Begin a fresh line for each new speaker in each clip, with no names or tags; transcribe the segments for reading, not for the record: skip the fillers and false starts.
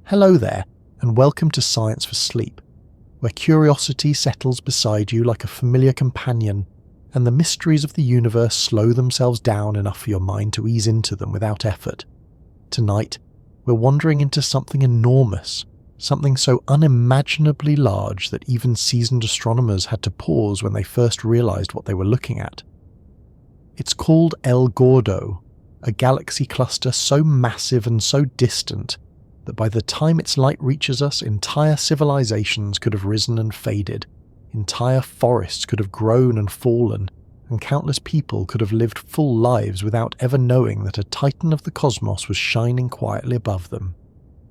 Hello there, and welcome to Science for Sleep, where curiosity settles beside you like a familiar companion, and the mysteries of the universe slow themselves down enough for your mind to ease into them without effort. Tonight, we're wandering into something enormous, something so unimaginably large that even seasoned astronomers had to pause when they first realized what they were looking at. It's called El Gordo, a galaxy cluster so massive and so distant that by the time its light reaches us, entire civilizations could have risen and faded, entire forests could have grown and fallen, and countless people could have lived full lives without ever knowing that a titan of the cosmos was shining quietly above them.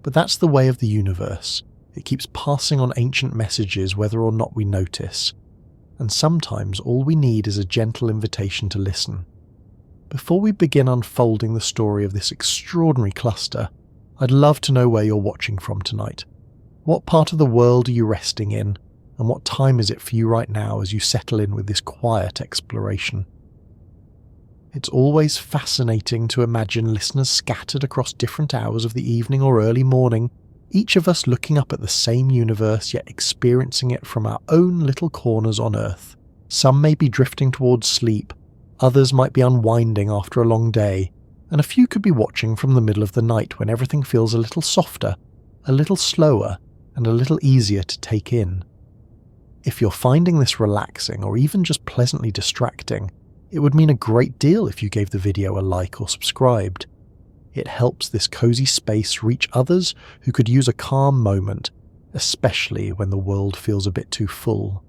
But that's the way of the universe. It keeps passing on ancient messages whether or not we notice. And sometimes all we need is a gentle invitation to listen. Before we begin unfolding the story of this extraordinary cluster, I'd love to know where you're watching from tonight. What part of the world are you resting in, and what time is it for you right now as you settle in with this quiet exploration? It's always fascinating to imagine listeners scattered across different hours of the evening or early morning, each of us looking up at the same universe yet experiencing it from our own little corners on Earth. Some may be drifting towards sleep, others might be unwinding after a long day, and a few could be watching from the middle of the night when everything feels a little softer, a little slower, and a little easier to take in. If you're finding this relaxing or even just pleasantly distracting, it would mean a great deal if you gave the video a like or subscribed. It helps this cozy space reach others who could use a calm moment, especially when the world feels a bit too full.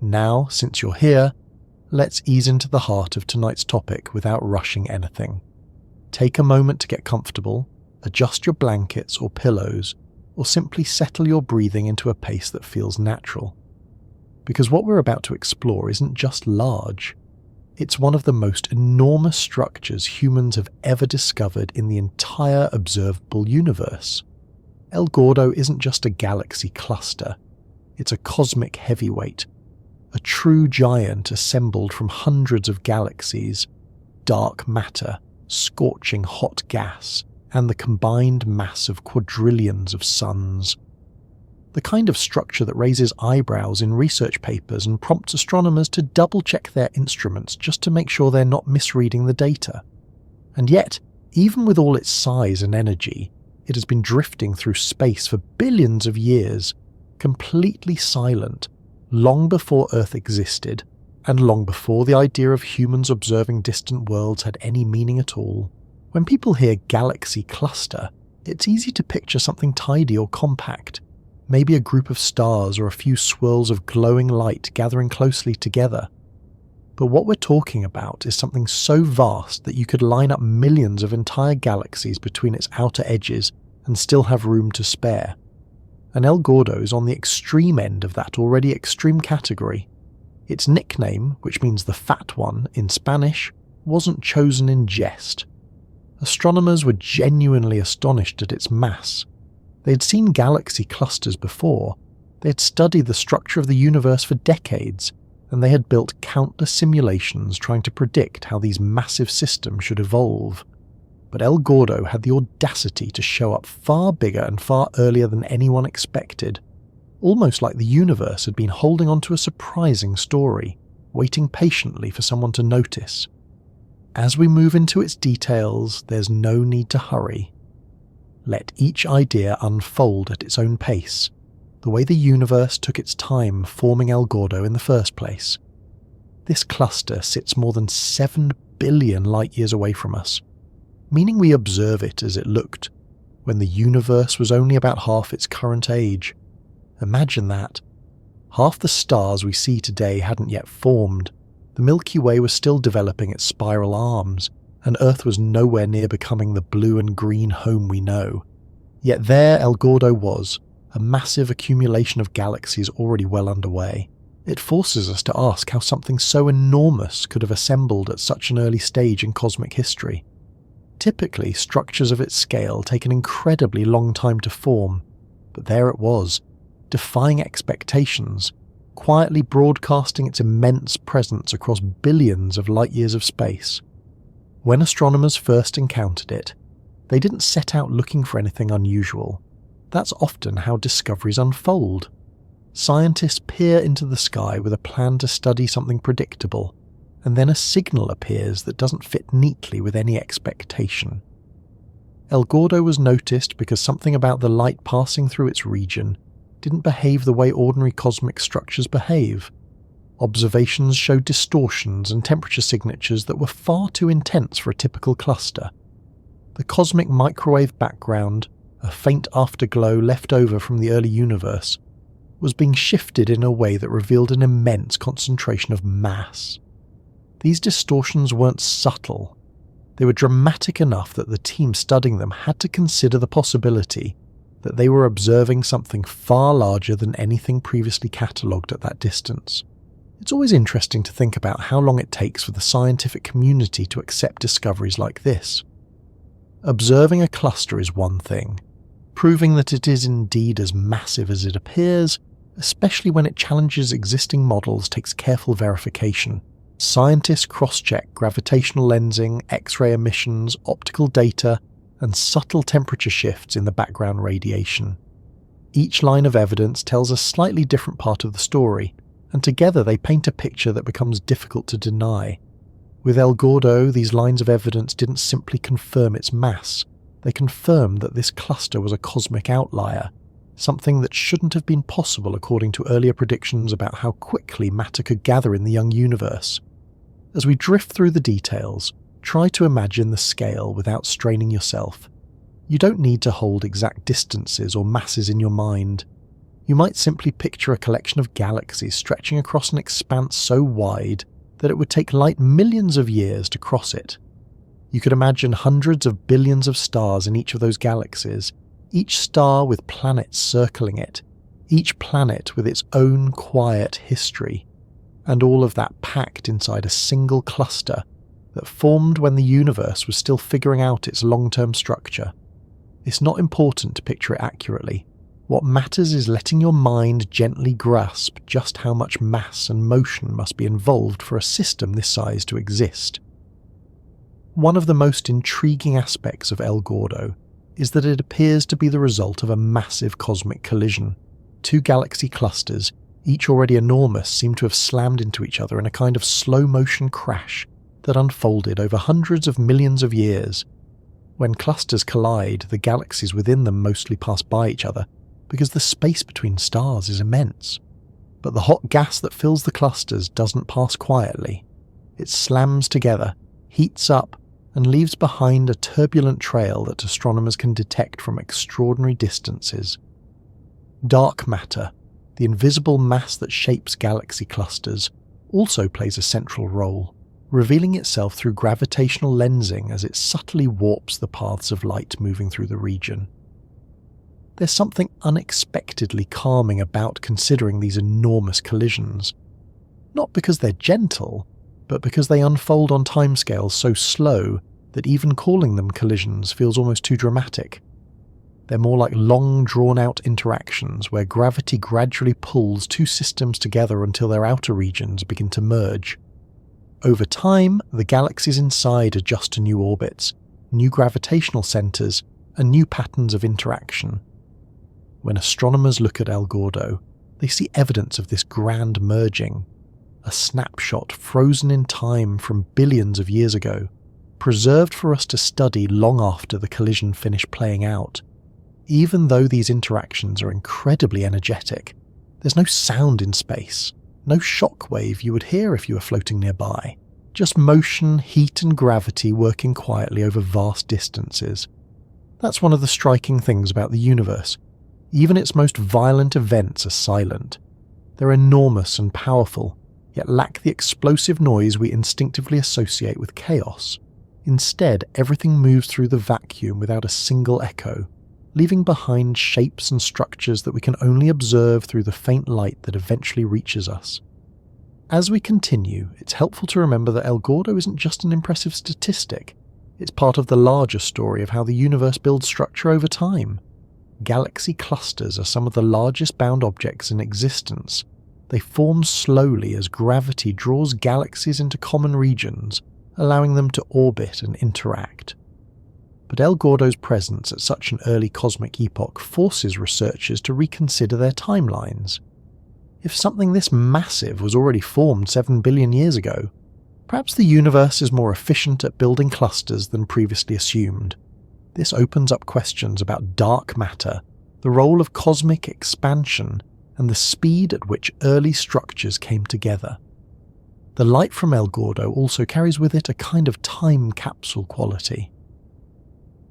Now, since you're here, let's ease into the heart of tonight's topic without rushing anything. Take a moment to get comfortable, adjust your blankets or pillows, or simply settle your breathing into a pace that feels natural. Because what we're about to explore isn't just large. It's one of the most enormous structures humans have ever discovered in the entire observable universe. El Gordo isn't just a galaxy cluster. It's a cosmic heavyweight, a true giant assembled from hundreds of galaxies, dark matter, scorching hot gas, and the combined mass of quadrillions of suns. The kind of structure that raises eyebrows in research papers and prompts astronomers to double-check their instruments just to make sure they're not misreading the data. And yet, even with all its size and energy, it has been drifting through space for billions of years, completely silent, long before Earth existed, and long before the idea of humans observing distant worlds had any meaning at all. When people hear galaxy cluster, it's easy to picture something tidy or compact, maybe a group of stars or a few swirls of glowing light gathering closely together. But what we're talking about is something so vast that you could line up millions of entire galaxies between its outer edges and still have room to spare. And El Gordo is on the extreme end of that already extreme category. Its nickname, which means the fat one in Spanish, wasn't chosen in jest. Astronomers were genuinely astonished at its mass. They had seen galaxy clusters before, they had studied the structure of the universe for decades, and they had built countless simulations trying to predict how these massive systems should evolve. But El Gordo had the audacity to show up far bigger and far earlier than anyone expected, almost like the universe had been holding on to a surprising story, waiting patiently for someone to notice. As we move into its details, there's no need to hurry. Let each idea unfold at its own pace, the way the universe took its time forming El Gordo in the first place. This cluster sits more than 7 billion light-years away from us, meaning we observe it as it looked when the universe was only about half its current age. Imagine that. Half the stars we see today hadn't yet formed, the Milky Way was still developing its spiral arms, and Earth was nowhere near becoming the blue and green home we know. Yet there El Gordo was, a massive accumulation of galaxies already well underway. It forces us to ask how something so enormous could have assembled at such an early stage in cosmic history. Typically, structures of its scale take an incredibly long time to form, but there it was, defying expectations, quietly broadcasting its immense presence across billions of light-years of space. When astronomers first encountered it, they didn't set out looking for anything unusual. That's often how discoveries unfold. Scientists peer into the sky with a plan to study something predictable, and then a signal appears that doesn't fit neatly with any expectation. El Gordo was noticed because something about the light passing through its region didn't behave the way ordinary cosmic structures behave. Observations showed distortions and temperature signatures that were far too intense for a typical cluster. The cosmic microwave background, a faint afterglow left over from the early universe, was being shifted in a way that revealed an immense concentration of mass. These distortions weren't subtle. They were dramatic enough that the team studying them had to consider the possibility that they were observing something far larger than anything previously catalogued at that distance. It's always interesting to think about how long it takes for the scientific community to accept discoveries like this. Observing a cluster is one thing. Proving that it is indeed as massive as it appears, especially when it challenges existing models, takes careful verification. Scientists cross-check gravitational lensing, X-ray emissions, optical data, and subtle temperature shifts in the background radiation. Each line of evidence tells a slightly different part of the story, and together they paint a picture that becomes difficult to deny. With El Gordo, these lines of evidence didn't simply confirm its mass, they confirmed that this cluster was a cosmic outlier, something that shouldn't have been possible according to earlier predictions about how quickly matter could gather in the young universe. As we drift through the details, try to imagine the scale without straining yourself. You don't need to hold exact distances or masses in your mind. You might simply picture a collection of galaxies stretching across an expanse so wide that it would take light millions of years to cross it. You could imagine hundreds of billions of stars in each of those galaxies, each star with planets circling it, each planet with its own quiet history, and all of that packed inside a single cluster that formed when the universe was still figuring out its long-term structure. It's not important to picture it accurately. What matters is letting your mind gently grasp just how much mass and motion must be involved for a system this size to exist. One of the most intriguing aspects of El Gordo is that it appears to be the result of a massive cosmic collision. Two galaxy clusters, each already enormous, seem to have slammed into each other in a kind of slow-motion crash that unfolded over hundreds of millions of years. When clusters collide, the galaxies within them mostly pass by each other, because the space between stars is immense. But the hot gas that fills the clusters doesn't pass quietly. It slams together, heats up, and leaves behind a turbulent trail that astronomers can detect from extraordinary distances. Dark matter, the invisible mass that shapes galaxy clusters, also plays a central role, revealing itself through gravitational lensing as it subtly warps the paths of light moving through the region. There's something unexpectedly calming about considering these enormous collisions. Not because they're gentle, but because they unfold on timescales so slow that even calling them collisions feels almost too dramatic. They're more like long, drawn-out interactions where gravity gradually pulls two systems together until their outer regions begin to merge. Over time, the galaxies inside adjust to new orbits, new gravitational centers, and new patterns of interaction. When astronomers look at El Gordo, they see evidence of this grand merging, a snapshot frozen in time from billions of years ago, preserved for us to study long after the collision finished playing out. Even though these interactions are incredibly energetic, there's no sound in space, no shockwave you would hear if you were floating nearby, just motion, heat and gravity working quietly over vast distances. That's one of the striking things about the universe. Even its most violent events are silent. They're enormous and powerful, yet lack the explosive noise we instinctively associate with chaos. Instead, everything moves through the vacuum without a single echo, leaving behind shapes and structures that we can only observe through the faint light that eventually reaches us. As we continue, it's helpful to remember that El Gordo isn't just an impressive statistic. It's part of the larger story of how the universe builds structure over time. Galaxy clusters are some of the largest bound objects in existence. They form slowly as gravity draws galaxies into common regions, allowing them to orbit and interact. but El Gordo's presence at such an early cosmic epoch forces researchers to reconsider their timelines. If something this massive was already formed 7 billion years ago, perhaps the universe is more efficient at building clusters than previously assumed. This opens up questions about dark matter, the role of cosmic expansion, and the speed at which early structures came together. The light from El Gordo also carries with it a kind of time capsule quality.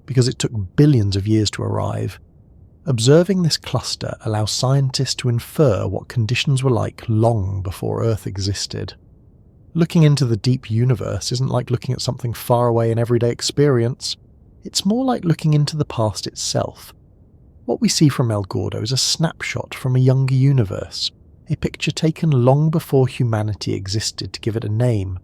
Because it took billions of years to arrive, observing this cluster allows scientists to infer what conditions were like long before Earth existed. Looking into the deep universe isn't like looking at something far away in everyday experience. It's more like looking into the past itself. What we see from El Gordo is a snapshot from a younger universe, a picture taken long before humanity existed to give it a name.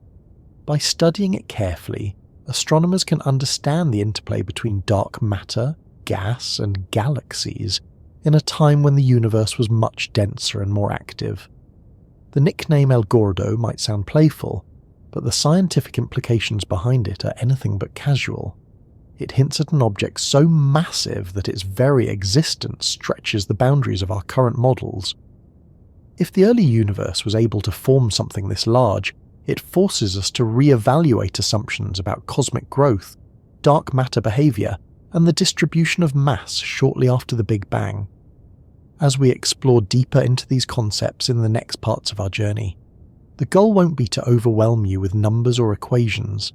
By studying it carefully, astronomers can understand the interplay between dark matter, gas, and galaxies in a time when the universe was much denser and more active. The nickname El Gordo might sound playful, but the scientific implications behind it are anything but casual. It hints at an object so massive that its very existence stretches the boundaries of our current models. If the early universe was able to form something this large, it forces us to re-evaluate assumptions about cosmic growth, dark matter behaviour, and the distribution of mass shortly after the Big Bang. As we explore deeper into these concepts in the next parts of our journey, the goal won't be to overwhelm you with numbers or equations.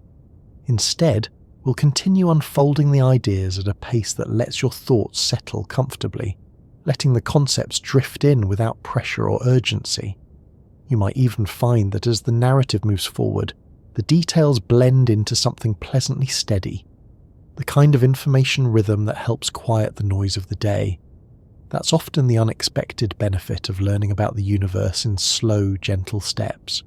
Instead, we'll continue unfolding the ideas at a pace that lets your thoughts settle comfortably, letting the concepts drift in without pressure or urgency. You might even find that as the narrative moves forward, the details blend into something pleasantly steady, the kind of information rhythm that helps quiet the noise of the day. That's often the unexpected benefit of learning about the universe in slow, gentle steps.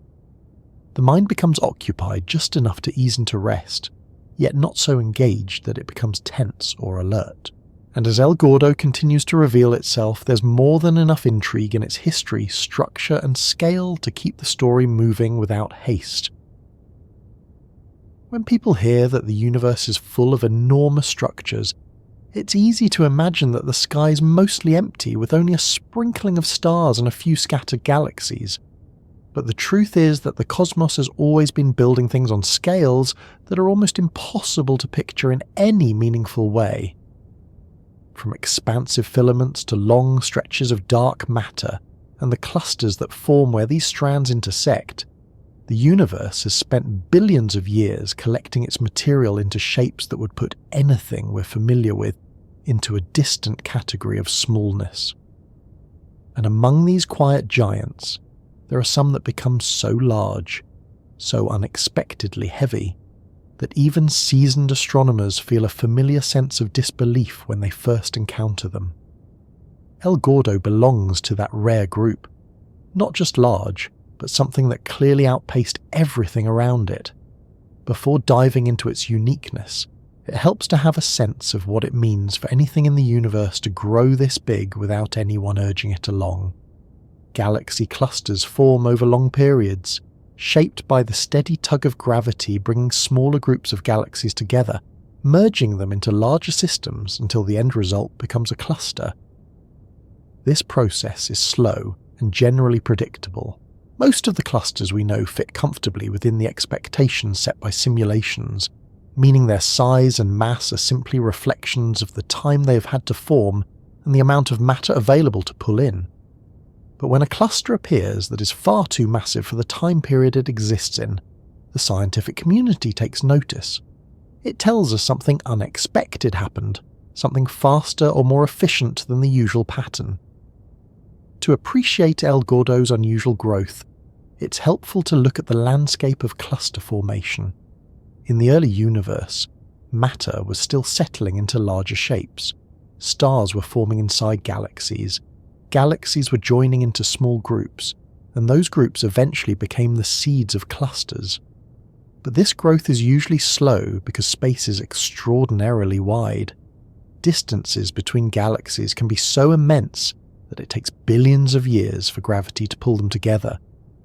The mind becomes occupied just enough to ease into rest, yet not so engaged that it becomes tense or alert. And as El Gordo continues to reveal itself, there's more than enough intrigue in its history, structure, and scale to keep the story moving without haste. When people hear that the universe is full of enormous structures, it's easy to imagine that the sky's mostly empty with only a sprinkling of stars and a few scattered galaxies. But the truth is that the cosmos has always been building things on scales that are almost impossible to picture in any meaningful way. From expansive filaments to long stretches of dark matter and the clusters that form where these strands intersect, the universe has spent billions of years collecting its material into shapes that would put anything we're familiar with into a distant category of smallness. And among these quiet giants, there are some that become so large, so unexpectedly heavy, that even seasoned astronomers feel a familiar sense of disbelief when they first encounter them. El Gordo belongs to that rare group, not just large, but something that clearly outpaced everything around it. Before diving into its uniqueness, it helps to have a sense of what it means for anything in the universe to grow this big without anyone urging it along. Galaxy clusters form over long periods, shaped by the steady tug of gravity bringing smaller groups of galaxies together, merging them into larger systems until the end result becomes a cluster. This process is slow and generally predictable. Most of the clusters we know fit comfortably within the expectations set by simulations, meaning their size and mass are simply reflections of the time they have had to form and the amount of matter available to pull in. But when a cluster appears that is far too massive for the time period it exists in, the scientific community takes notice. It tells us something unexpected happened, something faster or more efficient than the usual pattern. To appreciate El Gordo's unusual growth, it's helpful to look at the landscape of cluster formation. In the early universe, matter was still settling into larger shapes. Stars were forming inside galaxies. Galaxies were joining into small groups, and those groups eventually became the seeds of clusters. But this growth is usually slow because space is extraordinarily wide. Distances between galaxies can be so immense that it takes billions of years for gravity to pull them together,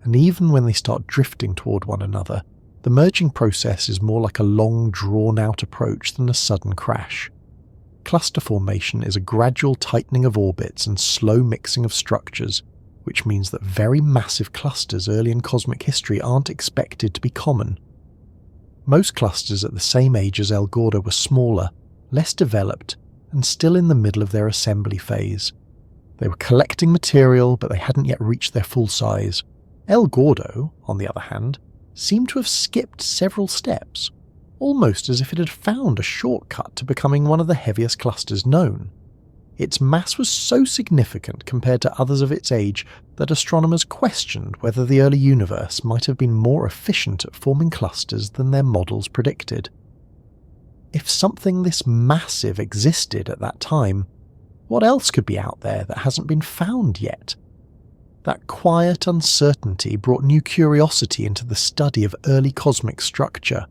and even when they start drifting toward one another, The merging process is more like a long, drawn-out approach than a sudden crash. Cluster formation is a gradual tightening of orbits and slow mixing of structures, which means that very massive clusters early in cosmic history aren't expected to be common. Most clusters at the same age as El Gordo were smaller, less developed, and still in the middle of their assembly phase. They were collecting material, but they hadn't yet reached their full size. El Gordo, on the other hand, seemed to have skipped several steps, almost as if it had found a shortcut to becoming one of the heaviest clusters known. Its mass was so significant compared to others of its age that astronomers questioned whether the early universe might have been more efficient at forming clusters than their models predicted. If something this massive existed at that time, what else could be out there that hasn't been found yet? That quiet uncertainty brought new curiosity into the study of early cosmic structure.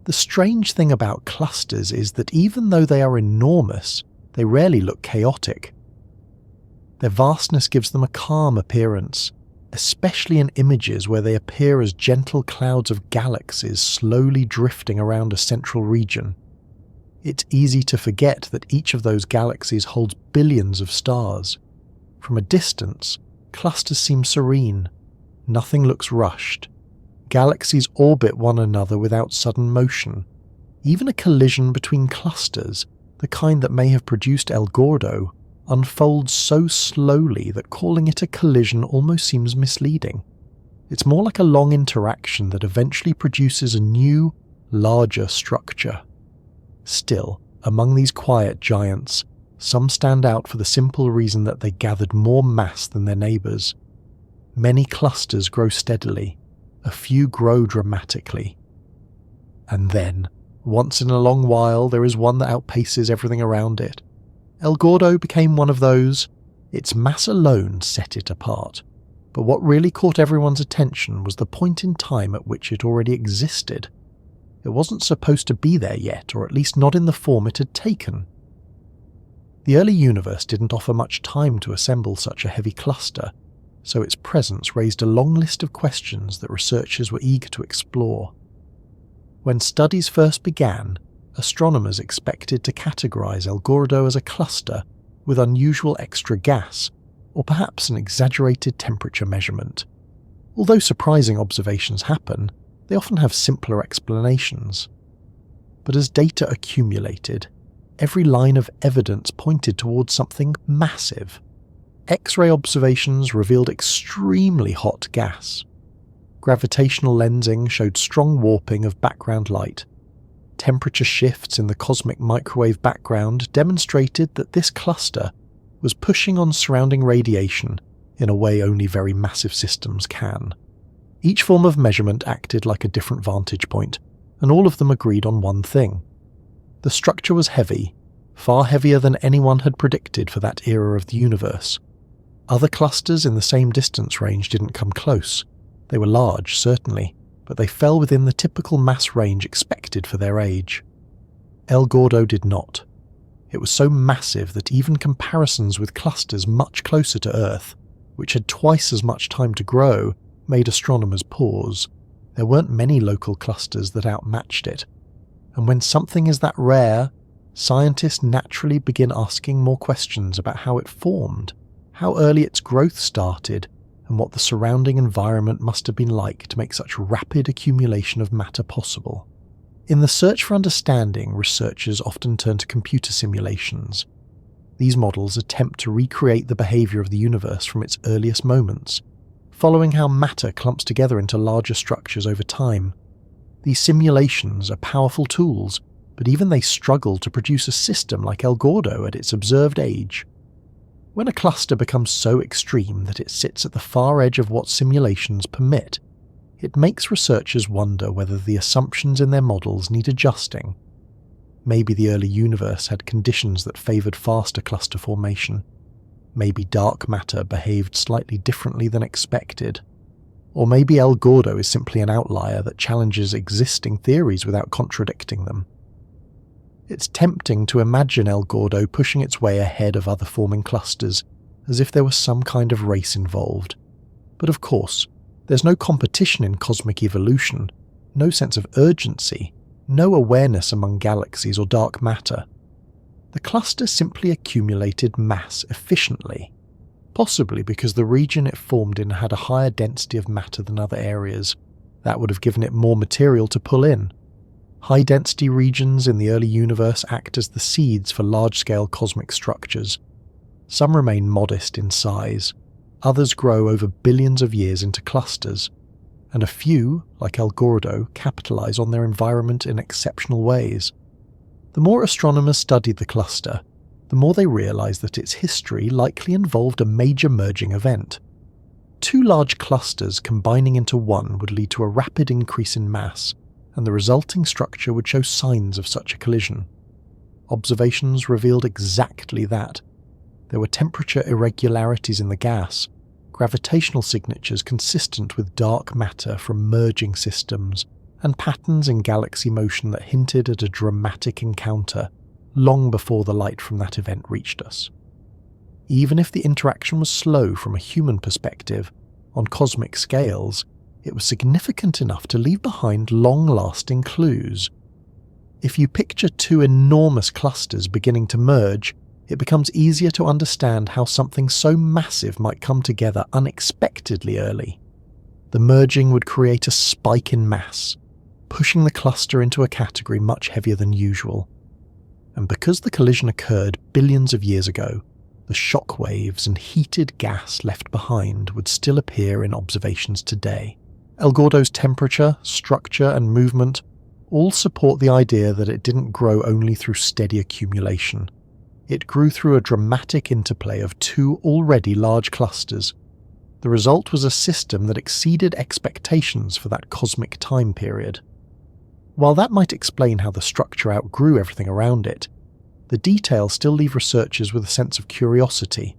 The strange thing about clusters is that even though they are enormous, they rarely look chaotic. Their vastness gives them a calm appearance, especially in images where they appear as gentle clouds of galaxies slowly drifting around a central region. It's easy to forget that each of those galaxies holds billions of stars. From a distance, clusters seem serene. Nothing looks rushed. Galaxies orbit one another without sudden motion. Even a collision between clusters, the kind that may have produced El Gordo, unfolds so slowly that calling it a collision almost seems misleading. It's more like a long interaction that eventually produces a new, larger structure. Still, among these quiet giants, some stand out for the simple reason that they gathered more mass than their neighbours. Many clusters grow steadily, a few grow dramatically. And then, once in a long while, there is one that outpaces everything around it. El Gordo became one of those. Its mass alone set it apart. But what really caught everyone's attention was the point in time at which it already existed. It wasn't supposed to be there yet, or at least not in the form it had taken. The early universe didn't offer much time to assemble such a heavy cluster, so its presence raised a long list of questions that researchers were eager to explore. When studies first began, astronomers expected to categorize El Gordo as a cluster with unusual extra gas, or perhaps an exaggerated temperature measurement. Although surprising observations happen, they often have simpler explanations. But as data accumulated, every line of evidence pointed towards something massive. X-ray observations revealed extremely hot gas. Gravitational lensing showed strong warping of background light. Temperature shifts in the cosmic microwave background demonstrated that this cluster was pushing on surrounding radiation in a way only very massive systems can. Each form of measurement acted like a different vantage point, and all of them agreed on one thing. The structure was heavy, far heavier than anyone had predicted for that era of the universe. Other clusters in the same distance range didn't come close. They were large, certainly, but they fell within the typical mass range expected for their age. El Gordo did not. It was so massive that even comparisons with clusters much closer to Earth, which had twice as much time to grow, made astronomers pause. There weren't many local clusters that outmatched it. And when something is that rare, scientists naturally begin asking more questions about how it formed, how early its growth started, and what the surrounding environment must have been like to make such rapid accumulation of matter possible. In the search for understanding, researchers often turn to computer simulations. These models attempt to recreate the behavior of the universe from its earliest moments, following how matter clumps together into larger structures over time. These simulations are powerful tools, but even they struggle to produce a system like El Gordo at its observed age. When a cluster becomes so extreme that it sits at the far edge of what simulations permit, it makes researchers wonder whether the assumptions in their models need adjusting. Maybe the early universe had conditions that favoured faster cluster formation. Maybe dark matter behaved slightly differently than expected. Or maybe El Gordo is simply an outlier that challenges existing theories without contradicting them. It's tempting to imagine El Gordo pushing its way ahead of other forming clusters, as if there was some kind of race involved. But of course, there's no competition in cosmic evolution. no sense of urgency, no awareness among galaxies or dark matter. The cluster simply accumulated mass efficiently, possibly because the region it formed in had a higher density of matter than other areas. That would have given it more material to pull in. High-density regions in the early universe act as the seeds for large-scale cosmic structures. Some remain modest in size, others grow over billions of years into clusters, and a few, like El Gordo, capitalize on their environment in exceptional ways. The more astronomers studied the cluster, the more they realized that its history likely involved a major merging event. Two large clusters combining into one would lead to a rapid increase in mass, and the resulting structure would show signs of such a collision. Observations revealed exactly that. There were temperature irregularities in the gas, gravitational signatures consistent with dark matter from merging systems, and patterns in galaxy motion that hinted at a dramatic encounter long before the light from that event reached us. Even if the interaction was slow from a human perspective, on cosmic scales, it was significant enough to leave behind long-lasting clues. If you picture two enormous clusters beginning to merge, it becomes easier to understand how something so massive might come together unexpectedly early. The merging would create a spike in mass, pushing the cluster into a category much heavier than usual. And because the collision occurred billions of years ago, the shockwaves and heated gas left behind would still appear in observations today. El Gordo's temperature, structure, and movement all support the idea that it didn't grow only through steady accumulation. It grew through a dramatic interplay of two already large clusters. The result was a system that exceeded expectations for that cosmic time period. While that might explain how the structure outgrew everything around it, the details still leave researchers with a sense of curiosity.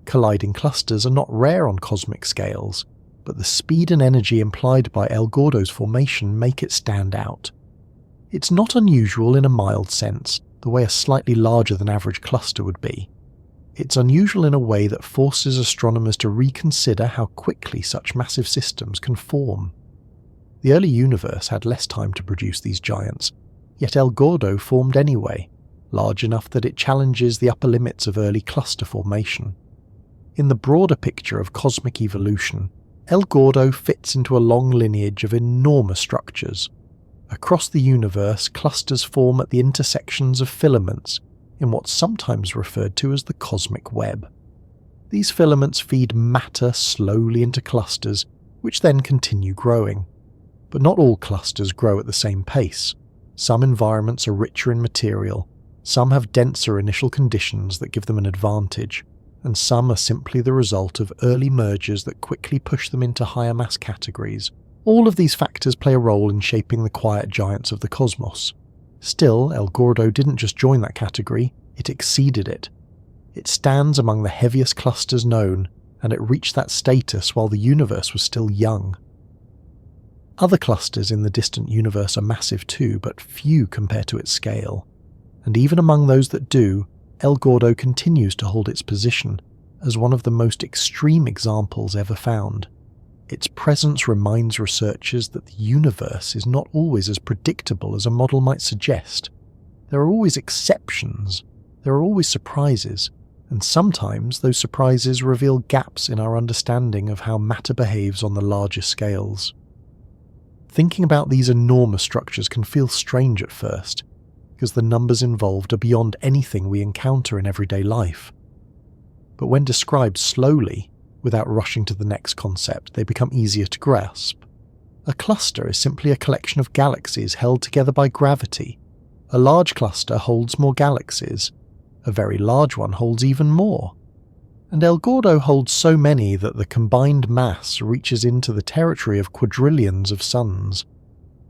Colliding clusters are not rare on cosmic scales, but the speed and energy implied by El Gordo's formation make it stand out. It's not unusual in a mild sense, the way a slightly larger than average cluster would be. It's unusual in a way that forces astronomers to reconsider how quickly such massive systems can form. The early universe had less time to produce these giants, yet El Gordo formed anyway, large enough that it challenges the upper limits of early cluster formation. In the broader picture of cosmic evolution, El Gordo fits into a long lineage of enormous structures. Across the universe, clusters form at the intersections of filaments, in what's sometimes referred to as the cosmic web. These filaments feed matter slowly into clusters, which then continue growing. But not all clusters grow at the same pace. Some environments are richer in material, some have denser initial conditions that give them an advantage, and some are simply the result of early mergers that quickly push them into higher mass categories. All of these factors play a role in shaping the quiet giants of the cosmos. Still, El Gordo didn't just join that category, it exceeded it. It stands among the heaviest clusters known, and it reached that status while the universe was still young. Other clusters in the distant universe are massive too, but few compare to its scale. And even among those that do, El Gordo continues to hold its position as one of the most extreme examples ever found. Its presence reminds researchers that the universe is not always as predictable as a model might suggest. There are always exceptions, there are always surprises, and sometimes those surprises reveal gaps in our understanding of how matter behaves on the larger scales. Thinking about these enormous structures can feel strange at first, because the numbers involved are beyond anything we encounter in everyday life. But when described slowly, without rushing to the next concept, they become easier to grasp. A cluster is simply a collection of galaxies held together by gravity. A large cluster holds more galaxies. A very large one holds even more. And El Gordo holds so many that the combined mass reaches into the territory of quadrillions of suns.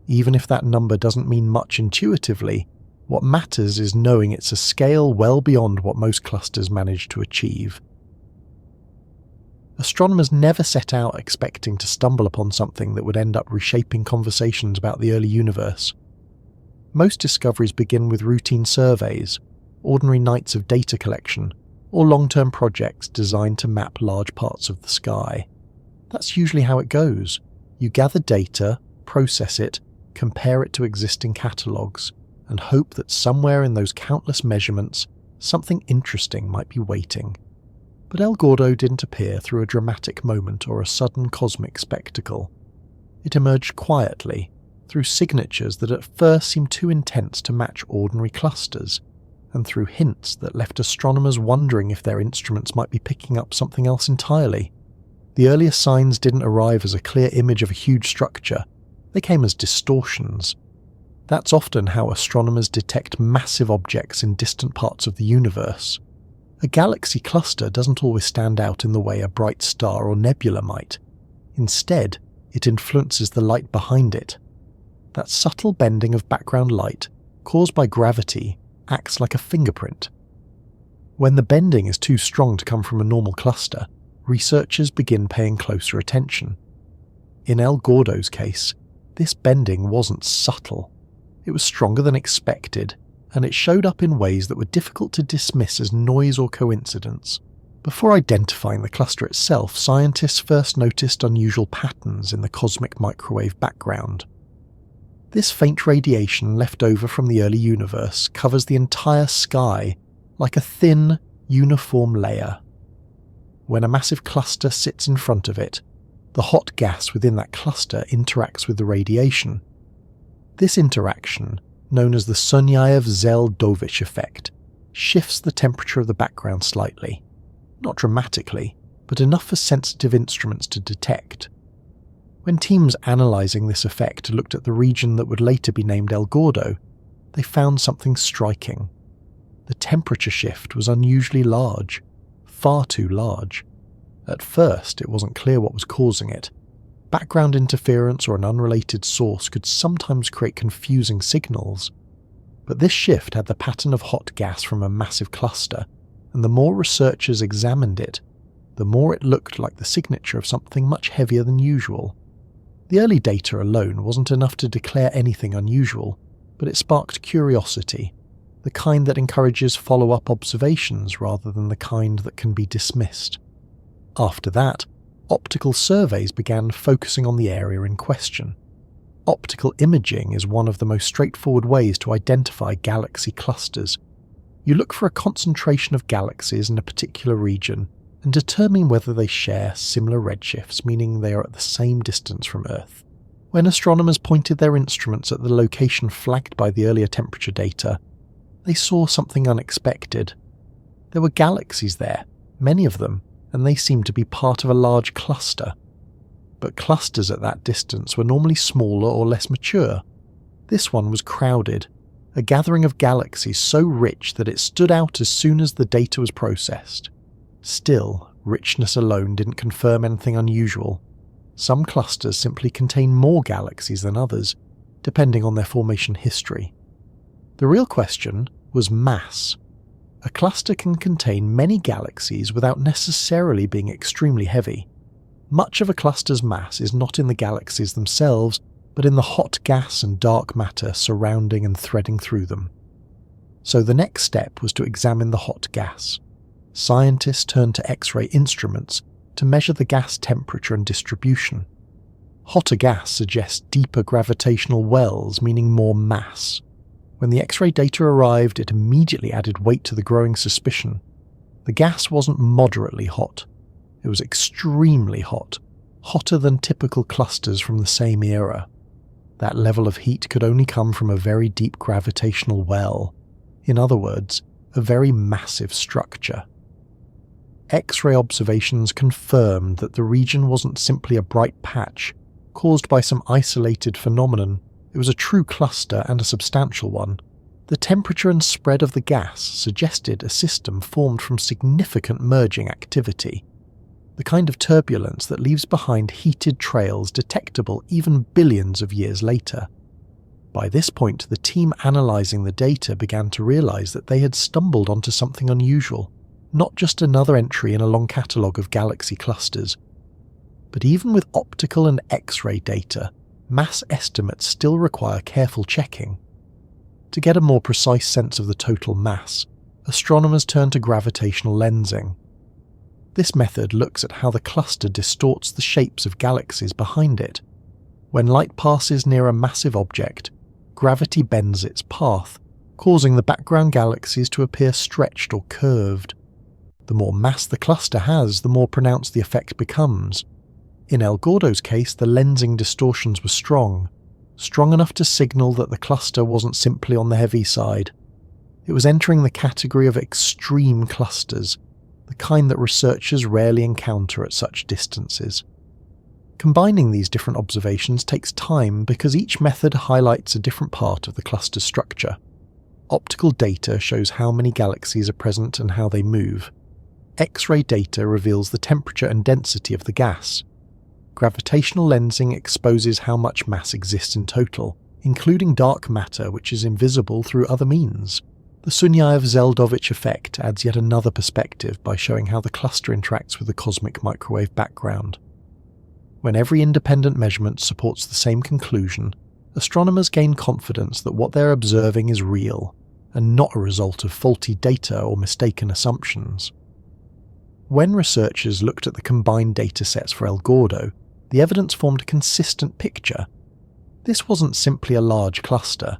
Even if that number doesn't mean much intuitively, what matters is knowing it's a scale well beyond what most clusters manage to achieve. Astronomers never set out expecting to stumble upon something that would end up reshaping conversations about the early universe. Most discoveries begin with routine surveys, ordinary nights of data collection, or long-term projects designed to map large parts of the sky. That's usually how it goes. You gather data, process it, compare it to existing catalogues, and hope that somewhere in those countless measurements something interesting might be waiting. But El Gordo didn't appear through a dramatic moment or a sudden cosmic spectacle. It emerged quietly, through signatures that at first seemed too intense to match ordinary clusters, and through hints that left astronomers wondering if their instruments might be picking up something else entirely. The earliest signs didn't arrive as a clear image of a huge structure, they came as distortions. That's often how astronomers detect massive objects in distant parts of the universe. A galaxy cluster doesn't always stand out in the way a bright star or nebula might. Instead, it influences the light behind it. That subtle bending of background light, caused by gravity, acts like a fingerprint. When the bending is too strong to come from a normal cluster, researchers begin paying closer attention. In El Gordo's case, this bending wasn't subtle. It was stronger than expected, and it showed up in ways that were difficult to dismiss as noise or coincidence. Before identifying the cluster itself, scientists first noticed unusual patterns in the cosmic microwave background. This faint radiation left over from the early universe covers the entire sky like a thin, uniform layer. When a massive cluster sits in front of it, the hot gas within that cluster interacts with the radiation. This interaction, known as the Sunyaev-Zeldovich effect, shifts the temperature of the background slightly. Not dramatically, but enough for sensitive instruments to detect. When teams analysing this effect looked at the region that would later be named El Gordo, they found something striking. The temperature shift was unusually large, far too large. At first, it wasn't clear what was causing it. Background interference or an unrelated source could sometimes create confusing signals. But this shift had the pattern of hot gas from a massive cluster, and the more researchers examined it, the more it looked like the signature of something much heavier than usual. The early data alone wasn't enough to declare anything unusual, but it sparked curiosity, the kind that encourages follow-up observations rather than the kind that can be dismissed. After that, optical surveys began focusing on the area in question. Optical imaging is one of the most straightforward ways to identify galaxy clusters. You look for a concentration of galaxies in a particular region and determine whether they share similar redshifts, meaning they are at the same distance from Earth. When astronomers pointed their instruments at the location flagged by the earlier temperature data, they saw something unexpected. There were galaxies there, many of them, and they seemed to be part of a large cluster. But clusters at that distance were normally smaller or less mature. This one was crowded, a gathering of galaxies so rich that it stood out as soon as the data was processed. Still, richness alone didn't confirm anything unusual. Some clusters simply contain more galaxies than others, depending on their formation history. The real question was mass. A cluster can contain many galaxies without necessarily being extremely heavy. Much of a cluster's mass is not in the galaxies themselves, but in the hot gas and dark matter surrounding and threading through them. So the next step was to examine the hot gas. Scientists turned to X-ray instruments to measure the gas temperature and distribution. Hotter gas suggests deeper gravitational wells, meaning more mass. When the X-ray data arrived, it immediately added weight to the growing suspicion. The gas wasn't moderately hot. It was extremely hot, hotter than typical clusters from the same era. That level of heat could only come from a very deep gravitational well. In other words, a very massive structure. X-ray observations confirmed that the region wasn't simply a bright patch caused by some isolated phenomenon. It was a true cluster and a substantial one. The temperature and spread of the gas suggested a system formed from significant merging activity, the kind of turbulence that leaves behind heated trails detectable even billions of years later. By this point, the team analysing the data began to realise that they had stumbled onto something unusual, not just another entry in a long catalogue of galaxy clusters. But even with optical and X-ray data, mass estimates still require careful checking. To get a more precise sense of the total mass, astronomers turn to gravitational lensing. This method looks at how the cluster distorts the shapes of galaxies behind it. When light passes near a massive object, gravity bends its path, causing the background galaxies to appear stretched or curved. The more mass the cluster has, the more pronounced the effect becomes. In El Gordo's case, the lensing distortions were strong enough to signal that the cluster wasn't simply on the heavy side. It was entering the category of extreme clusters, the kind that researchers rarely encounter at such distances. Combining these different observations takes time because each method highlights a different part of the cluster structure. Optical data shows how many galaxies are present and how they move. X-ray data reveals the temperature and density of the gas. Gravitational lensing exposes how much mass exists in total, including dark matter which is invisible through other means. The Sunyaev-Zeldovich effect adds yet another perspective by showing how the cluster interacts with the cosmic microwave background. When every independent measurement supports the same conclusion, astronomers gain confidence that what they're observing is real, and not a result of faulty data or mistaken assumptions. When researchers looked at the combined datasets for El Gordo, the evidence formed a consistent picture. This wasn't simply a large cluster.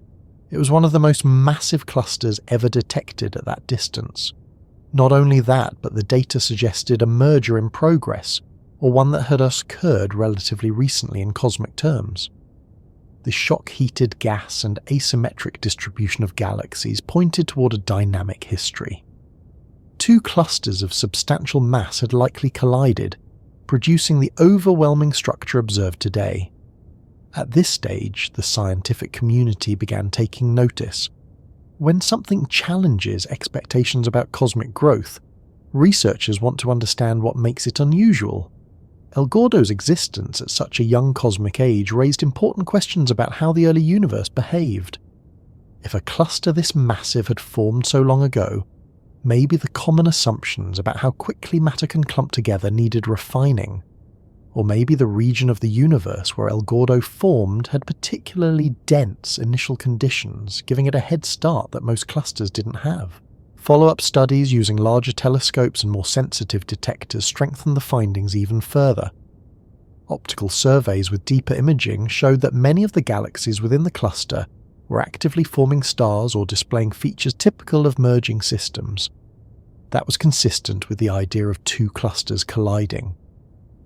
It was one of the most massive clusters ever detected at that distance. Not only that, but the data suggested a merger in progress, or one that had occurred relatively recently in cosmic terms. The shock-heated gas and asymmetric distribution of galaxies pointed toward a dynamic history. Two clusters of substantial mass had likely collided, producing the overwhelming structure observed today. At this stage, the scientific community began taking notice. When something challenges expectations about cosmic growth, researchers want to understand what makes it unusual. El Gordo's existence at such a young cosmic age raised important questions about how the early universe behaved. If a cluster this massive had formed so long ago, maybe the common assumptions about how quickly matter can clump together needed refining. Or maybe the region of the universe where El Gordo formed had particularly dense initial conditions, giving it a head start that most clusters didn't have. Follow-up studies using larger telescopes and more sensitive detectors strengthened the findings even further. Optical surveys with deeper imaging showed that many of the galaxies within the cluster were actively forming stars or displaying features typical of merging systems. That was consistent with the idea of two clusters colliding.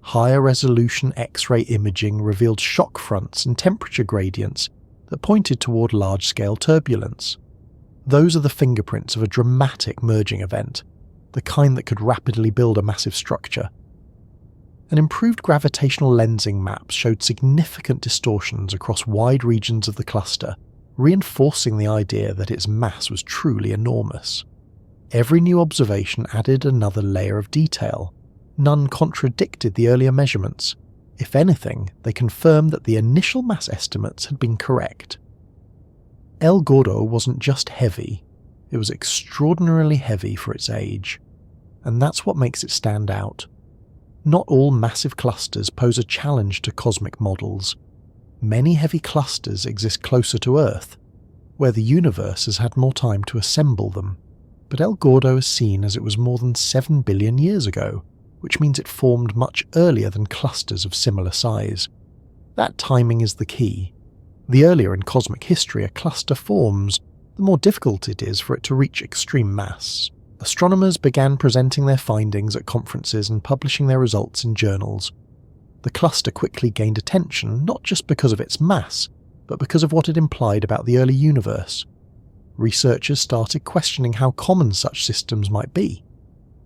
Higher resolution X-ray imaging revealed shock fronts and temperature gradients that pointed toward large-scale turbulence. Those are the fingerprints of a dramatic merging event, the kind that could rapidly build a massive structure. An improved gravitational lensing map showed significant distortions across wide regions of the cluster, reinforcing the idea that its mass was truly enormous. Every new observation added another layer of detail. None contradicted the earlier measurements. If anything, they confirmed that the initial mass estimates had been correct. El Gordo wasn't just heavy, it was extraordinarily heavy for its age. And that's what makes it stand out. Not all massive clusters pose a challenge to cosmic models. Many heavy clusters exist closer to Earth, where the universe has had more time to assemble them. But El Gordo is seen as it was more than 7 billion years ago, which means it formed much earlier than clusters of similar size. That timing is the key. The earlier in cosmic history a cluster forms, the more difficult it is for it to reach extreme mass. Astronomers began presenting their findings at conferences and publishing their results in journals. The cluster quickly gained attention not just because of its mass, but because of what it implied about the early universe. Researchers started questioning how common such systems might be.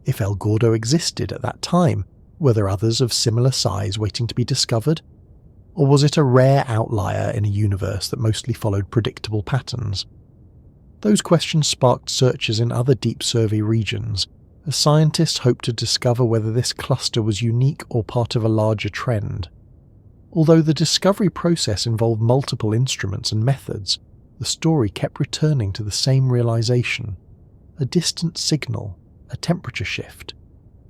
If El Gordo existed at that time, were there others of similar size waiting to be discovered? Or was it a rare outlier in a universe that mostly followed predictable patterns? Those questions sparked searches in other deep survey regions, as scientists hoped to discover whether this cluster was unique or part of a larger trend. Although the discovery process involved multiple instruments and methods, the story kept returning to the same realization: a distant signal, a temperature shift,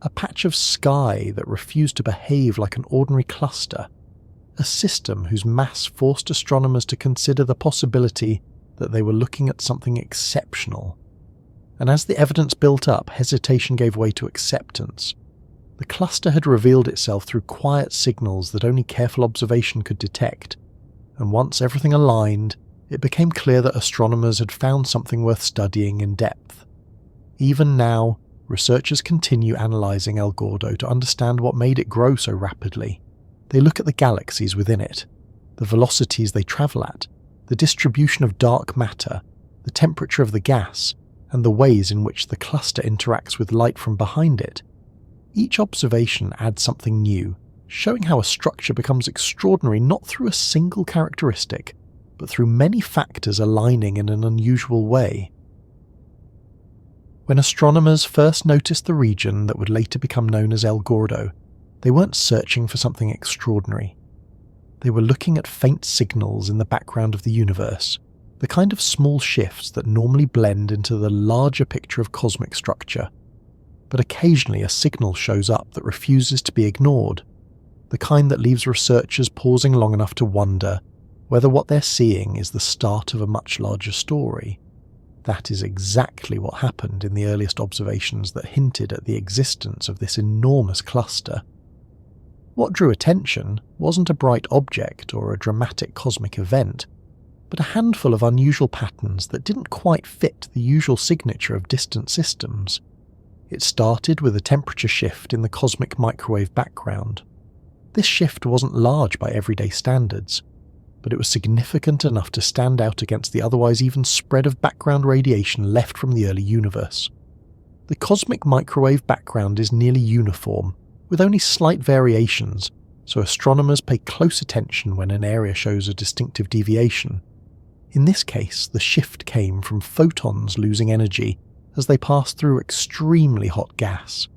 a patch of sky that refused to behave like an ordinary cluster, a system whose mass forced astronomers to consider the possibility that they were looking at something exceptional. And as the evidence built up, hesitation gave way to acceptance. The cluster had revealed itself through quiet signals that only careful observation could detect, and once everything aligned, it became clear that astronomers had found something worth studying in depth. Even now, researchers continue analysing El Gordo to understand what made it grow so rapidly. They look at the galaxies within it, the velocities they travel at, the distribution of dark matter, the temperature of the gas, and the ways in which the cluster interacts with light from behind it. Each observation adds something new, showing how a structure becomes extraordinary not through a single characteristic, but through many factors aligning in an unusual way. When astronomers first noticed the region that would later become known as El Gordo, they weren't searching for something extraordinary. They were looking at faint signals in the background of the universe, the kind of small shifts that normally blend into the larger picture of cosmic structure. But occasionally a signal shows up that refuses to be ignored, the kind that leaves researchers pausing long enough to wonder whether what they're seeing is the start of a much larger story. That is exactly what happened in the earliest observations that hinted at the existence of this enormous cluster. What drew attention wasn't a bright object or a dramatic cosmic event, but a handful of unusual patterns that didn't quite fit the usual signature of distant systems. It started with a temperature shift in the cosmic microwave background. This shift wasn't large by everyday standards, but it was significant enough to stand out against the otherwise even spread of background radiation left from the early universe. The cosmic microwave background is nearly uniform, with only slight variations, so astronomers pay close attention when an area shows a distinctive deviation. In this case, the shift came from photons losing energy as they passed through extremely hot gas.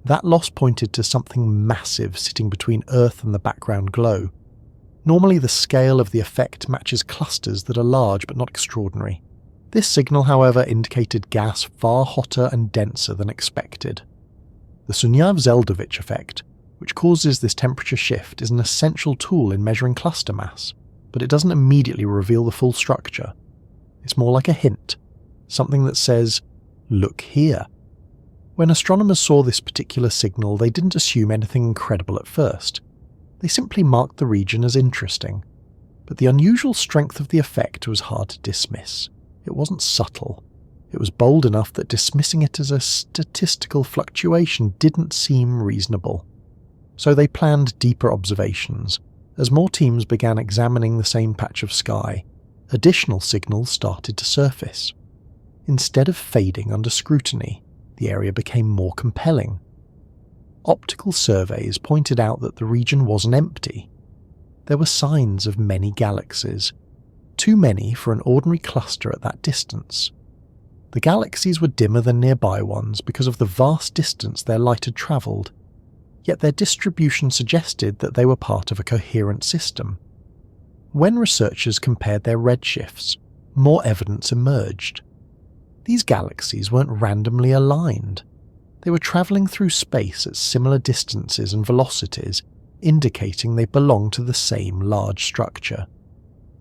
That loss pointed to something massive sitting between Earth and the background glow. Normally the scale of the effect matches clusters that are large but not extraordinary. This signal, however, indicated gas far hotter and denser than expected. The Sunyaev-Zeldovich effect, which causes this temperature shift, is an essential tool in measuring cluster mass, but it doesn't immediately reveal the full structure. It's more like a hint, something that says, "Look here." When astronomers saw this particular signal, they didn't assume anything incredible at first. They simply marked the region as interesting. But the unusual strength of the effect was hard to dismiss. It wasn't subtle. It was bold enough that dismissing it as a statistical fluctuation didn't seem reasonable. So they planned deeper observations. As more teams began examining the same patch of sky, additional signals started to surface. Instead of fading under scrutiny, the area became more compelling. Optical surveys pointed out that the region wasn't empty. There were signs of many galaxies, too many for an ordinary cluster at that distance. The galaxies were dimmer than nearby ones because of the vast distance their light had travelled, yet their distribution suggested that they were part of a coherent system. When researchers compared their redshifts, more evidence emerged. These galaxies weren't randomly aligned. They were travelling through space at similar distances and velocities, indicating they belonged to the same large structure.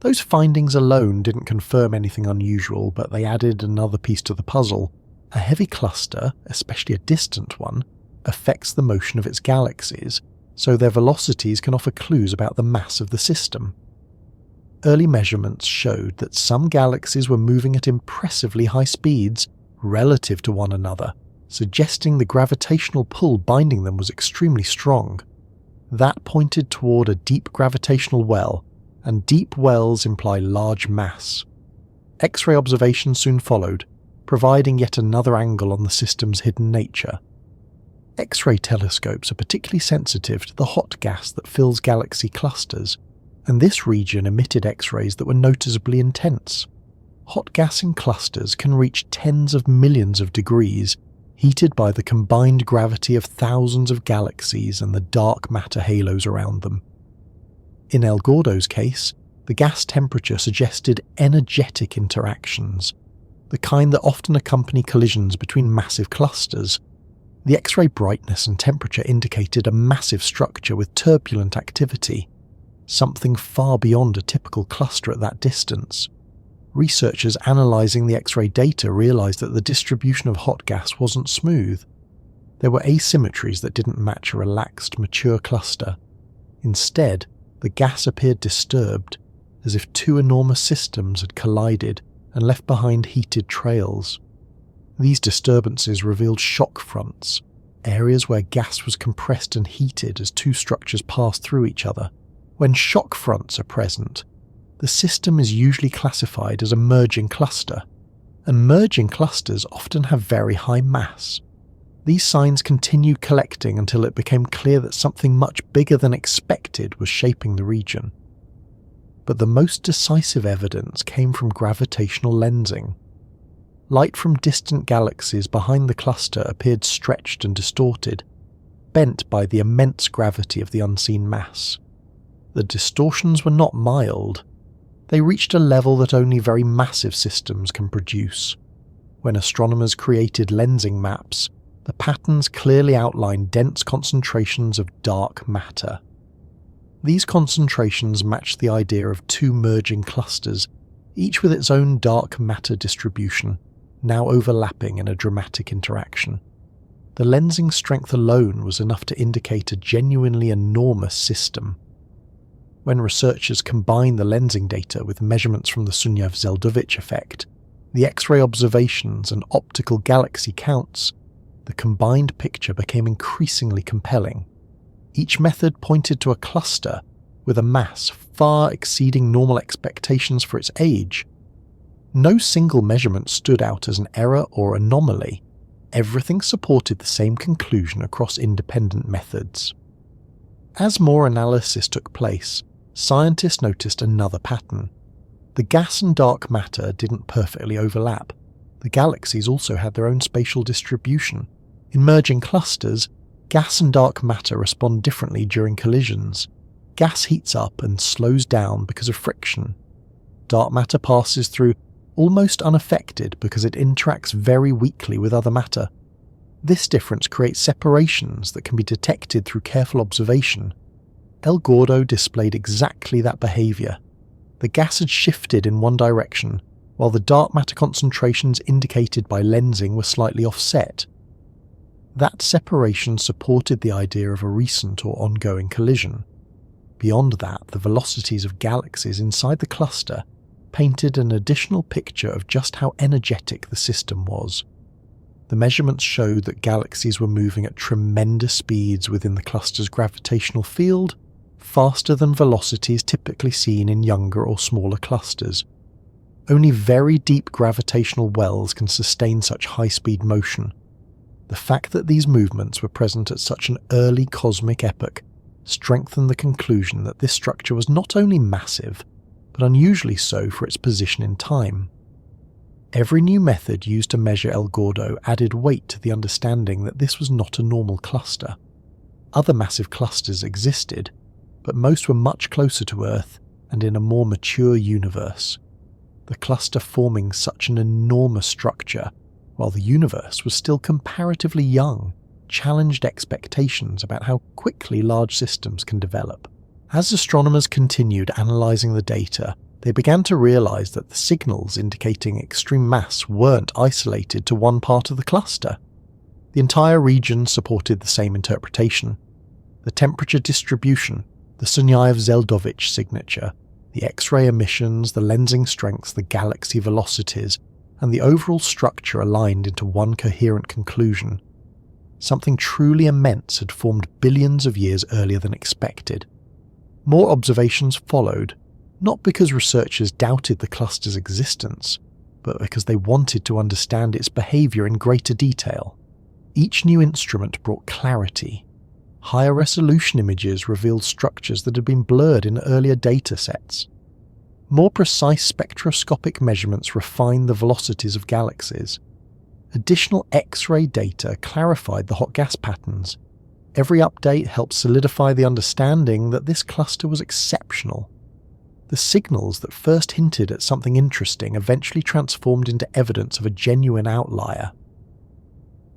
Those findings alone didn't confirm anything unusual, but they added another piece to the puzzle. A heavy cluster, especially a distant one, affects the motion of its galaxies, so their velocities can offer clues about the mass of the system. Early measurements showed that some galaxies were moving at impressively high speeds relative to one another, suggesting the gravitational pull binding them was extremely strong. That pointed toward a deep gravitational well, and deep wells imply large mass. X-ray observations soon followed, providing yet another angle on the system's hidden nature. X-ray telescopes are particularly sensitive to the hot gas that fills galaxy clusters, and this region emitted X-rays that were noticeably intense. Hot gas in clusters can reach tens of millions of degrees, heated by the combined gravity of thousands of galaxies and the dark matter halos around them. In El Gordo's case, the gas temperature suggested energetic interactions, the kind that often accompany collisions between massive clusters. The X-ray brightness and temperature indicated a massive structure with turbulent activity, something far beyond a typical cluster at that distance. Researchers analysing the X-ray data realised that the distribution of hot gas wasn't smooth. There were asymmetries that didn't match a relaxed, mature cluster. Instead, the gas appeared disturbed, as if two enormous systems had collided and left behind heated trails. These disturbances revealed shock fronts, areas where gas was compressed and heated as two structures passed through each other. When shock fronts are present, the system is usually classified as a merging cluster, and merging clusters often have very high mass. These signs continued collecting until it became clear that something much bigger than expected was shaping the region. But the most decisive evidence came from gravitational lensing. Light from distant galaxies behind the cluster appeared stretched and distorted, bent by the immense gravity of the unseen mass. The distortions were not mild. They reached a level that only very massive systems can produce. When astronomers created lensing maps, the patterns clearly outlined dense concentrations of dark matter. These concentrations matched the idea of two merging clusters, each with its own dark matter distribution, now overlapping in a dramatic interaction. The lensing strength alone was enough to indicate a genuinely enormous system. When researchers combined the lensing data with measurements from the Sunyaev-Zeldovich effect, the X-ray observations and optical galaxy counts, the combined picture became increasingly compelling. Each method pointed to a cluster with a mass far exceeding normal expectations for its age. No single measurement stood out as an error or anomaly. Everything supported the same conclusion across independent methods. As more analysis took place, scientists noticed another pattern. The gas and dark matter didn't perfectly overlap. The galaxies also had their own spatial distribution. In merging clusters, gas and dark matter respond differently during collisions. Gas heats up and slows down because of friction. Dark matter passes through almost unaffected because it interacts very weakly with other matter. This difference creates separations that can be detected through careful observation. El Gordo displayed exactly that behaviour. The gas had shifted in one direction, while the dark matter concentrations indicated by lensing were slightly offset. That separation supported the idea of a recent or ongoing collision. Beyond that, the velocities of galaxies inside the cluster painted an additional picture of just how energetic the system was. The measurements showed that galaxies were moving at tremendous speeds within the cluster's gravitational field, faster than velocities typically seen in younger or smaller clusters. Only very deep gravitational wells can sustain such high-speed motion. The fact that these movements were present at such an early cosmic epoch strengthened the conclusion that this structure was not only massive, but unusually so for its position in time. Every new method used to measure El Gordo added weight to the understanding that this was not a normal cluster. Other massive clusters existed, but most were much closer to Earth and in a more mature universe. The cluster forming such an enormous structure, while the universe was still comparatively young, challenged expectations about how quickly large systems can develop. As astronomers continued analysing the data, they began to realise that the signals indicating extreme mass weren't isolated to one part of the cluster. The entire region supported the same interpretation. The temperature distribution, the Sunyaev-Zeldovich signature, the X-ray emissions, the lensing strengths, the galaxy velocities, and the overall structure aligned into one coherent conclusion. Something truly immense had formed billions of years earlier than expected. More observations followed, not because researchers doubted the cluster's existence, but because they wanted to understand its behaviour in greater detail. Each new instrument brought clarity. Higher resolution images revealed structures that had been blurred in earlier data sets. More precise spectroscopic measurements refined the velocities of galaxies. Additional X-ray data clarified the hot gas patterns. Every update helped solidify the understanding that this cluster was exceptional. The signals that first hinted at something interesting eventually transformed into evidence of a genuine outlier.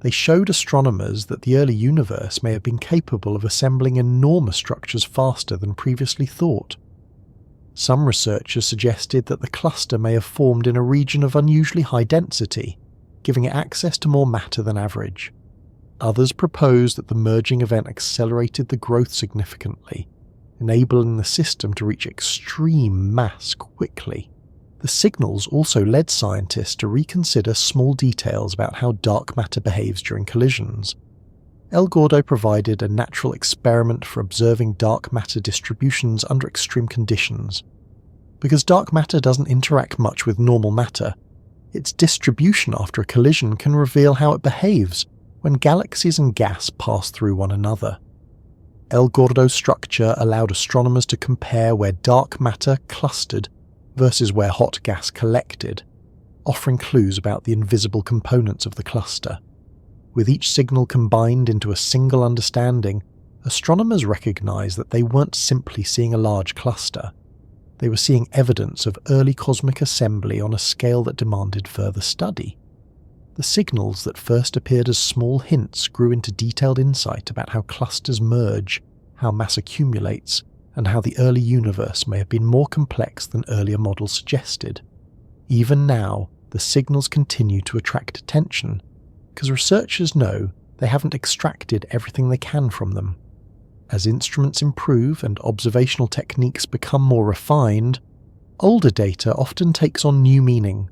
They showed astronomers that the early universe may have been capable of assembling enormous structures faster than previously thought. Some researchers suggested that the cluster may have formed in a region of unusually high density, giving it access to more matter than average. Others propose that the merging event accelerated the growth significantly, enabling the system to reach extreme mass quickly. The signals also led scientists to reconsider small details about how dark matter behaves during collisions. Gordo provided a natural experiment for observing dark matter distributions under extreme conditions. Because dark matter doesn't interact much with normal matter, its distribution after a collision can reveal how it behaves when galaxies and gas pass through one another. Gordo's structure allowed astronomers to compare where dark matter clustered versus where hot gas collected, offering clues about the invisible components of the cluster. With each signal combined into a single understanding, astronomers recognized that they weren't simply seeing a large cluster. They were seeing evidence of early cosmic assembly on a scale that demanded further study. The signals that first appeared as small hints grew into detailed insight about how clusters merge, how mass accumulates, and how the early universe may have been more complex than earlier models suggested. Even now, the signals continue to attract attention, because researchers know they haven't extracted everything they can from them. As instruments improve and observational techniques become more refined, older data often takes on new meaning.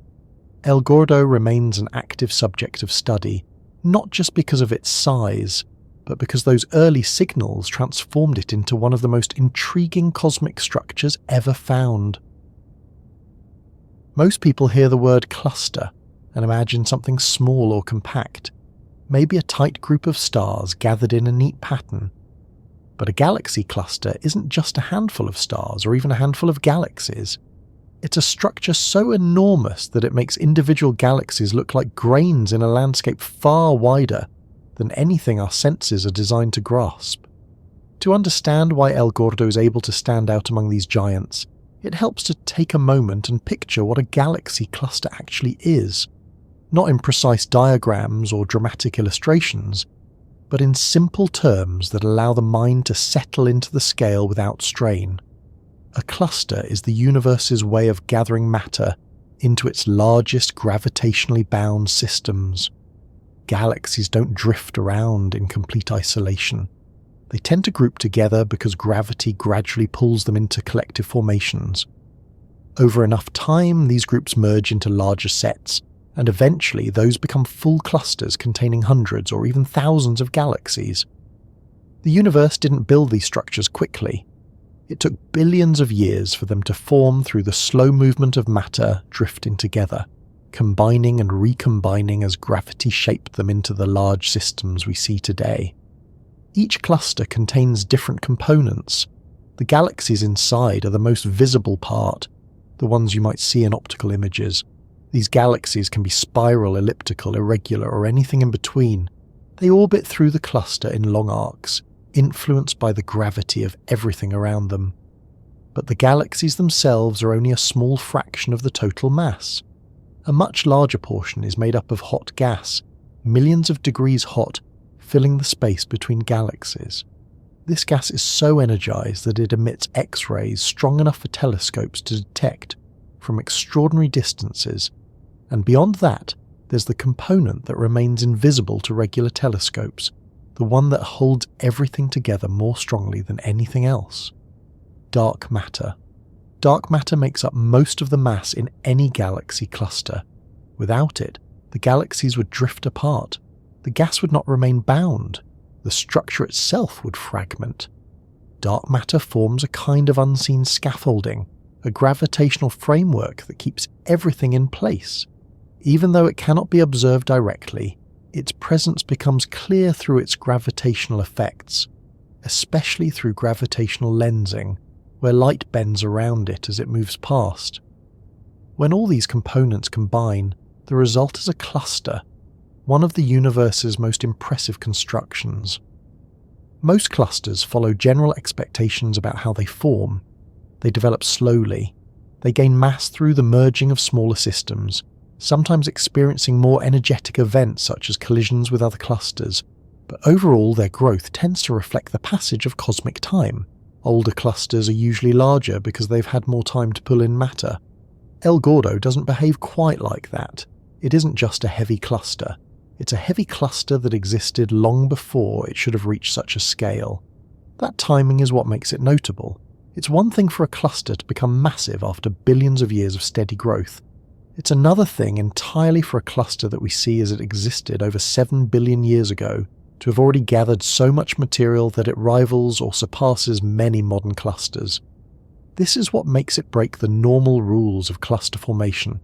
Gordo remains an active subject of study, not just because of its size, but because those early signals transformed it into one of the most intriguing cosmic structures ever found. Most people hear the word cluster and imagine something small or compact, maybe a tight group of stars gathered in a neat pattern. But a galaxy cluster isn't just a handful of stars or even a handful of galaxies. It's a structure so enormous that it makes individual galaxies look like grains in a landscape far wider than anything our senses are designed to grasp. To understand why Gordo is able to stand out among these giants, it helps to take a moment and picture what a galaxy cluster actually is, not in precise diagrams or dramatic illustrations, but in simple terms that allow the mind to settle into the scale without strain. A cluster is the universe's way of gathering matter into its largest gravitationally bound systems. Galaxies don't drift around in complete isolation. They tend to group together because gravity gradually pulls them into collective formations. Over enough time, these groups merge into larger sets, and eventually those become full clusters containing hundreds or even thousands of galaxies. The universe didn't build these structures quickly. It took billions of years for them to form through the slow movement of matter drifting together, combining and recombining as gravity shaped them into the large systems we see today. Each cluster contains different components. The galaxies inside are the most visible part, the ones you might see in optical images. These galaxies can be spiral, elliptical, irregular, or anything in between. They orbit through the cluster in long arcs, influenced by the gravity of everything around them. But the galaxies themselves are only a small fraction of the total mass. A much larger portion is made up of hot gas, millions of degrees hot, filling the space between galaxies. This gas is so energized that it emits X-rays strong enough for telescopes to detect from extraordinary distances, and beyond that, there's the component that remains invisible to regular telescopes, the one that holds everything together more strongly than anything else. Dark matter. Dark matter makes up most of the mass in any galaxy cluster. Without it, the galaxies would drift apart. The gas would not remain bound. The structure itself would fragment. Dark matter forms a kind of unseen scaffolding, a gravitational framework that keeps everything in place. Even though it cannot be observed directly, its presence becomes clear through its gravitational effects, especially through gravitational lensing, where light bends around it as it moves past. When all these components combine, the result is a cluster, one of the universe's most impressive constructions. Most clusters follow general expectations about how they form. They develop slowly. They gain mass through the merging of smaller systems, sometimes experiencing more energetic events such as collisions with other clusters, but overall their growth tends to reflect the passage of cosmic time. Older clusters are usually larger because they've had more time to pull in matter. Gordo doesn't behave quite like that. It isn't just a heavy cluster. It's a heavy cluster that existed long before it should have reached such a scale. That timing is what makes it notable. It's one thing for a cluster to become massive after billions of years of steady growth. It's another thing entirely for a cluster that we see as it existed over 7 billion years ago to have already gathered so much material that it rivals or surpasses many modern clusters. This is what makes it break the normal rules of cluster formation.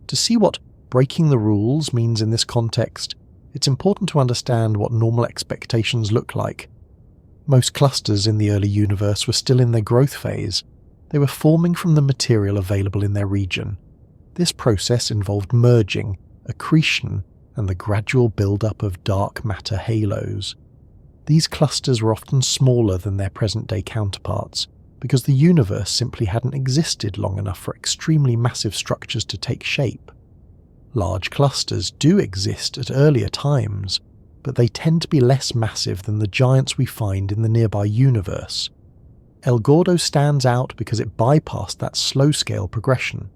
To see what breaking the rules means in this context, it's important to understand what normal expectations look like. Most clusters in the early universe were still in their growth phase. They were forming from the material available in their region. This process involved merging, accretion, and the gradual build-up of dark matter halos. These clusters were often smaller than their present-day counterparts, because the universe simply hadn't existed long enough for extremely massive structures to take shape. Large clusters do exist at earlier times, but they tend to be less massive than the giants we find in the nearby universe. El Gordo stands out because it bypassed that slow-scale progression.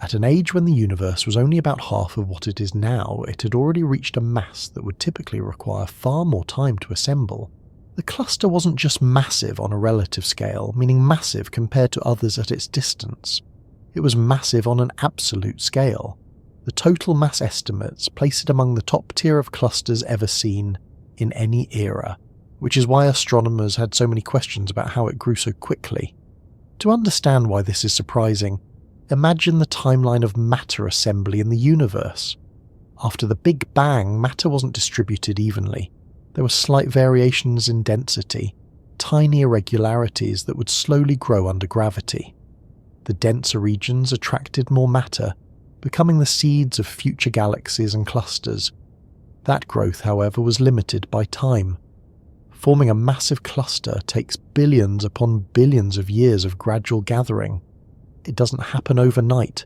At an age when the universe was only about half of what it is now, it had already reached a mass that would typically require far more time to assemble. The cluster wasn't just massive on a relative scale, meaning massive compared to others at its distance. It was massive on an absolute scale. The total mass estimates place it among the top tier of clusters ever seen in any era, which is why astronomers had so many questions about how it grew so quickly. To understand why this is surprising, imagine the timeline of matter assembly in the universe. After the Big Bang, matter wasn't distributed evenly. There were slight variations in density, tiny irregularities that would slowly grow under gravity. The denser regions attracted more matter, becoming the seeds of future galaxies and clusters. That growth, however, was limited by time. Forming a massive cluster takes billions upon billions of years of gradual gathering. It doesn't happen overnight.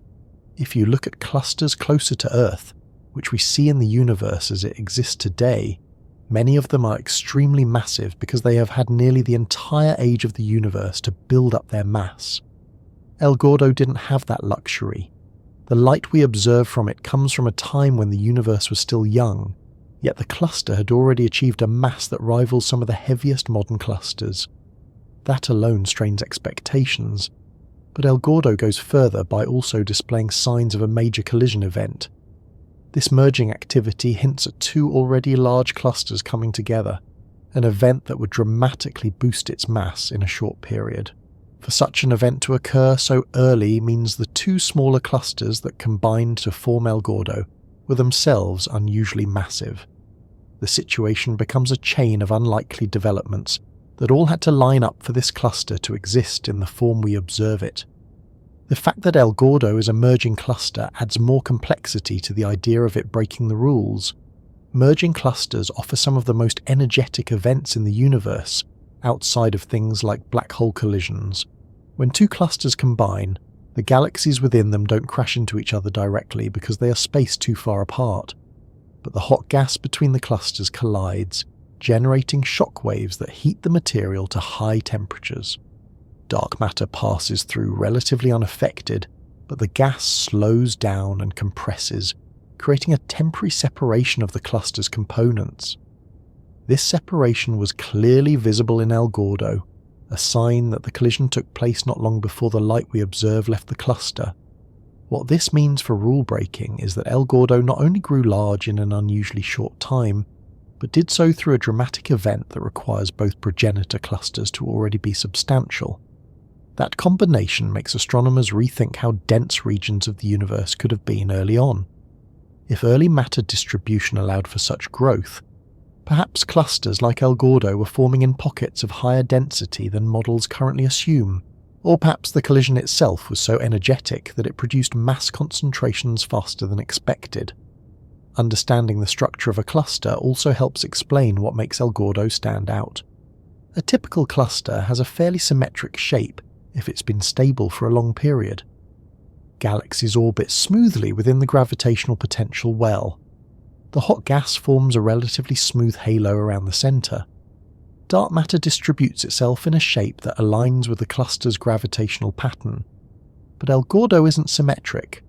If you look at clusters closer to Earth, which we see in the universe as it exists today, many of them are extremely massive because they have had nearly the entire age of the universe to build up their mass. El Gordo didn't have that luxury. The light we observe from it comes from a time when the universe was still young, yet the cluster had already achieved a mass that rivals some of the heaviest modern clusters. That alone strains expectations, but El Gordo goes further by also displaying signs of a major collision event. This merging activity hints at two already large clusters coming together, an event that would dramatically boost its mass in a short period. For such an event to occur so early means the two smaller clusters that combined to form El Gordo were themselves unusually massive. The situation becomes a chain of unlikely developments that all had to line up for this cluster to exist in the form we observe it. The fact that El Gordo is a merging cluster adds more complexity to the idea of it breaking the rules. Merging clusters offer some of the most energetic events in the universe, outside of things like black hole collisions. When two clusters combine, the galaxies within them don't crash into each other directly because they are spaced too far apart. But the hot gas between the clusters collides, generating shockwaves that heat the material to high temperatures. Dark matter passes through relatively unaffected, but the gas slows down and compresses, creating a temporary separation of the cluster's components. This separation was clearly visible in El Gordo, a sign that the collision took place not long before the light we observe left the cluster. What this means for rule breaking is that El Gordo not only grew large in an unusually short time, but did so through a dramatic event that requires both progenitor clusters to already be substantial. That combination makes astronomers rethink how dense regions of the universe could have been early on. If early matter distribution allowed for such growth, perhaps clusters like El Gordo were forming in pockets of higher density than models currently assume, or perhaps the collision itself was so energetic that it produced mass concentrations faster than expected. Understanding the structure of a cluster also helps explain what makes El Gordo stand out. A typical cluster has a fairly symmetric shape if it's been stable for a long period. Galaxies orbit smoothly within the gravitational potential well. The hot gas forms a relatively smooth halo around the centre. Dark matter distributes itself in a shape that aligns with the cluster's gravitational pattern. But El Gordo isn't symmetric.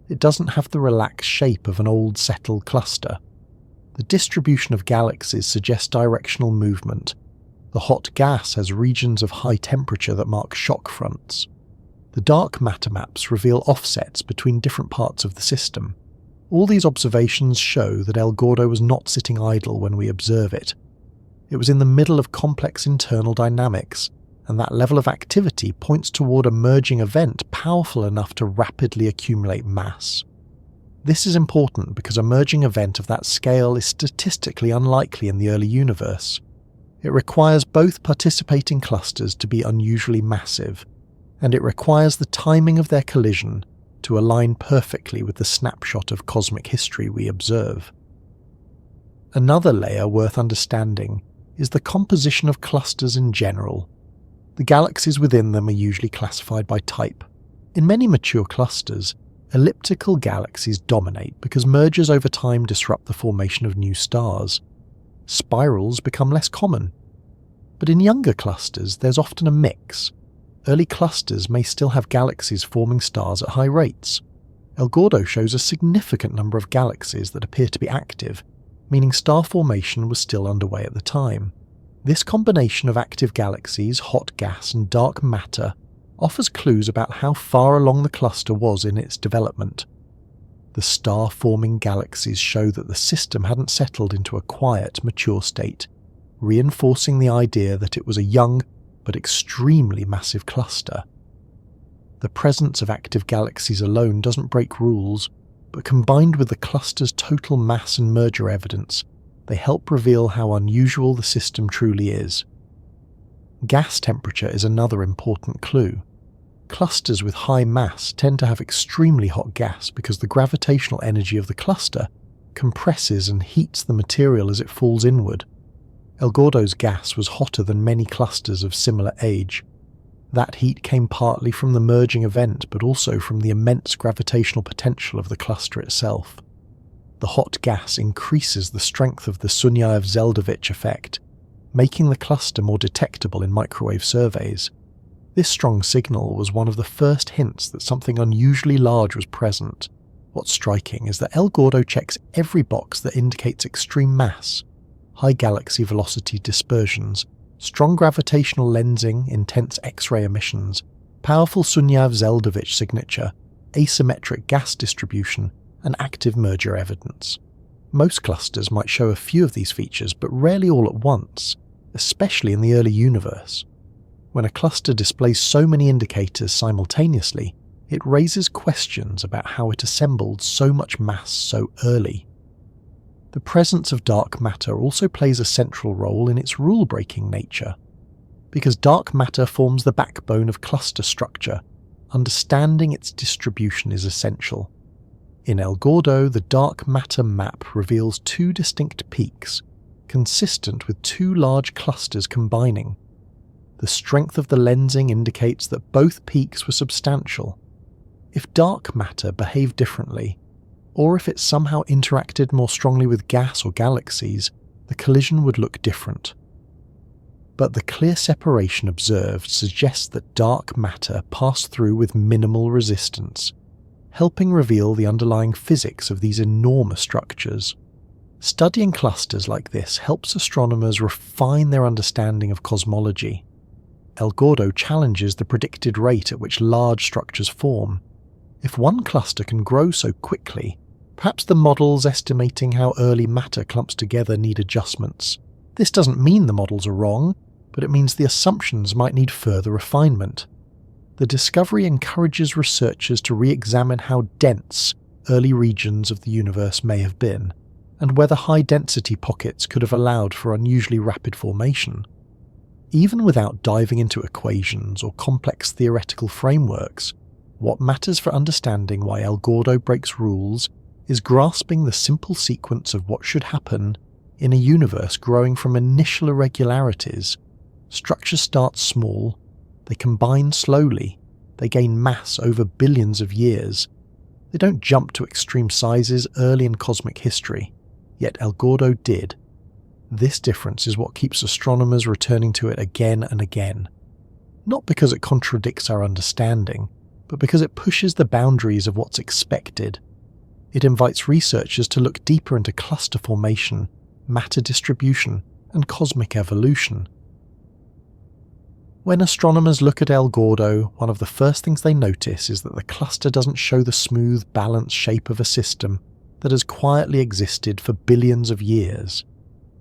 It doesn't have the relaxed shape of an old settled cluster. The distribution of galaxies suggests directional movement. The hot gas has regions of high temperature that mark shock fronts. The dark matter maps reveal offsets between different parts of the system. All these observations show that El Gordo was not sitting idle when we observe it. It was in the middle of complex internal dynamics, and that level of activity points toward a merging event powerful enough to rapidly accumulate mass. This is important because a merging event of that scale is statistically unlikely in the early universe. It requires both participating clusters to be unusually massive, and it requires the timing of their collision to align perfectly with the snapshot of cosmic history we observe. Another layer worth understanding is the composition of clusters in general. The galaxies within them are usually classified by type. In many mature clusters, elliptical galaxies dominate because mergers over time disrupt the formation of new stars. Spirals become less common. But in younger clusters, there's often a mix. Early clusters may still have galaxies forming stars at high rates. El Gordo shows a significant number of galaxies that appear to be active, meaning star formation was still underway at the time. This combination of active galaxies, hot gas, and dark matter offers clues about how far along the cluster was in its development. The star-forming galaxies show that the system hadn't settled into a quiet, mature state, reinforcing the idea that it was a young but extremely massive cluster. The presence of active galaxies alone doesn't break rules, but combined with the cluster's total mass and merger evidence, they help reveal how unusual the system truly is. Gas temperature is another important clue. Clusters with high mass tend to have extremely hot gas because the gravitational energy of the cluster compresses and heats the material as it falls inward. El Gordo's gas was hotter than many clusters of similar age. That heat came partly from the merging event, but also from the immense gravitational potential of the cluster itself. The hot gas increases the strength of the Sunyaev-Zeldovich effect, making the cluster more detectable in microwave surveys. This strong signal was one of the first hints that something unusually large was present. What's striking is that El Gordo checks every box that indicates extreme mass, high galaxy velocity dispersions, strong gravitational lensing, intense X-ray emissions, powerful Sunyaev-Zeldovich signature, asymmetric gas distribution, and active merger evidence. Most clusters might show a few of these features, but rarely all at once, especially in the early universe. When a cluster displays so many indicators simultaneously, it raises questions about how it assembled so much mass so early. The presence of dark matter also plays a central role in its rule-breaking nature. Because dark matter forms the backbone of cluster structure, understanding its distribution is essential. In El Gordo, the dark matter map reveals two distinct peaks, consistent with two large clusters combining. The strength of the lensing indicates that both peaks were substantial. If dark matter behaved differently, or if it somehow interacted more strongly with gas or galaxies, the collision would look different. But the clear separation observed suggests that dark matter passed through with minimal resistance, helping reveal the underlying physics of these enormous structures. Studying clusters like this helps astronomers refine their understanding of cosmology. El Gordo challenges the predicted rate at which large structures form. If one cluster can grow so quickly, perhaps the models estimating how early matter clumps together need adjustments. This doesn't mean the models are wrong, but it means the assumptions might need further refinement. The discovery encourages researchers to re-examine how dense early regions of the universe may have been, and whether high-density pockets could have allowed for unusually rapid formation. Even without diving into equations or complex theoretical frameworks, what matters for understanding why El Gordo breaks rules is grasping the simple sequence of what should happen in a universe growing from initial irregularities. Structures start small, they combine slowly, they gain mass over billions of years. They don't jump to extreme sizes early in cosmic history, yet El Gordo did. This difference is what keeps astronomers returning to it again and again. Not because it contradicts our understanding, but because it pushes the boundaries of what's expected. It invites researchers to look deeper into cluster formation, matter distribution, and cosmic evolution. When astronomers look at El Gordo, one of the first things they notice is that the cluster doesn't show the smooth, balanced shape of a system that has quietly existed for billions of years.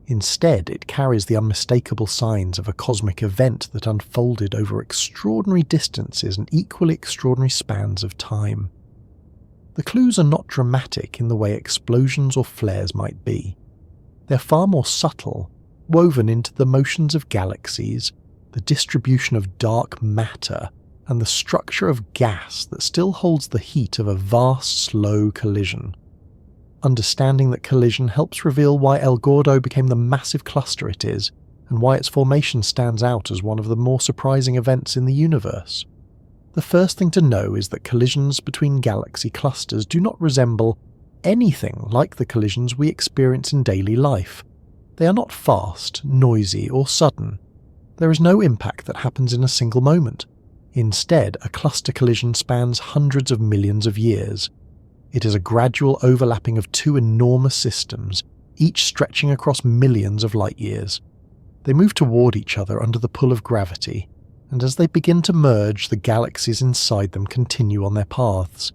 Instead, it carries the unmistakable signs of a cosmic event that unfolded over extraordinary distances and equally extraordinary spans of time. The clues are not dramatic in the way explosions or flares might be. They're far more subtle, woven into the motions of galaxies, the distribution of dark matter, and the structure of gas that still holds the heat of a vast, slow collision. Understanding that collision helps reveal why El Gordo became the massive cluster it is, and why its formation stands out as one of the more surprising events in the universe. The first thing to know is that collisions between galaxy clusters do not resemble anything like the collisions we experience in daily life. They are not fast, noisy, or sudden. There is no impact that happens in a single moment. Instead, a cluster collision spans hundreds of millions of years. It is a gradual overlapping of two enormous systems, each stretching across millions of light years. They move toward each other under the pull of gravity, and as they begin to merge, the galaxies inside them continue on their paths.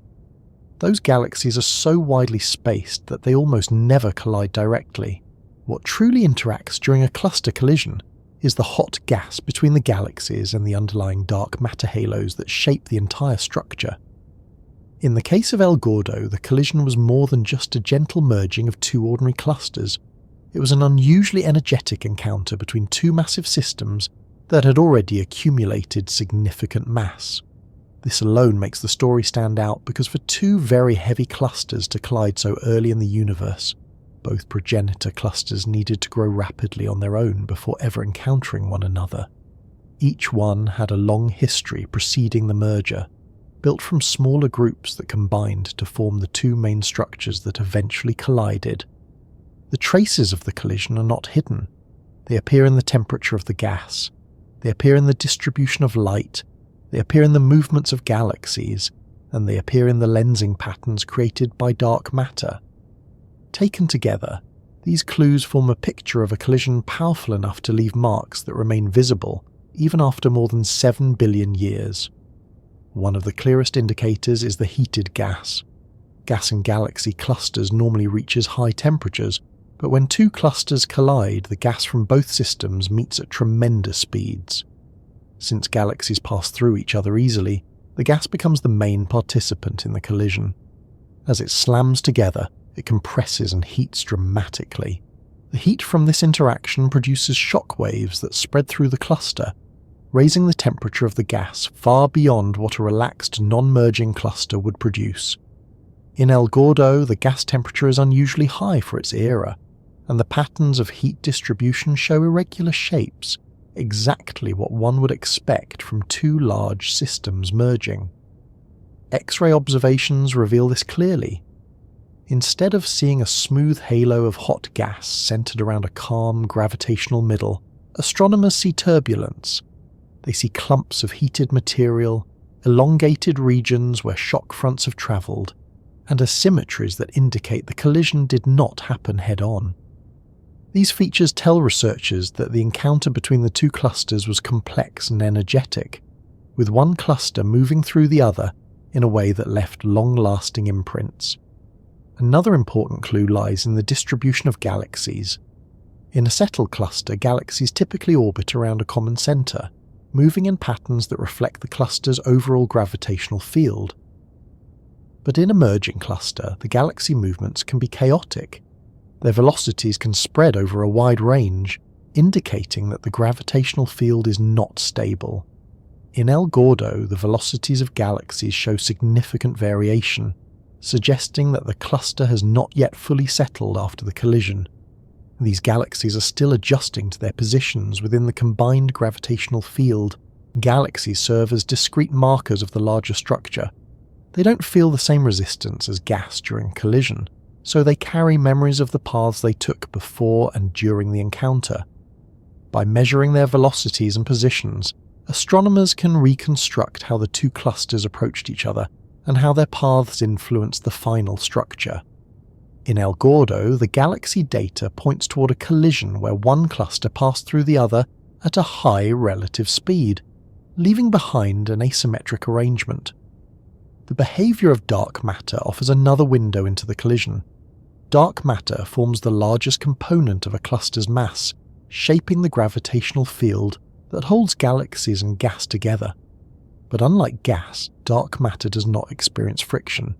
Those galaxies are so widely spaced that they almost never collide directly. What truly interacts during a cluster collision is the hot gas between the galaxies and the underlying dark matter halos that shape the entire structure. In the case of El Gordo, the collision was more than just a gentle merging of two ordinary clusters. It was an unusually energetic encounter between two massive systems that had already accumulated significant mass. This alone makes the story stand out because for two very heavy clusters to collide so early in the universe, both progenitor clusters needed to grow rapidly on their own before ever encountering one another. Each one had a long history preceding the merger, built from smaller groups that combined to form the two main structures that eventually collided. The traces of the collision are not hidden. They appear in the temperature of the gas. They appear in the distribution of light. They appear in the movements of galaxies, and they appear in the lensing patterns created by dark matter. Taken together, these clues form a picture of a collision powerful enough to leave marks that remain visible even after more than 7 billion years. One of the clearest indicators is the heated gas. Gas in galaxy clusters normally reaches high temperatures, but when two clusters collide, the gas from both systems meets at tremendous speeds. Since galaxies pass through each other easily, the gas becomes the main participant in the collision. As it slams together, it compresses and heats dramatically. The heat from this interaction produces shockwaves that spread through the cluster, raising the temperature of the gas far beyond what a relaxed, non-merging cluster would produce. In El Gordo, the gas temperature is unusually high for its era, and the patterns of heat distribution show irregular shapes, exactly what one would expect from two large systems merging. X-ray observations reveal this clearly. Instead of seeing a smooth halo of hot gas centered around a calm, gravitational middle, astronomers see turbulence. They see clumps of heated material, elongated regions where shock fronts have travelled, and asymmetries that indicate the collision did not happen head-on. These features tell researchers that the encounter between the two clusters was complex and energetic, with one cluster moving through the other in a way that left long-lasting imprints. Another important clue lies in the distribution of galaxies. In a settled cluster, galaxies typically orbit around a common centre, moving in patterns that reflect the cluster's overall gravitational field. But in a merging cluster, the galaxy movements can be chaotic. Their velocities can spread over a wide range, indicating that the gravitational field is not stable. In El Gordo, the velocities of galaxies show significant variation, suggesting that the cluster has not yet fully settled after the collision. These galaxies are still adjusting to their positions within the combined gravitational field. Galaxies serve as discrete markers of the larger structure. They don't feel the same resistance as gas during collision, so they carry memories of the paths they took before and during the encounter. By measuring their velocities and positions, astronomers can reconstruct how the two clusters approached each other and how their paths influence the final structure. In El Gordo, the galaxy data points toward a collision where one cluster passed through the other at a high relative speed, leaving behind an asymmetric arrangement. The behaviour of dark matter offers another window into the collision. Dark matter forms the largest component of a cluster's mass, shaping the gravitational field that holds galaxies and gas together. But unlike gas, dark matter does not experience friction.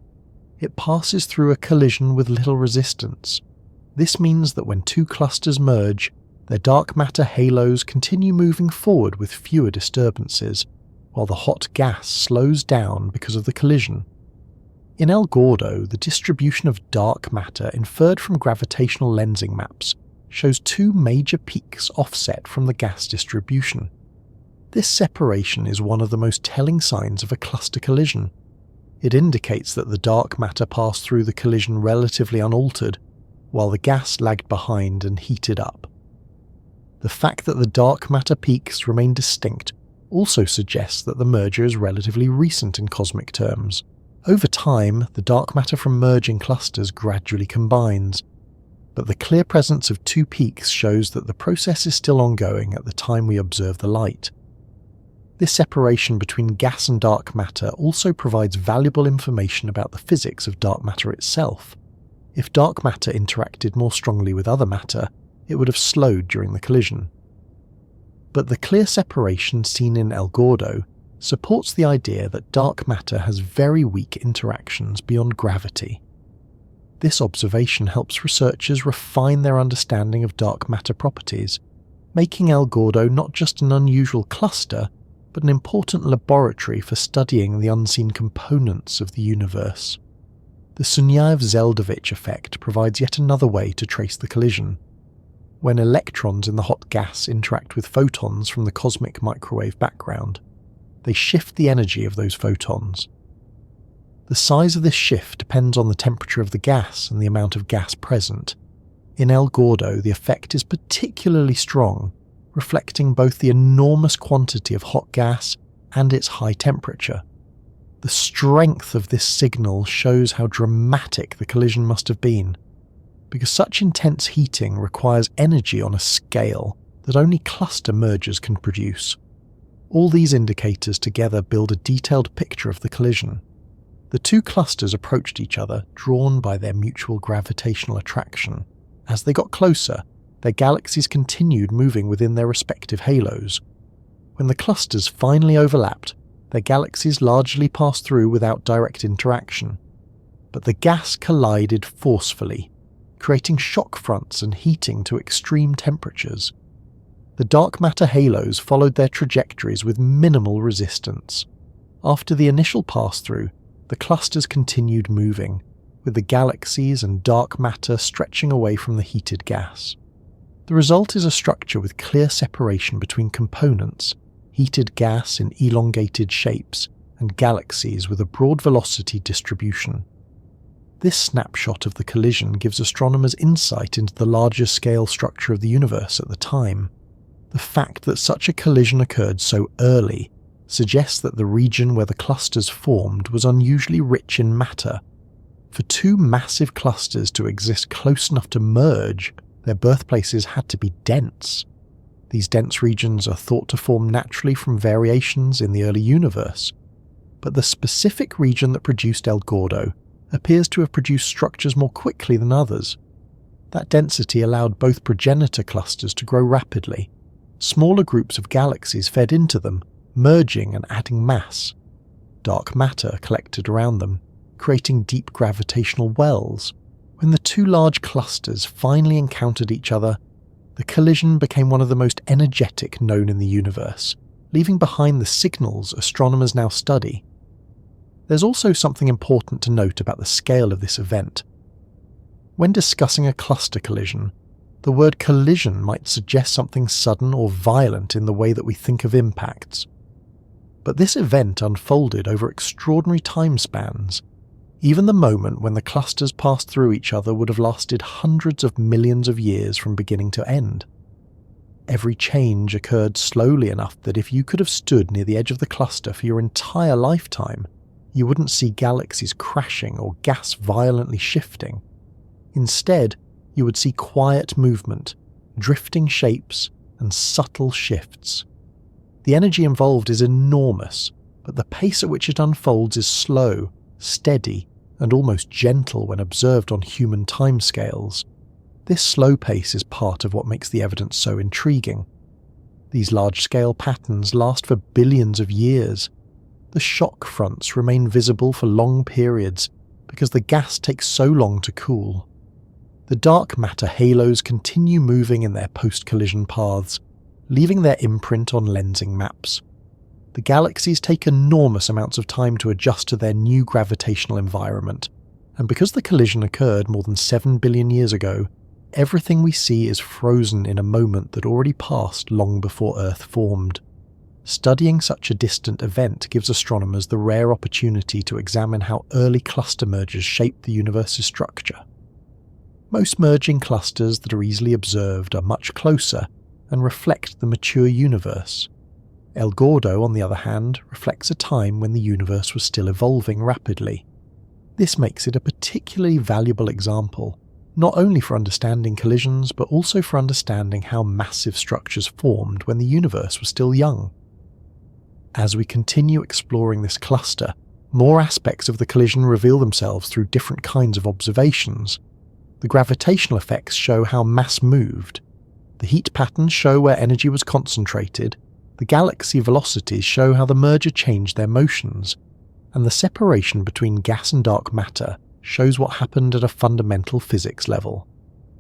It passes through a collision with little resistance. This means that when two clusters merge, their dark matter halos continue moving forward with fewer disturbances, while the hot gas slows down because of the collision. In El Gordo, the distribution of dark matter inferred from gravitational lensing maps shows two major peaks offset from the gas distribution. This separation is one of the most telling signs of a cluster collision. It indicates that the dark matter passed through the collision relatively unaltered, while the gas lagged behind and heated up. The fact that the dark matter peaks remain distinct also suggests that the merger is relatively recent in cosmic terms. Over time, the dark matter from merging clusters gradually combines, but the clear presence of two peaks shows that the process is still ongoing at the time we observe the light. This separation between gas and dark matter also provides valuable information about the physics of dark matter itself. If dark matter interacted more strongly with other matter, it would have slowed during the collision. But the clear separation seen in El Gordo supports the idea that dark matter has very weak interactions beyond gravity. This observation helps researchers refine their understanding of dark matter properties, making El Gordo not just an unusual cluster, but an important laboratory for studying the unseen components of the universe. The Sunyaev-Zeldovich effect provides yet another way to trace the collision. When electrons in the hot gas interact with photons from the cosmic microwave background, they shift the energy of those photons. The size of this shift depends on the temperature of the gas and the amount of gas present. In El Gordo, the effect is particularly strong, reflecting both the enormous quantity of hot gas and its high temperature. The strength of this signal shows how dramatic the collision must have been, because such intense heating requires energy on a scale that only cluster mergers can produce. All these indicators together build a detailed picture of the collision. The two clusters approached each other, drawn by their mutual gravitational attraction. As they got closer, their galaxies continued moving within their respective halos. When the clusters finally overlapped, their galaxies largely passed through without direct interaction. But the gas collided forcefully, creating shock fronts and heating to extreme temperatures. The dark matter halos followed their trajectories with minimal resistance. After the initial pass-through, the clusters continued moving, with the galaxies and dark matter stretching away from the heated gas. The result is a structure with clear separation between components, heated gas in elongated shapes, and galaxies with a broad velocity distribution. This snapshot of the collision gives astronomers insight into the larger scale structure of the universe at the time. The fact that such a collision occurred so early suggests that the region where the clusters formed was unusually rich in matter. For two massive clusters to exist close enough to merge, their birthplaces had to be dense. These dense regions are thought to form naturally from variations in the early universe, but the specific region that produced El Gordo appears to have produced structures more quickly than others. That density allowed both progenitor clusters to grow rapidly. Smaller groups of galaxies fed into them, merging and adding mass. Dark matter collected around them, creating deep gravitational wells. When the two large clusters finally encountered each other, the collision became one of the most energetic known in the universe, leaving behind the signals astronomers now study. There's also something important to note about the scale of this event. When discussing a cluster collision, the word collision might suggest something sudden or violent in the way that we think of impacts. But this event unfolded over extraordinary time spans. Even the moment when the clusters passed through each other would have lasted hundreds of millions of years from beginning to end. Every change occurred slowly enough that if you could have stood near the edge of the cluster for your entire lifetime, you wouldn't see galaxies crashing or gas violently shifting. Instead, you would see quiet movement, drifting shapes, and subtle shifts. The energy involved is enormous, but the pace at which it unfolds is slow, steady, and almost gentle when observed on human timescales. This slow pace is part of what makes the evidence so intriguing. These large-scale patterns last for billions of years. The shock fronts remain visible for long periods because the gas takes so long to cool. The dark matter halos continue moving in their post-collision paths, leaving their imprint on lensing maps. The galaxies take enormous amounts of time to adjust to their new gravitational environment, and because the collision occurred more than 7 billion years ago, everything we see is frozen in a moment that already passed long before Earth formed. Studying such a distant event gives astronomers the rare opportunity to examine how early cluster mergers shaped the universe's structure. Most merging clusters that are easily observed are much closer and reflect the mature universe. El Gordo, on the other hand, reflects a time when the universe was still evolving rapidly. This makes it a particularly valuable example, not only for understanding collisions but also for understanding how massive structures formed when the universe was still young. As we continue exploring this cluster, more aspects of the collision reveal themselves through different kinds of observations. The gravitational effects show how mass moved. The heat patterns show where energy was concentrated. The galaxy velocities show how the merger changed their motions. And the separation between gas and dark matter shows what happened at a fundamental physics level.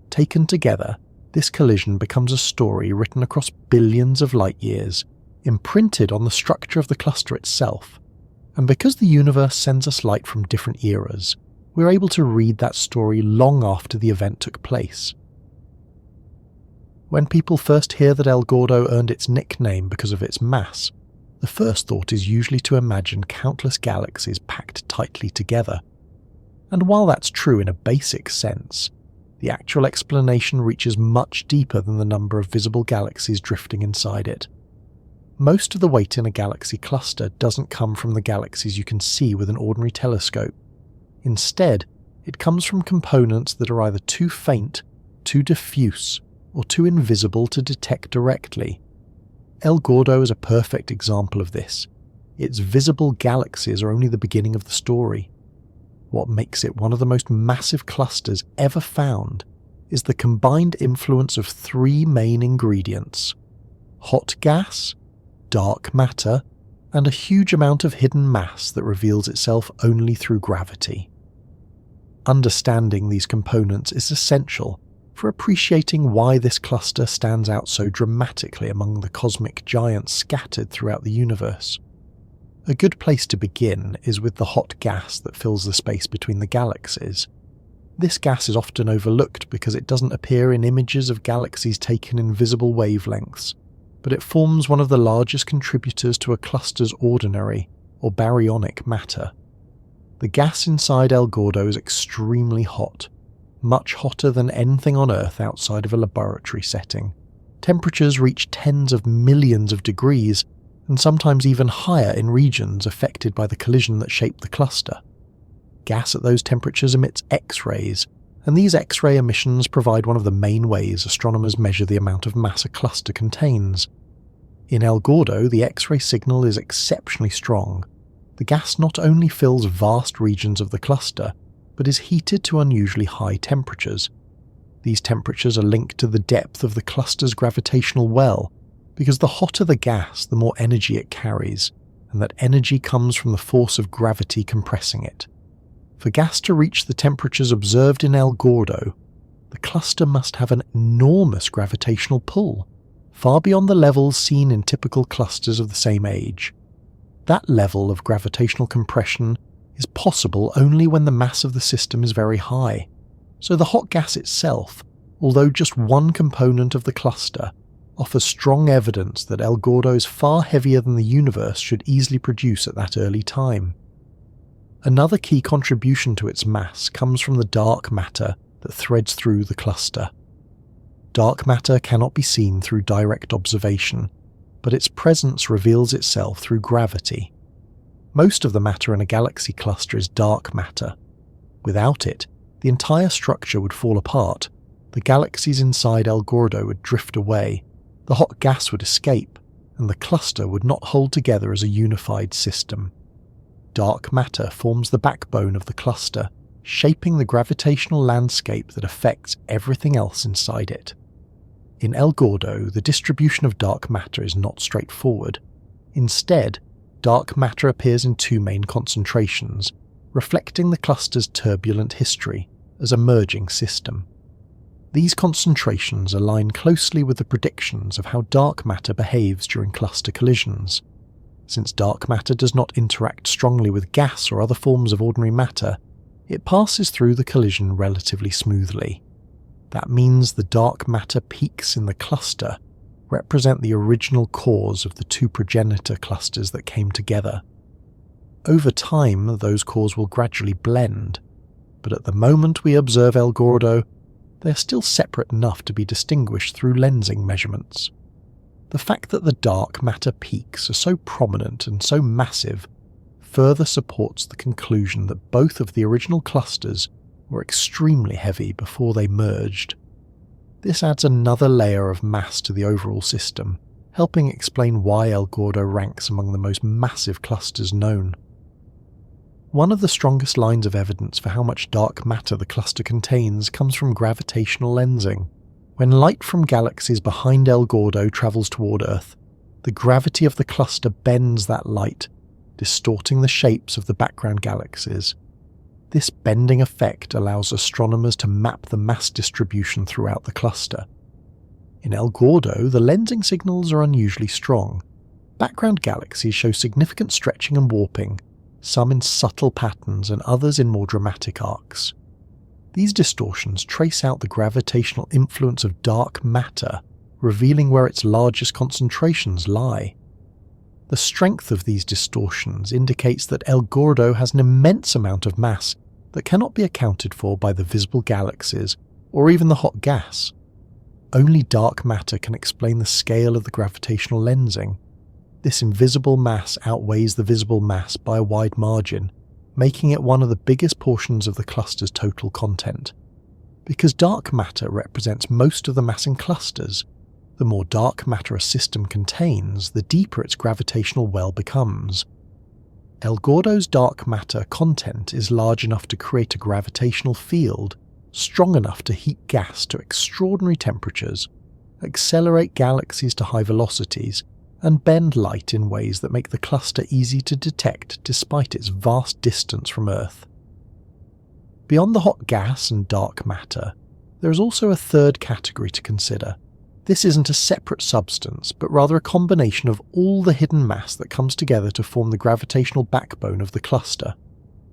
Taken together, this collision becomes a story written across billions of light years, imprinted on the structure of the cluster itself. And because the universe sends us light from different eras, we're able to read that story long after the event took place. When people first hear that El Gordo earned its nickname because of its mass, the first thought is usually to imagine countless galaxies packed tightly together. And while that's true in a basic sense, the actual explanation reaches much deeper than the number of visible galaxies drifting inside it. Most of the weight in a galaxy cluster doesn't come from the galaxies you can see with an ordinary telescope. Instead, it comes from components that are either too faint, too diffuse, or too invisible to detect directly. El Gordo is a perfect example of this. Its visible galaxies are only the beginning of the story. What makes it one of the most massive clusters ever found is the combined influence of three main ingredients: hot gas, dark matter, and a huge amount of hidden mass that reveals itself only through gravity. Understanding these components is essential for appreciating why this cluster stands out so dramatically among the cosmic giants scattered throughout the universe. A good place to begin is with the hot gas that fills the space between the galaxies. This gas is often overlooked because it doesn't appear in images of galaxies taken in visible wavelengths, but it forms one of the largest contributors to a cluster's ordinary, or baryonic matter. The gas inside El Gordo is extremely hot, much hotter than anything on Earth outside of a laboratory setting. Temperatures reach tens of millions of degrees, and sometimes even higher in regions affected by the collision that shaped the cluster. Gas at those temperatures emits X-rays, and these X-ray emissions provide one of the main ways astronomers measure the amount of mass a cluster contains. In El Gordo, the X-ray signal is exceptionally strong. The gas not only fills vast regions of the cluster, but is heated to unusually high temperatures. These temperatures are linked to the depth of the cluster's gravitational well, because the hotter the gas, the more energy it carries, and that energy comes from the force of gravity compressing it. For gas to reach the temperatures observed in El Gordo, the cluster must have an enormous gravitational pull, far beyond the levels seen in typical clusters of the same age. That level of gravitational compression is possible only when the mass of the system is very high, so the hot gas itself, although just one component of the cluster, offers strong evidence that El Gordo is far heavier than the universe should easily produce at that early time. Another key contribution to its mass comes from the dark matter that threads through the cluster. Dark matter cannot be seen through direct observation, but its presence reveals itself through gravity. Most of the matter in a galaxy cluster is dark matter. Without it, the entire structure would fall apart, the galaxies inside El Gordo would drift away, the hot gas would escape, and the cluster would not hold together as a unified system. Dark matter forms the backbone of the cluster, shaping the gravitational landscape that affects everything else inside it. In El Gordo, the distribution of dark matter is not straightforward. Instead, dark matter appears in two main concentrations, reflecting the cluster's turbulent history as a merging system. These concentrations align closely with the predictions of how dark matter behaves during cluster collisions. Since dark matter does not interact strongly with gas or other forms of ordinary matter, it passes through the collision relatively smoothly. That means the dark matter peaks in the cluster represent the original cores of the two progenitor clusters that came together. Over time, those cores will gradually blend, but at the moment we observe El Gordo, they are still separate enough to be distinguished through lensing measurements. The fact that the dark matter peaks are so prominent and so massive further supports the conclusion that both of the original clusters were extremely heavy before they merged. This adds another layer of mass to the overall system, helping explain why El Gordo ranks among the most massive clusters known. One of the strongest lines of evidence for how much dark matter the cluster contains comes from gravitational lensing. When light from galaxies behind El Gordo travels toward Earth, the gravity of the cluster bends that light, distorting the shapes of the background galaxies. This bending effect allows astronomers to map the mass distribution throughout the cluster. In El Gordo, the lensing signals are unusually strong. Background galaxies show significant stretching and warping, some in subtle patterns and others in more dramatic arcs. These distortions trace out the gravitational influence of dark matter, revealing where its largest concentrations lie. The strength of these distortions indicates that El Gordo has an immense amount of mass that cannot be accounted for by the visible galaxies or even the hot gas. Only dark matter can explain the scale of the gravitational lensing. This invisible mass outweighs the visible mass by a wide margin, making it one of the biggest portions of the cluster's total content. Because dark matter represents most of the mass in clusters, the more dark matter a system contains, the deeper its gravitational well becomes. El Gordo's dark matter content is large enough to create a gravitational field, strong enough to heat gas to extraordinary temperatures, accelerate galaxies to high velocities, and bend light in ways that make the cluster easy to detect despite its vast distance from Earth. Beyond the hot gas and dark matter, there is also a third category to consider. This isn't a separate substance, but rather a combination of all the hidden mass that comes together to form the gravitational backbone of the cluster.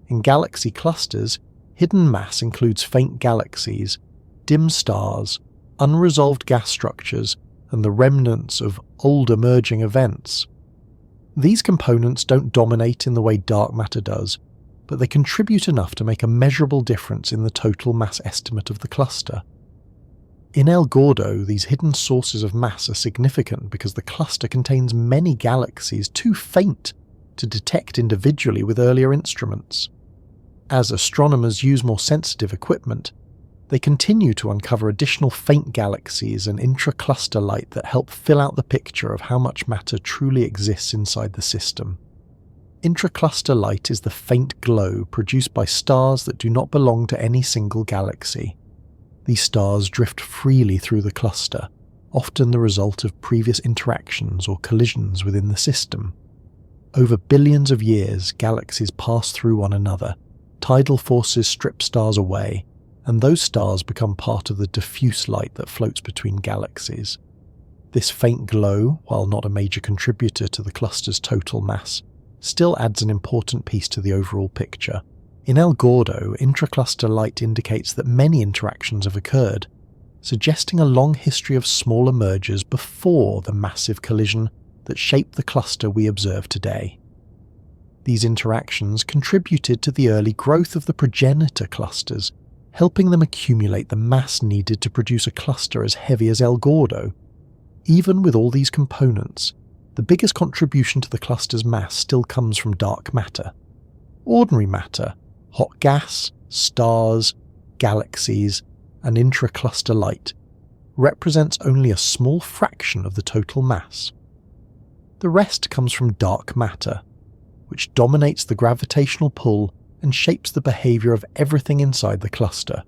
In galaxy clusters, hidden mass includes faint galaxies, dim stars, unresolved gas structures, and the remnants of old emerging events. These components don't dominate in the way dark matter does, but they contribute enough to make a measurable difference in the total mass estimate of the cluster. In El Gordo, these hidden sources of mass are significant because the cluster contains many galaxies too faint to detect individually with earlier instruments. As astronomers use more sensitive equipment, they continue to uncover additional faint galaxies and intra-cluster light that help fill out the picture of how much matter truly exists inside the system. Intra-cluster light is the faint glow produced by stars that do not belong to any single galaxy. These stars drift freely through the cluster, often the result of previous interactions or collisions within the system. Over billions of years, galaxies pass through one another, tidal forces strip stars away, and those stars become part of the diffuse light that floats between galaxies. This faint glow, while not a major contributor to the cluster's total mass, still adds an important piece to the overall picture. In El Gordo, intracluster light indicates that many interactions have occurred, suggesting a long history of smaller mergers before the massive collision that shaped the cluster we observe today. These interactions contributed to the early growth of the progenitor clusters, helping them accumulate the mass needed to produce a cluster as heavy as El Gordo. Even with all these components, the the biggest contribution to the cluster's mass still comes from dark matter. Ordinary matter, hot gas, stars, galaxies, and intra-cluster light, represents only a small fraction of the total mass. The rest comes from dark matter, which dominates the gravitational pull and shapes the behaviour of everything inside the cluster.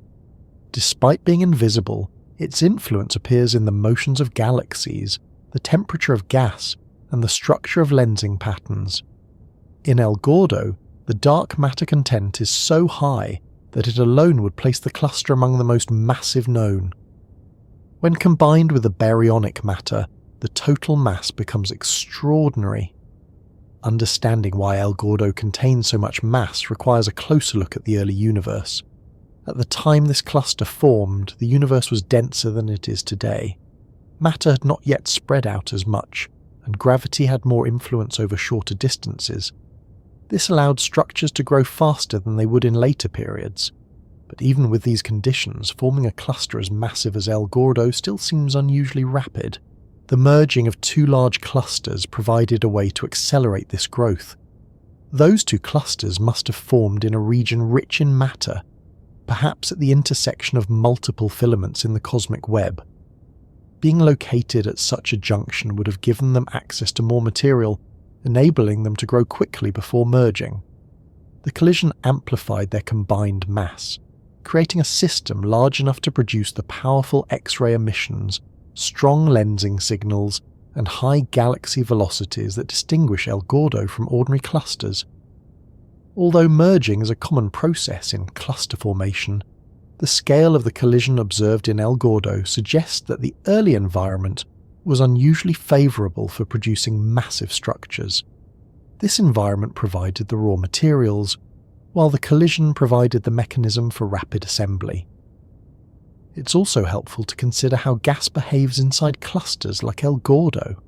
Despite being invisible, its influence appears in the motions of galaxies, the temperature of gas, and the structure of lensing patterns. In El Gordo, the dark matter content is so high that it alone would place the cluster among the most massive known. When combined with the baryonic matter, the total mass becomes extraordinary. Understanding why El Gordo contains so much mass requires a closer look at the early universe. At the time this cluster formed, the universe was denser than it is today. Matter had not yet spread out as much, and gravity had more influence over shorter distances. This allowed structures to grow faster than they would in later periods. But even with these conditions, forming a cluster as massive as El Gordo still seems unusually rapid. The merging of two large clusters provided a way to accelerate this growth. Those two clusters must have formed in a region rich in matter, perhaps at the intersection of multiple filaments in the cosmic web. Being located at such a junction would have given them access to more material, enabling them to grow quickly before merging. The collision amplified their combined mass, creating a system large enough to produce the powerful X-ray emissions, strong lensing signals, and high galaxy velocities that distinguish El Gordo from ordinary clusters. Although merging is a common process in cluster formation, the scale of the collision observed in El Gordo suggests that the early environment was unusually favourable for producing massive structures. This environment provided the raw materials, while the collision provided the mechanism for rapid assembly. It's also helpful to consider how gas behaves inside clusters like El Gordo.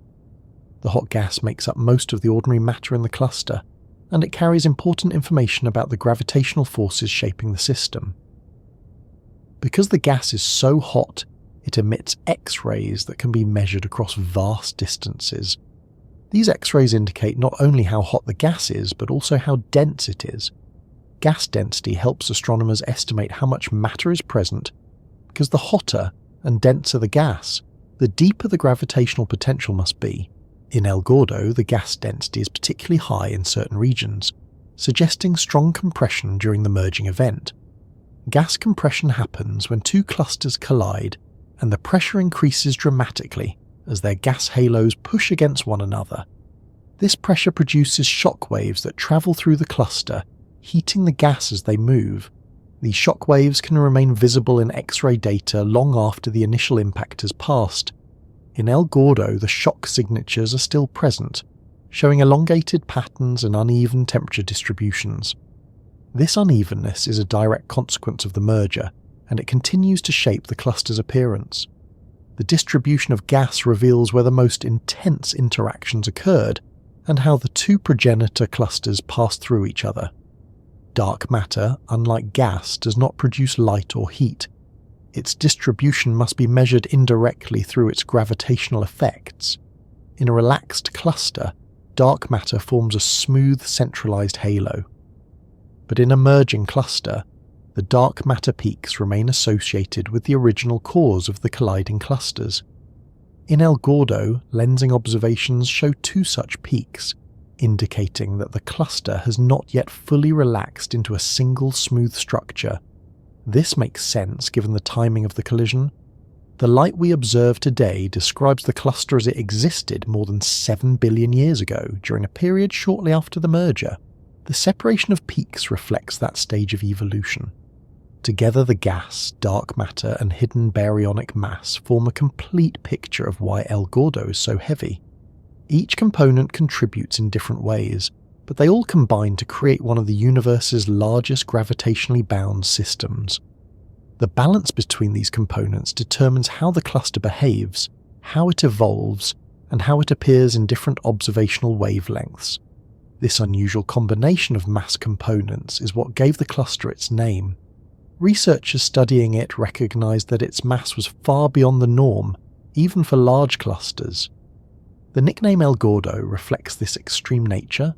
The hot gas makes up most of the ordinary matter in the cluster, and it carries important information about the gravitational forces shaping the system. Because the gas is so hot, it emits X-rays that can be measured across vast distances. These X-rays indicate not only how hot the gas is, but also how dense it is. Gas density helps astronomers estimate how much matter is present, because the hotter and denser the gas, the deeper the gravitational potential must be. In El Gordo, the gas density is particularly high in certain regions, suggesting strong compression during the merging event. Gas compression happens when two clusters collide, and the pressure increases dramatically as their gas halos push against one another. This pressure produces shockwaves that travel through the cluster, heating the gas as they move. These shockwaves can remain visible in X-ray data long after the initial impact has passed. In El Gordo, the shock signatures are still present, showing elongated patterns and uneven temperature distributions. This unevenness is a direct consequence of the merger, and it continues to shape the cluster's appearance. The distribution of gas reveals where the most intense interactions occurred, and how the two progenitor clusters pass through each other. Dark matter, unlike gas, does not produce light or heat. Its distribution must be measured indirectly through its gravitational effects. In a relaxed cluster, dark matter forms a smooth centralized halo. But in a merging cluster, the dark matter peaks remain associated with the original cause of the colliding clusters. In El Gordo, lensing observations show two such peaks, indicating that the cluster has not yet fully relaxed into a single smooth structure. This makes sense given the timing of the collision. The light we observe today describes the cluster as it existed more than 7 billion years ago, during a period shortly after the merger. The separation of peaks reflects that stage of evolution. Together, the gas, dark matter, and hidden baryonic mass form a complete picture of why El Gordo is so heavy. Each component contributes in different ways, but they all combine to create one of the universe's largest gravitationally bound systems. The balance between these components determines how the cluster behaves, how it evolves, and how it appears in different observational wavelengths. This unusual combination of mass components is what gave the cluster its name. Researchers studying it recognized that its mass was far beyond the norm, even for large clusters. The nickname El Gordo reflects this extreme nature,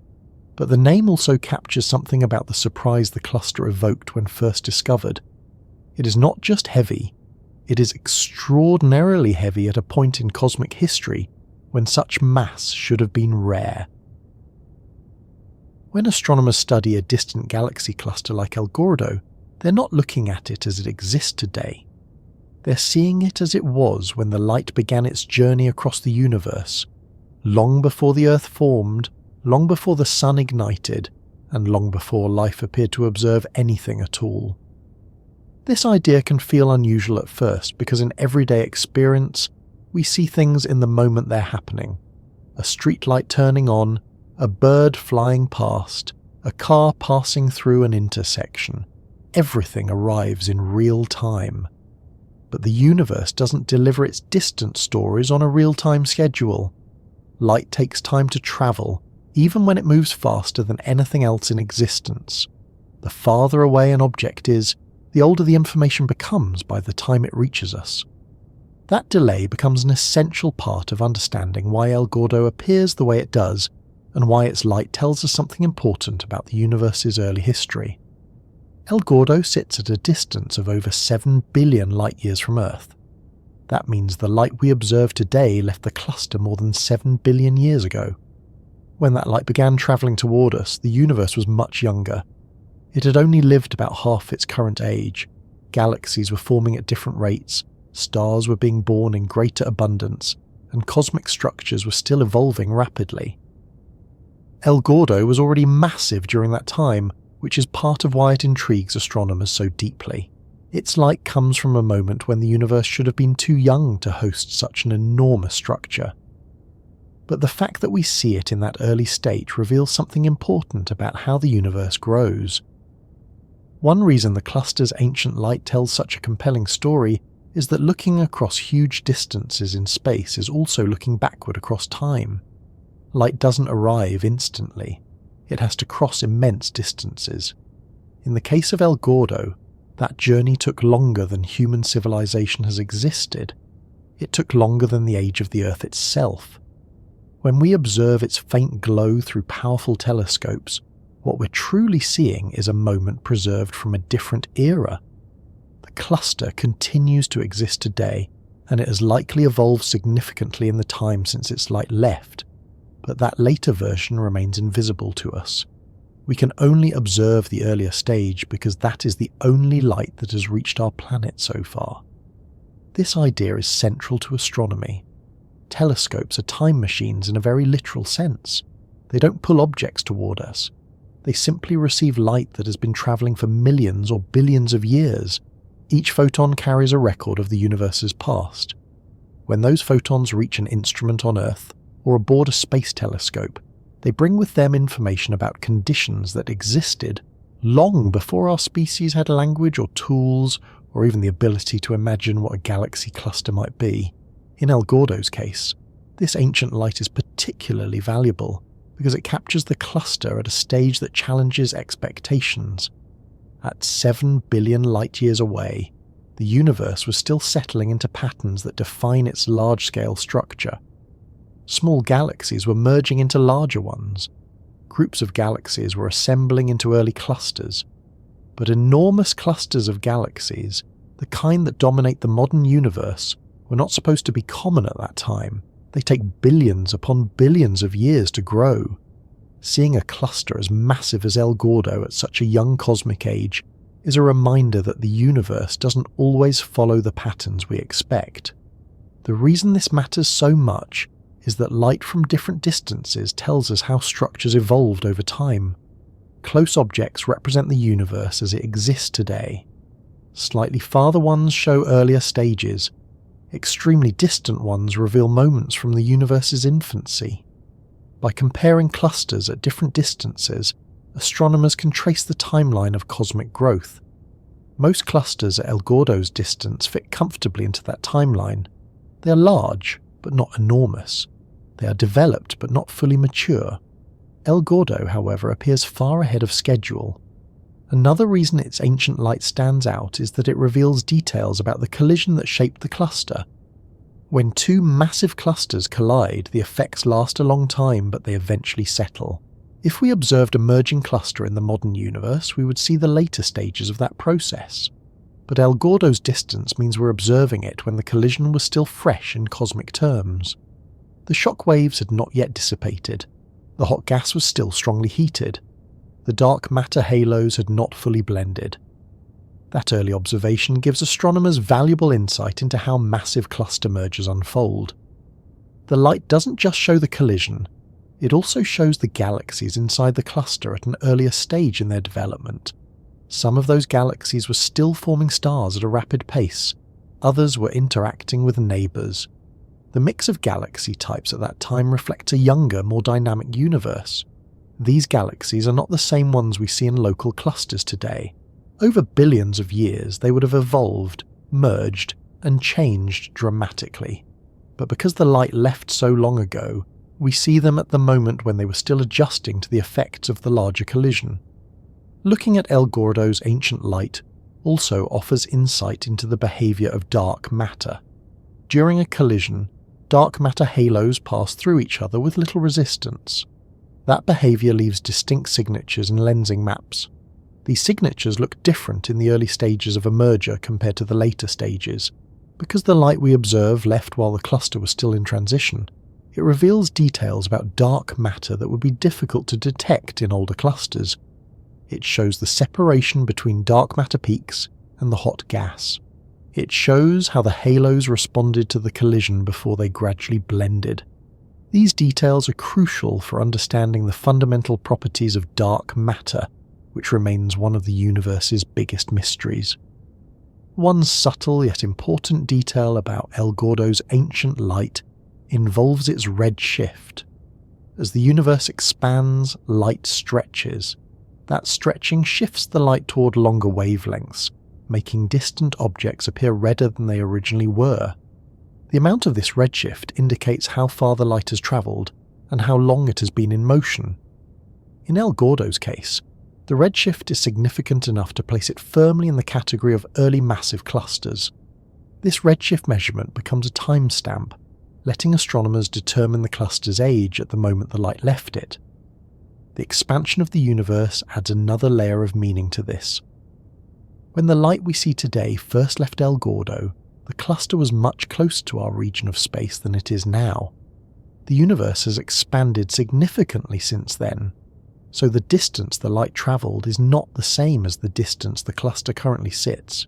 but the name also captures something about the surprise the cluster evoked when first discovered. It is not just heavy, it is extraordinarily heavy at a point in cosmic history when such mass should have been rare. When astronomers study a distant galaxy cluster like El Gordo, they're not looking at it as it exists today. They're seeing it as it was when the light began its journey across the universe, long before the Earth formed, long before the Sun ignited, and long before life appeared to observe anything at all. This idea can feel unusual at first because in everyday experience, we see things in the moment they're happening. A streetlight turning on, a bird flying past, a car passing through an intersection. Everything arrives in real time. But the universe doesn't deliver its distant stories on a real-time schedule. Light takes time to travel, even when it moves faster than anything else in existence. The farther away an object is, the older the information becomes by the time it reaches us. That delay becomes an essential part of understanding why El Gordo appears the way it does, and why its light tells us something important about the universe's early history. El Gordo sits at a distance of over 7 billion light-years from Earth. That means the light we observe today left the cluster more than 7 billion years ago. When that light began travelling toward us, the universe was much younger. It had only lived about half its current age. Galaxies were forming at different rates, stars were being born in greater abundance, and cosmic structures were still evolving rapidly. El Gordo was already massive during that time, which is part of why it intrigues astronomers so deeply. Its light comes from a moment when the universe should have been too young to host such an enormous structure. But the fact that we see it in that early state reveals something important about how the universe grows. One reason the cluster's ancient light tells such a compelling story is that looking across huge distances in space is also looking backward across time. Light doesn't arrive instantly. It has to cross immense distances. In the case of El Gordo, that journey took longer than human civilization has existed. It took longer than the age of the Earth itself. When we observe its faint glow through powerful telescopes, what we're truly seeing is a moment preserved from a different era. The cluster continues to exist today, and it has likely evolved significantly in the time since its light left, but that later version remains invisible to us. We can only observe the earlier stage because that is the only light that has reached our planet so far. This idea is central to astronomy. Telescopes are time machines in a very literal sense. They don't pull objects toward us. They simply receive light that has been travelling for millions or billions of years. Each photon carries a record of the universe's past. When those photons reach an instrument on Earth, or aboard a space telescope, they bring with them information about conditions that existed long before our species had language or tools, or even the ability to imagine what a galaxy cluster might be. In El Gordo's case, this ancient light is particularly valuable because it captures the cluster at a stage that challenges expectations. At 7 billion light-years away, the universe was still settling into patterns that define its large-scale structure. Small galaxies were merging into larger ones. Groups of galaxies were assembling into early clusters. But enormous clusters of galaxies, the kind that dominate the modern universe, were not supposed to be common at that time. They take billions upon billions of years to grow. Seeing a cluster as massive as El Gordo at such a young cosmic age is a reminder that the universe doesn't always follow the patterns we expect. The reason this matters so much is that light from different distances tells us how structures evolved over time. Close objects represent the universe as it exists today. Slightly farther ones show earlier stages. Extremely distant ones reveal moments from the universe's infancy. By comparing clusters at different distances, astronomers can trace the timeline of cosmic growth. Most clusters at El Gordo's distance fit comfortably into that timeline. They are large, but not enormous. They are developed but not fully mature. El Gordo, however, appears far ahead of schedule. Another reason its ancient light stands out is that it reveals details about the collision that shaped the cluster. When two massive clusters collide, the effects last a long time, but they eventually settle. If we observed a merging cluster in the modern universe, we would see the later stages of that process. But El Gordo's distance means we're observing it when the collision was still fresh in cosmic terms. The shockwaves had not yet dissipated. The hot gas was still strongly heated. The dark matter halos had not fully blended. That early observation gives astronomers valuable insight into how massive cluster mergers unfold. The light doesn't just show the collision, it also shows the galaxies inside the cluster at an earlier stage in their development. Some of those galaxies were still forming stars at a rapid pace, others were interacting with neighbours. The mix of galaxy types at that time reflects a younger, more dynamic universe. These galaxies are not the same ones we see in local clusters today. Over billions of years, they would have evolved, merged, and changed dramatically. But because the light left so long ago, we see them at the moment when they were still adjusting to the effects of the larger collision. Looking at El Gordo's ancient light also offers insight into the behaviour of dark matter. During a collision, dark matter halos pass through each other with little resistance. That behaviour leaves distinct signatures in lensing maps. These signatures look different in the early stages of a merger compared to the later stages. Because the light we observe left while the cluster was still in transition, it reveals details about dark matter that would be difficult to detect in older clusters. It shows the separation between dark matter peaks and the hot gas. It shows how the halos responded to the collision before they gradually blended. These details are crucial for understanding the fundamental properties of dark matter, which remains one of the universe's biggest mysteries. One subtle yet important detail about El Gordo's ancient light involves its redshift. As the universe expands, light stretches. That stretching shifts the light toward longer wavelengths, making distant objects appear redder than they originally were. The amount of this redshift indicates how far the light has travelled and how long it has been in motion. In El Gordo's case, the redshift is significant enough to place it firmly in the category of early massive clusters. This redshift measurement becomes a timestamp, letting astronomers determine the cluster's age at the moment the light left it. The expansion of the universe adds another layer of meaning to this. When the light we see today first left El Gordo, the cluster was much closer to our region of space than it is now. The universe has expanded significantly since then, so the distance the light travelled is not the same as the distance the cluster currently sits.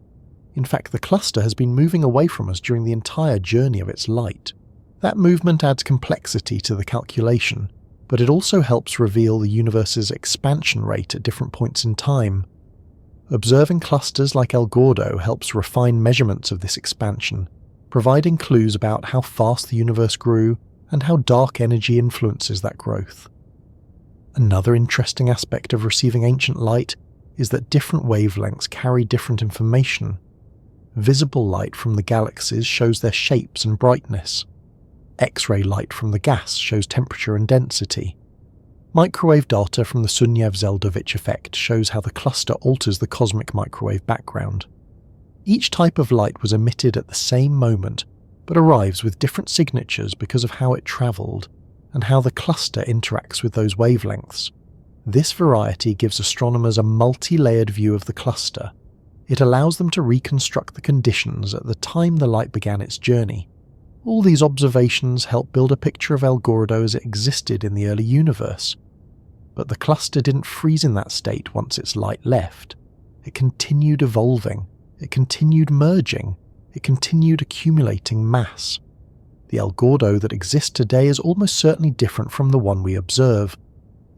In fact, the cluster has been moving away from us during the entire journey of its light. That movement adds complexity to the calculation, but it also helps reveal the universe's expansion rate at different points in time. Observing clusters like El Gordo helps refine measurements of this expansion, providing clues about how fast the universe grew and how dark energy influences that growth. Another interesting aspect of receiving ancient light is that different wavelengths carry different information. Visible light from the galaxies shows their shapes and brightness. X-ray light from the gas shows temperature and density. Microwave data from the Sunyaev-Zeldovich effect shows how the cluster alters the cosmic microwave background. Each type of light was emitted at the same moment, but arrives with different signatures because of how it travelled, and how the cluster interacts with those wavelengths. This variety gives astronomers a multi-layered view of the cluster. It allows them to reconstruct the conditions at the time the light began its journey. All these observations help build a picture of El Gordo as it existed in the early universe. But the cluster didn't freeze in that state once its light left. It continued evolving, it continued merging, it continued accumulating mass. The El Gordo that exists today is almost certainly different from the one we observe.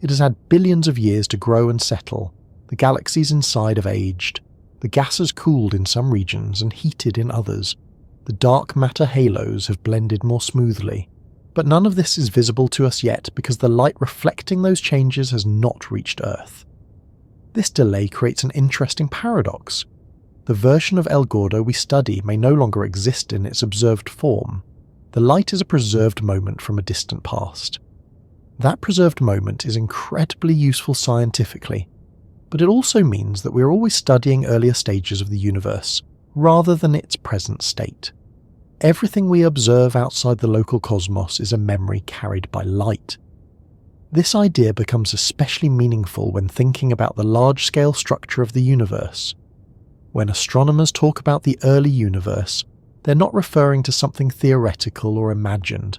It has had billions of years to grow and settle. The galaxies inside have aged. The gas has cooled in some regions and heated in others. The dark matter halos have blended more smoothly. But none of this is visible to us yet because the light reflecting those changes has not reached Earth. This delay creates an interesting paradox. The version of El Gordo we study may no longer exist in its observed form. The light is a preserved moment from a distant past. That preserved moment is incredibly useful scientifically, but it also means that we are always studying earlier stages of the universe, rather than its present state. everything we observe outside the local cosmos is a memory carried by light. This idea becomes especially meaningful when thinking about the large-scale structure of the universe. When astronomers talk about the early universe, they're not referring to something theoretical or imagined.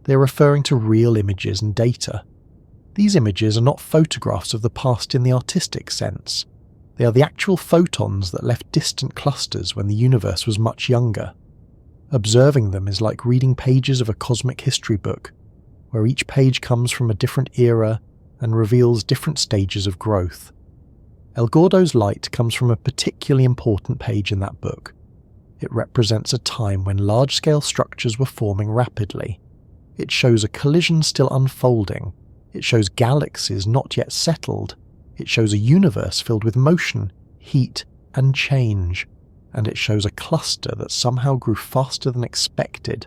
They're referring to real images and data. These images are not photographs of the past in the artistic sense. They are the actual photons that left distant clusters when the universe was much younger. Observing them is like reading pages of a cosmic history book, where each page comes from a different era and reveals different stages of growth. El Gordo's light comes from a particularly important page in that book. It represents a time when large-scale structures were forming rapidly. It shows a collision still unfolding. It shows galaxies not yet settled. It shows a universe filled with motion, heat, and change. And it shows a cluster that somehow grew faster than expected,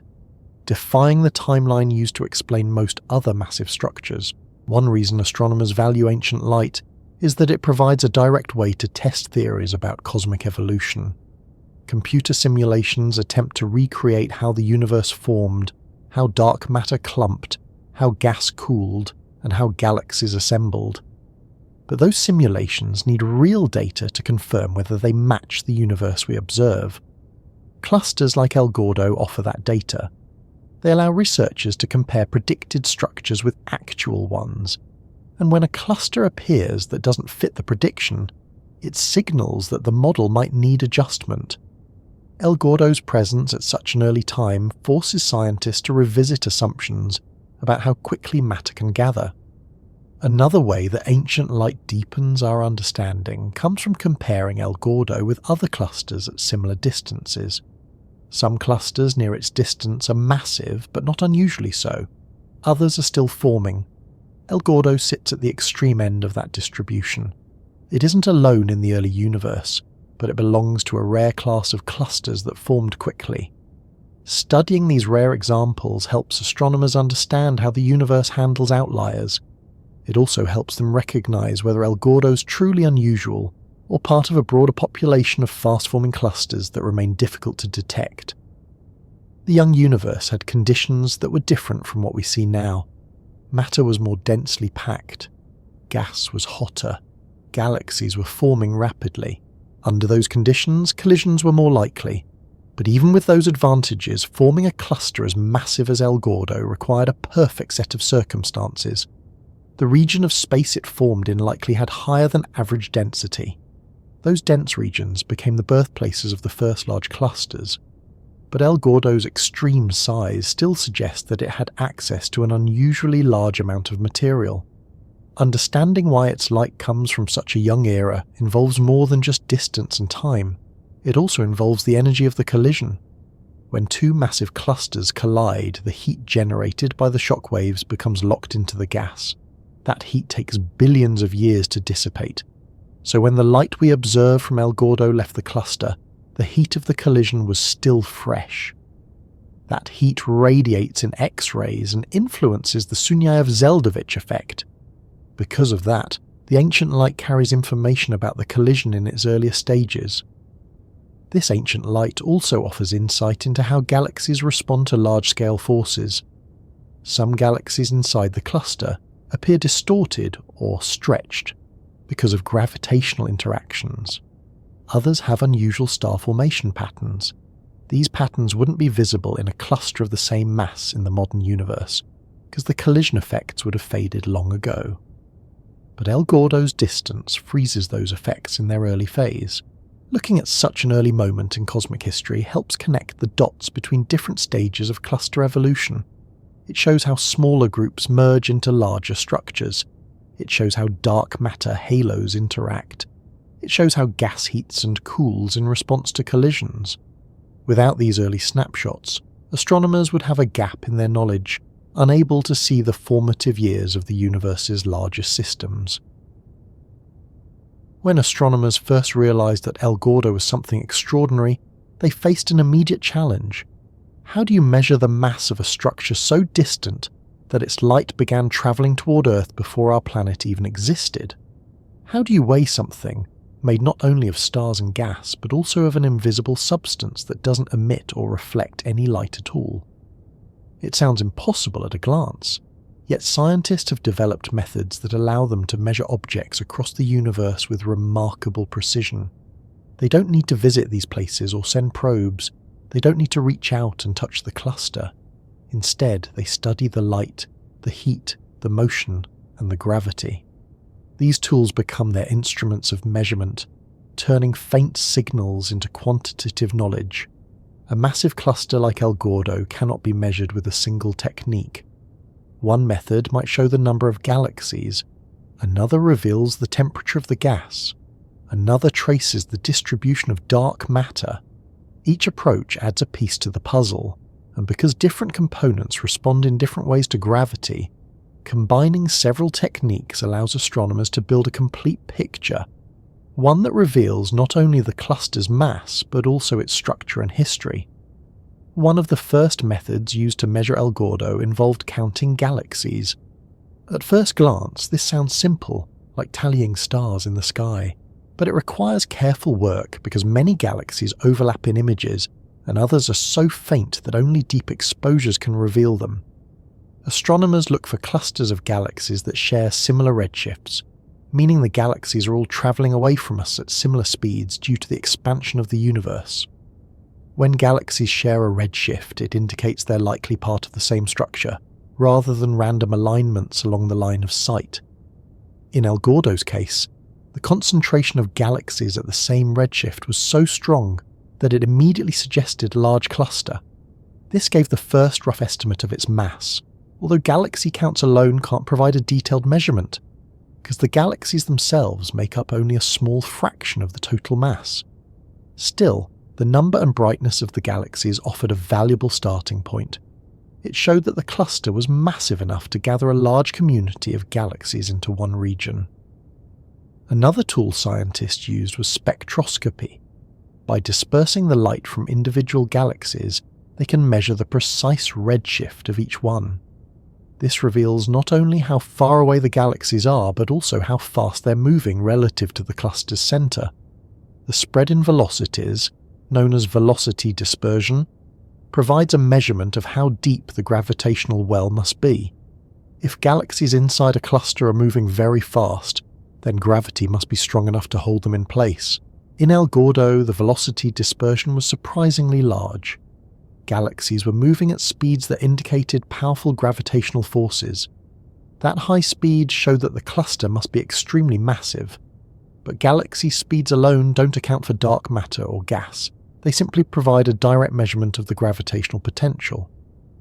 defying the timeline used to explain most other massive structures. One reason astronomers value ancient light is that it provides a direct way to test theories about cosmic evolution. Computer simulations attempt to recreate how the universe formed, how dark matter clumped, how gas cooled, and how galaxies assembled. But those simulations need real data to confirm whether they match the universe we observe. Clusters like El Gordo offer that data. They allow researchers to compare predicted structures with actual ones, and when a cluster appears that doesn't fit the prediction, it signals that the model might need adjustment. El Gordo's presence at such an early time forces scientists to revisit assumptions about how quickly matter can gather. Another way that ancient light deepens our understanding comes from comparing El Gordo with other clusters at similar distances. Some clusters near its distance are massive, but not unusually so. Others are still forming. El Gordo sits at the extreme end of that distribution. It isn't alone in the early universe, but it belongs to a rare class of clusters that formed quickly. Studying these rare examples helps astronomers understand how the universe handles outliers. It also helps them recognize whether El Gordo's truly unusual or part of a broader population of fast-forming clusters that remain difficult to detect. The young universe had conditions that were different from what we see now. Matter was more densely packed. Gas was hotter. Galaxies were forming rapidly. Under those conditions, collisions were more likely. But even with those advantages, forming a cluster as massive as El Gordo required a perfect set of circumstances. The region of space it formed in likely had higher than average density. Those dense regions became the birthplaces of the first large clusters. But El Gordo's extreme size still suggests that it had access to an unusually large amount of material. Understanding why its light comes from such a young era involves more than just distance and time. It also involves the energy of the collision. When two massive clusters collide, the heat generated by the shockwaves becomes locked into the gas. That heat takes billions of years to dissipate. So when the light we observe from El Gordo left the cluster, the heat of the collision was still fresh. That heat radiates in X-rays and influences the Sunyaev-Zeldovich effect. Because of that, the ancient light carries information about the collision in its earlier stages. This ancient light also offers insight into how galaxies respond to large-scale forces. Some galaxies inside the cluster appear distorted or stretched because of gravitational interactions. Others have unusual star formation patterns. These patterns wouldn't be visible in a cluster of the same mass in the modern universe, because the collision effects would have faded long ago. But El Gordo's distance freezes those effects in their early phase. Looking at such an early moment in cosmic history helps connect the dots between different stages of cluster evolution. It shows how smaller groups merge into larger structures. It shows how dark matter halos interact. It shows how gas heats and cools in response to collisions. Without these early snapshots, astronomers would have a gap in their knowledge, unable to see the formative years of the universe's largest systems. When astronomers first realized that El Gordo was something extraordinary, they faced an immediate challenge. How do you measure the mass of a structure so distant that its light began traveling toward Earth before our planet even existed? How do you weigh something, made not only of stars and gas, but also of an invisible substance that doesn't emit or reflect any light at all. It sounds impossible at a glance, yet scientists have developed methods that allow them to measure objects across the universe with remarkable precision. They don't need to visit these places or send probes. They don't need to reach out and touch the cluster. Instead, they study the light, the heat, the motion, and the gravity. These tools become their instruments of measurement, turning faint signals into quantitative knowledge. A massive cluster like El Gordo cannot be measured with a single technique. One method might show the number of galaxies, another reveals the temperature of the gas, another traces the distribution of dark matter. Each approach adds a piece to the puzzle, and because different components respond in different ways to gravity, combining several techniques allows astronomers to build a complete picture, one that reveals not only the cluster's mass but also its structure and history. One of the first methods used to measure El Gordo involved counting galaxies. At first glance, this sounds simple, like tallying stars in the sky, but it requires careful work because many galaxies overlap in images and others are so faint that only deep exposures can reveal them. Astronomers look for clusters of galaxies that share similar redshifts, meaning the galaxies are all travelling away from us at similar speeds due to the expansion of the universe. When galaxies share a redshift, it indicates they're likely part of the same structure, rather than random alignments along the line of sight. In El Gordo's case, the concentration of galaxies at the same redshift was so strong that it immediately suggested a large cluster. This gave the first rough estimate of its mass, although galaxy counts alone can't provide a detailed measurement, because the galaxies themselves make up only a small fraction of the total mass. Still, the number and brightness of the galaxies offered a valuable starting point. It showed that the cluster was massive enough to gather a large community of galaxies into one region. Another tool scientists used was spectroscopy. By dispersing the light from individual galaxies, they can measure the precise redshift of each one. This reveals not only how far away the galaxies are, but also how fast they're moving relative to the cluster's centre. The spread in velocities, known as velocity dispersion, provides a measurement of how deep the gravitational well must be. If galaxies inside a cluster are moving very fast, then gravity must be strong enough to hold them in place. In El Gordo, the velocity dispersion was surprisingly large. Galaxies were moving at speeds that indicated powerful gravitational forces. That high speed showed that the cluster must be extremely massive. But galaxy speeds alone don't account for dark matter or gas. They simply provide a direct measurement of the gravitational potential.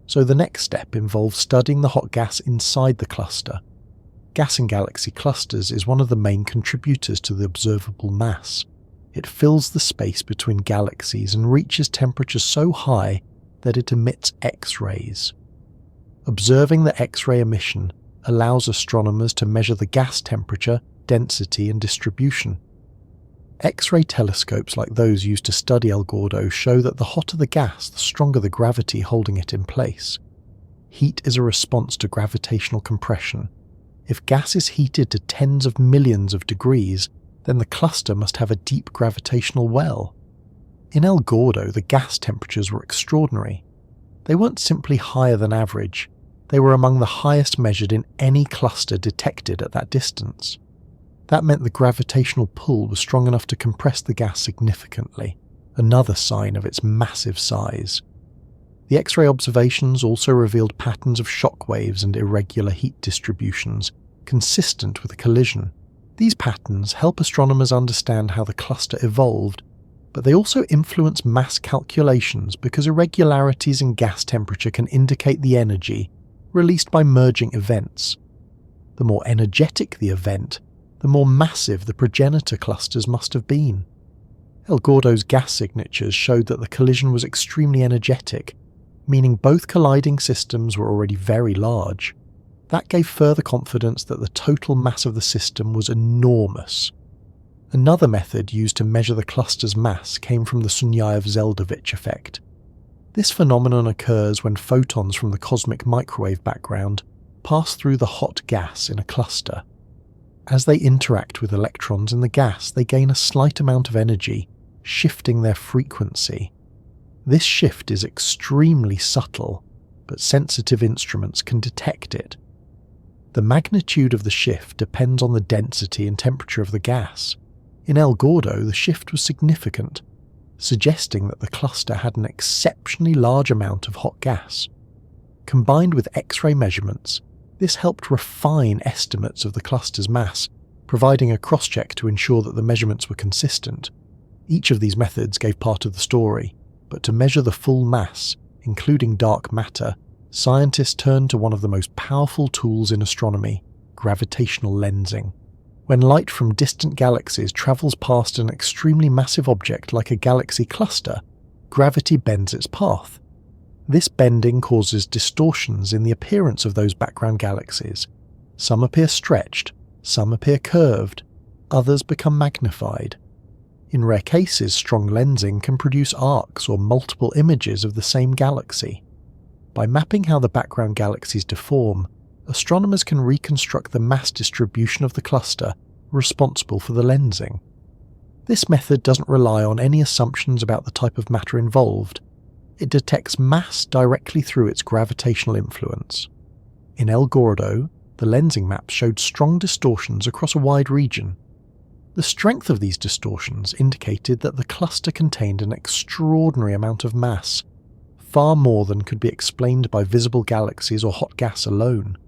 So the next step involves studying the hot gas inside the cluster. Gas in galaxy clusters is one of the main contributors to the observable mass. It fills the space between galaxies and reaches temperatures so high that it emits X-rays. Observing the X-ray emission allows astronomers to measure the gas temperature, density, and distribution. X-ray telescopes like those used to study El Gordo show that the hotter the gas, the stronger the gravity holding it in place. Heat is a response to gravitational compression. If gas is heated to tens of millions of degrees, then the cluster must have a deep gravitational well. In El Gordo, the gas temperatures were extraordinary. They weren't simply higher than average, they were among the highest measured in any cluster detected at that distance. That meant the gravitational pull was strong enough to compress the gas significantly, another sign of its massive size. The X-ray observations also revealed patterns of shockwaves and irregular heat distributions, consistent with a collision. These patterns help astronomers understand how the cluster evolved, but they also influence mass calculations because irregularities in gas temperature can indicate the energy released by merging events. The more energetic the event, the more massive the progenitor clusters must have been. El Gordo's gas signatures showed that the collision was extremely energetic, meaning both colliding systems were already very large. That gave further confidence that the total mass of the system was enormous. Another method used to measure the cluster's mass came from the Sunyaev-Zeldovich effect. This phenomenon occurs when photons from the cosmic microwave background pass through the hot gas in a cluster. As they interact with electrons in the gas, they gain a slight amount of energy, shifting their frequency. This shift is extremely subtle, but sensitive instruments can detect it. The magnitude of the shift depends on the density and temperature of the gas. In El Gordo, the shift was significant, suggesting that the cluster had an exceptionally large amount of hot gas. Combined with X-ray measurements, this helped refine estimates of the cluster's mass, providing a cross-check to ensure that the measurements were consistent. Each of these methods gave part of the story, but to measure the full mass, including dark matter, scientists turned to one of the most powerful tools in astronomy, gravitational lensing. When light from distant galaxies travels past an extremely massive object like a galaxy cluster, gravity bends its path. This bending causes distortions in the appearance of those background galaxies. Some appear stretched, some appear curved, others become magnified. In rare cases, strong lensing can produce arcs or multiple images of the same galaxy. By mapping how the background galaxies deform, astronomers can reconstruct the mass distribution of the cluster responsible for the lensing. This method doesn't rely on any assumptions about the type of matter involved. It detects mass directly through its gravitational influence. In El Gordo, the lensing maps showed strong distortions across a wide region. The strength of these distortions indicated that the cluster contained an extraordinary amount of mass, far more than could be explained by visible galaxies or hot gas alone.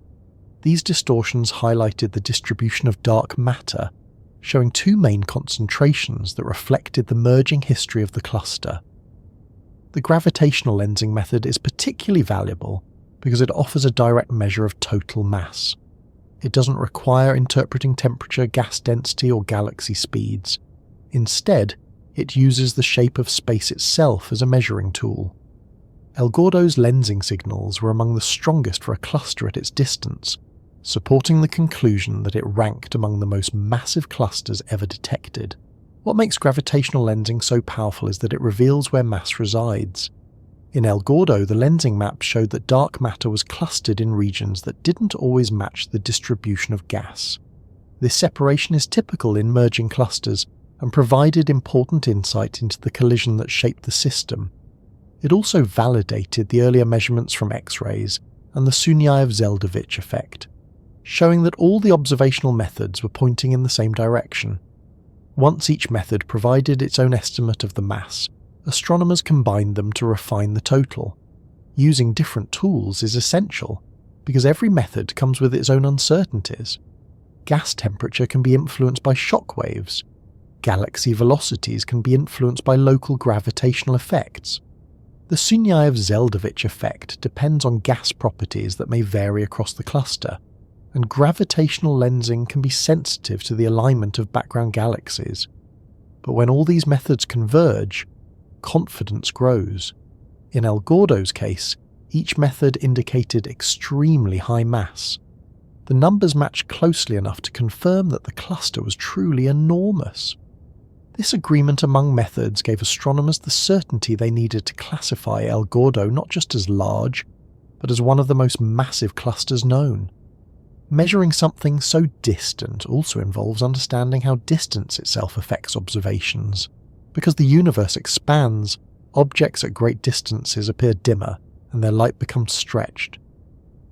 These distortions highlighted the distribution of dark matter, showing two main concentrations that reflected the merging history of the cluster. The gravitational lensing method is particularly valuable because it offers a direct measure of total mass. It doesn't require interpreting temperature, gas density, or galaxy speeds. Instead, it uses the shape of space itself as a measuring tool. El Gordo's lensing signals were among the strongest for a cluster at its distance, supporting the conclusion that it ranked among the most massive clusters ever detected. What makes gravitational lensing so powerful is that it reveals where mass resides. In El Gordo, the lensing map showed that dark matter was clustered in regions that didn't always match the distribution of gas. This separation is typical in merging clusters and provided important insight into the collision that shaped the system. It also validated the earlier measurements from X-rays and the Sunyaev-Zeldovich effect, showing that all the observational methods were pointing in the same direction. Once each method provided its own estimate of the mass, astronomers combined them to refine the total. Using different tools is essential, because every method comes with its own uncertainties. Gas temperature can be influenced by shockwaves. Galaxy velocities can be influenced by local gravitational effects. The Sunyaev-Zeldovich effect depends on gas properties that may vary across the cluster, and gravitational lensing can be sensitive to the alignment of background galaxies. But when all these methods converge, confidence grows. In El Gordo's case, each method indicated extremely high mass. The numbers matched closely enough to confirm that the cluster was truly enormous. This agreement among methods gave astronomers the certainty they needed to classify El Gordo not just as large, but as one of the most massive clusters known. Measuring something so distant also involves understanding how distance itself affects observations. Because the universe expands, objects at great distances appear dimmer and their light becomes stretched.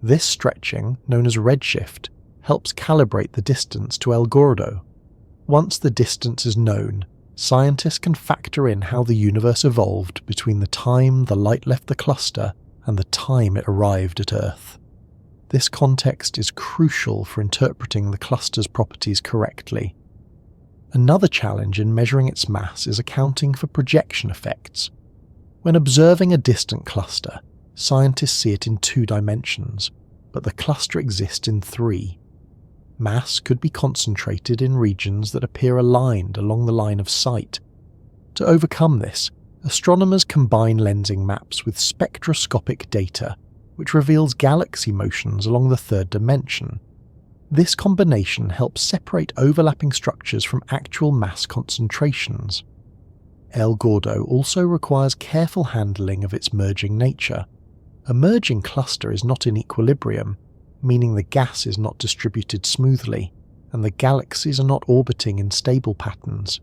This stretching, known as redshift, helps calibrate the distance to El Gordo. Once the distance is known, scientists can factor in how the universe evolved between the time the light left the cluster and the time it arrived at Earth. This context is crucial for interpreting the cluster's properties correctly. Another challenge in measuring its mass is accounting for projection effects. When observing a distant cluster, scientists see it in 2 dimensions, but the cluster exists in 3. Mass could be concentrated in regions that appear aligned along the line of sight. To overcome this, astronomers combine lensing maps with spectroscopic data, which reveals galaxy motions along the 3rd dimension. This combination helps separate overlapping structures from actual mass concentrations. El Gordo also requires careful handling of its merging nature. A merging cluster is not in equilibrium, meaning the gas is not distributed smoothly, and the galaxies are not orbiting in stable patterns.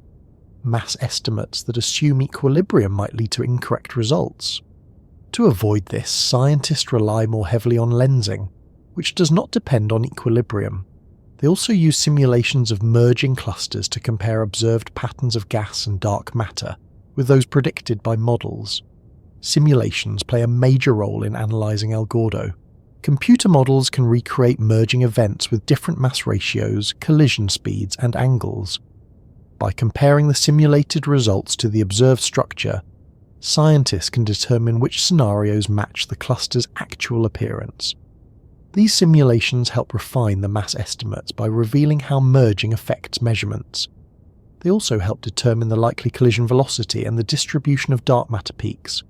Mass estimates that assume equilibrium might lead to incorrect results. To avoid this, scientists rely more heavily on lensing, which does not depend on equilibrium. They also use simulations of merging clusters to compare observed patterns of gas and dark matter with those predicted by models. Simulations play a major role in analysing El Gordo. Computer models can recreate merging events with different mass ratios, collision speeds, and angles. By comparing the simulated results to the observed structure, scientists can determine which scenarios match the cluster's actual appearance. These simulations help refine the mass estimates by revealing how merging affects measurements. They also help determine the likely collision velocity and the distribution of dark matter peaks.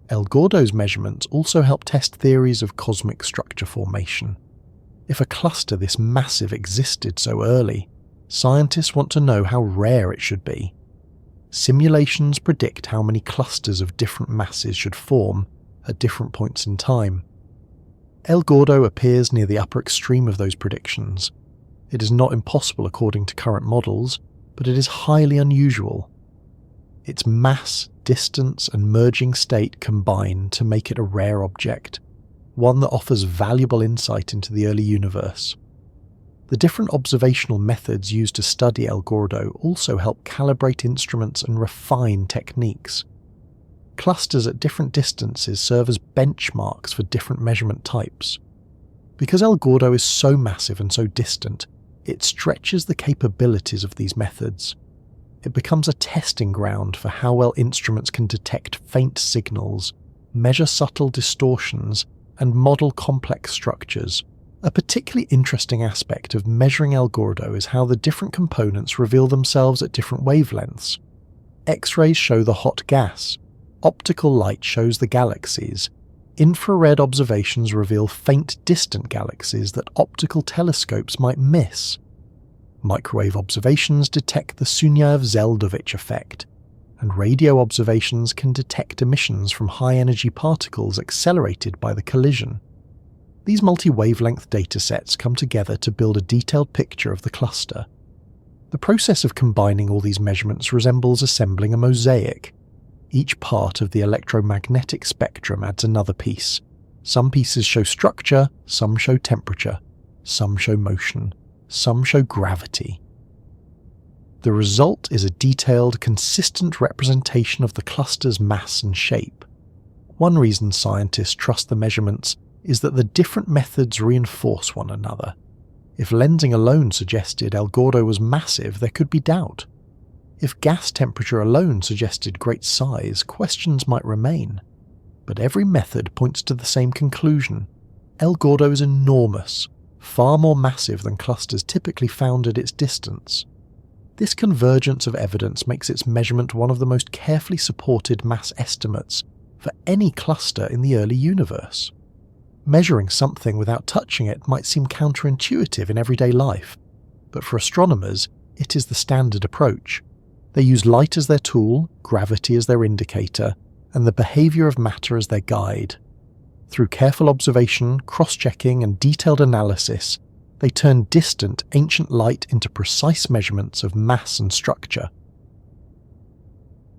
El Gordo's measurements also help test theories of cosmic structure formation. If a cluster this massive existed so early, scientists want to know how rare it should be. Simulations predict how many clusters of different masses should form at different points in time. El Gordo appears near the upper extreme of those predictions. It is not impossible according to current models, but it is highly unusual. Its mass, distance, and merging state combine to make it a rare object, one that offers valuable insight into the early universe. The different observational methods used to study El Gordo also help calibrate instruments and refine techniques. Clusters at different distances serve as benchmarks for different measurement types. Because El Gordo is so massive and so distant, it stretches the capabilities of these methods. It becomes a testing ground for how well instruments can detect faint signals, measure subtle distortions, and model complex structures. A particularly interesting aspect of measuring El Gordo is how the different components reveal themselves at different wavelengths. X-rays show the hot gas, optical light shows the galaxies, infrared observations reveal faint distant galaxies that optical telescopes might miss. Microwave observations detect the Sunyaev-Zeldovich effect, and radio observations can detect emissions from high-energy particles accelerated by the collision. These multi-wavelength datasets come together to build a detailed picture of the cluster. The process of combining all these measurements resembles assembling a mosaic. Each part of the electromagnetic spectrum adds another piece. Some pieces show structure, some show temperature, some show motion, some show gravity. The result is a detailed, consistent representation of the cluster's mass and shape. One reason scientists trust the measurements is that the different methods reinforce one another. If lensing alone suggested El Gordo was massive, there could be doubt. If gas temperature alone suggested great size, questions might remain. But every method points to the same conclusion. El Gordo is enormous, far more massive than clusters typically found at its distance. This convergence of evidence makes its measurement one of the most carefully supported mass estimates for any cluster in the early universe. Measuring something without touching it might seem counterintuitive in everyday life, but for astronomers, it is the standard approach. They use light as their tool, gravity as their indicator, and the behaviour of matter as their guide. Through careful observation, cross-checking, and detailed analysis, they turn distant, ancient light into precise measurements of mass and structure.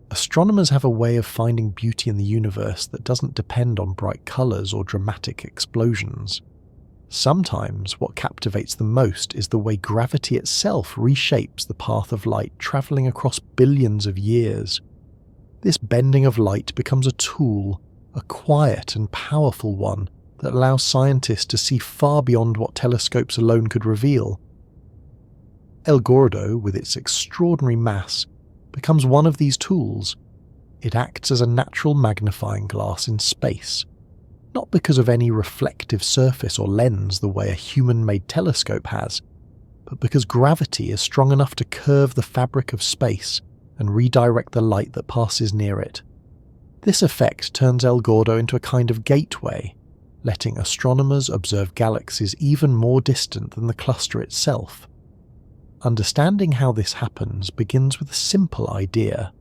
Astronomers have a way of finding beauty in the universe that doesn't depend on bright colours or dramatic explosions. Sometimes what captivates them most is the way gravity itself reshapes the path of light travelling across billions of years. This bending of light becomes a tool, a quiet and powerful one that allows scientists to see far beyond what telescopes alone could reveal. El Gordo, with its extraordinary mass, becomes one of these tools. It acts as a natural magnifying glass in space, not because of any reflective surface or lens the way a human-made telescope has, but because gravity is strong enough to curve the fabric of space and redirect the light that passes near it. This effect turns El Gordo into a kind of gateway, letting astronomers observe galaxies even more distant than the cluster itself. Understanding how this happens begins with a simple idea.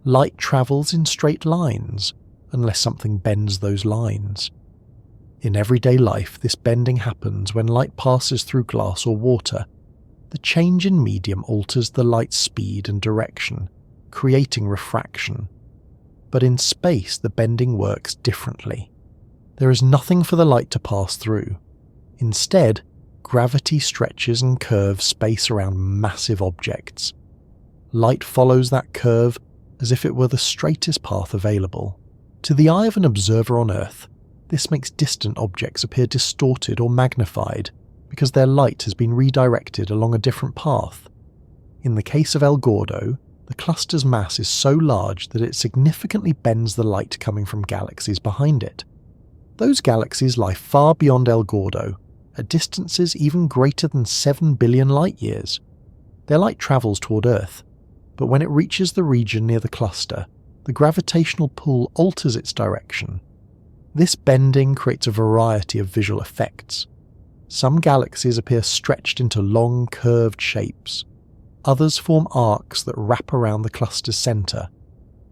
Light travels in straight lines, unless something bends those lines. In everyday life, this bending happens when light passes through glass or water. the change in medium alters the light's speed and direction, creating refraction. But in space, the bending works differently. There is nothing for the light to pass through. Instead, gravity stretches and curves space around massive objects. Light follows that curve as if it were the straightest path available. To the eye of an observer on Earth, this makes distant objects appear distorted or magnified because their light has been redirected along a different path. In the case of El Gordo, the cluster's mass is so large that it significantly bends the light coming from galaxies behind it. Those galaxies lie far beyond El Gordo, at distances even greater than 7 billion light-years. Their light travels toward Earth, but when it reaches the region near the cluster, the gravitational pull alters its direction. This bending creates a variety of visual effects. Some galaxies appear stretched into long, curved shapes. Others form arcs that wrap around the cluster's centre.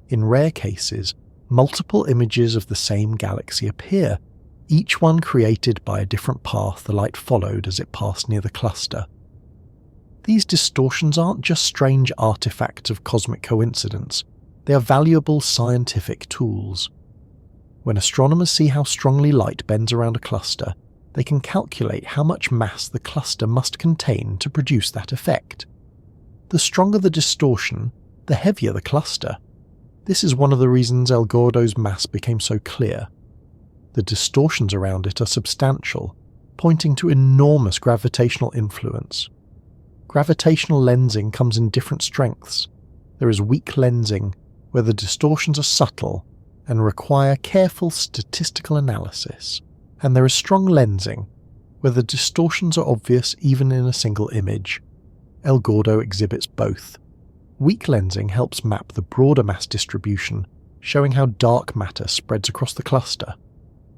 In rare cases, multiple images of the same galaxy appear, each one created by a different path the light followed as it passed near the cluster. These distortions aren't just strange artifacts of cosmic coincidence, they are valuable scientific tools. When astronomers see how strongly light bends around a cluster, they can calculate how much mass the cluster must contain to produce that effect. The stronger the distortion, the heavier the cluster. This is one of the reasons El Gordo's mass became so clear. The distortions around it are substantial, pointing to enormous gravitational influence. Gravitational lensing comes in different strengths. There is weak lensing, where the distortions are subtle and require careful statistical analysis. And there is strong lensing, where the distortions are obvious even in a single image. El Gordo exhibits both. Weak lensing helps map the broader mass distribution, showing how dark matter spreads across the cluster.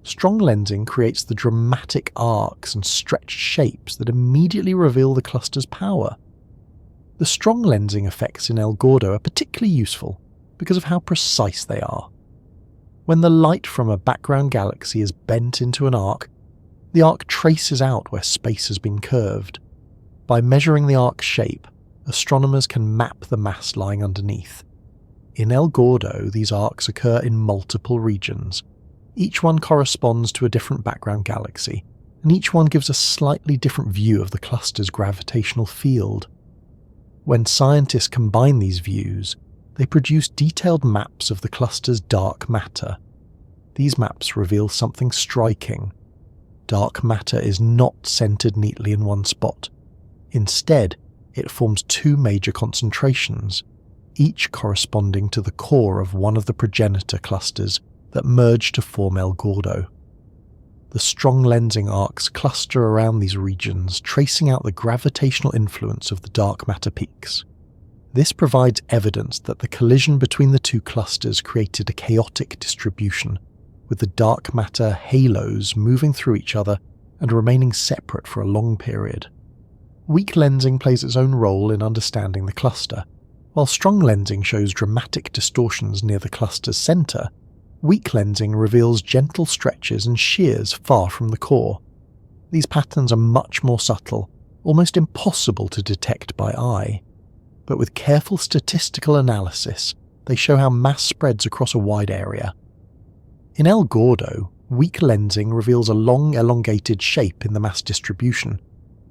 Strong lensing creates the dramatic arcs and stretched shapes that immediately reveal the cluster's power. The strong lensing effects in El Gordo are particularly useful because of how precise they are. When the light from a background galaxy is bent into an arc, the arc traces out where space has been curved. By measuring the arc's shape, astronomers can map the mass lying underneath. In El Gordo, these arcs occur in multiple regions. Each one corresponds to a different background galaxy, and each one gives a slightly different view of the cluster's gravitational field. When scientists combine these views, they produce detailed maps of the cluster's dark matter. These maps reveal something striking. Dark matter is not centered neatly in one spot. Instead, it forms two major concentrations, each corresponding to the core of one of the progenitor clusters that merge to form El Gordo. The strong lensing arcs cluster around these regions, tracing out the gravitational influence of the dark matter peaks. This provides evidence that the collision between the two clusters created a chaotic distribution, with the dark matter halos moving through each other and remaining separate for a long period. Weak lensing plays its own role in understanding the cluster. While strong lensing shows dramatic distortions near the cluster's centre, weak lensing reveals gentle stretches and shears far from the core. These patterns are much more subtle, almost impossible to detect by eye. But with careful statistical analysis, they show how mass spreads across a wide area. In El Gordo, weak lensing reveals a long elongated shape in the mass distribution,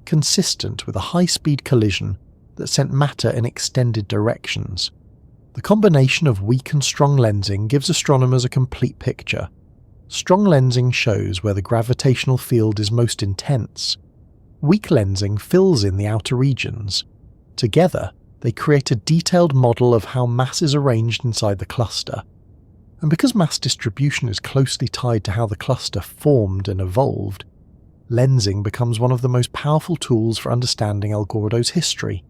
consistent with a high-speed collision that sent matter in extended directions. The combination of weak and strong lensing gives astronomers a complete picture. Strong lensing shows where the gravitational field is most intense. Weak lensing fills in the outer regions. Together, they create a detailed model of how mass is arranged inside the cluster. And because mass distribution is closely tied to how the cluster formed and evolved, lensing becomes one of the most powerful tools for understanding El Gordo's history.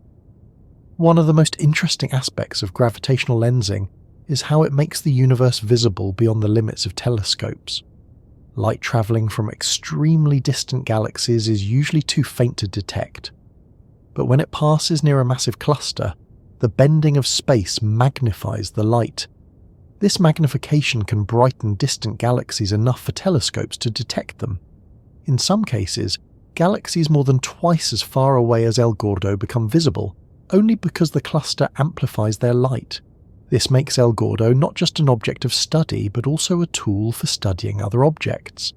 One of the most interesting aspects of gravitational lensing is how it makes the universe visible beyond the limits of telescopes. Light travelling from extremely distant galaxies is usually too faint to detect. But when it passes near a massive cluster, the bending of space magnifies the light. This magnification can brighten distant galaxies enough for telescopes to detect them. In some cases, galaxies more than twice as far away as El Gordo become visible, only because the cluster amplifies their light. This makes El Gordo not just an object of study, but also a tool for studying other objects.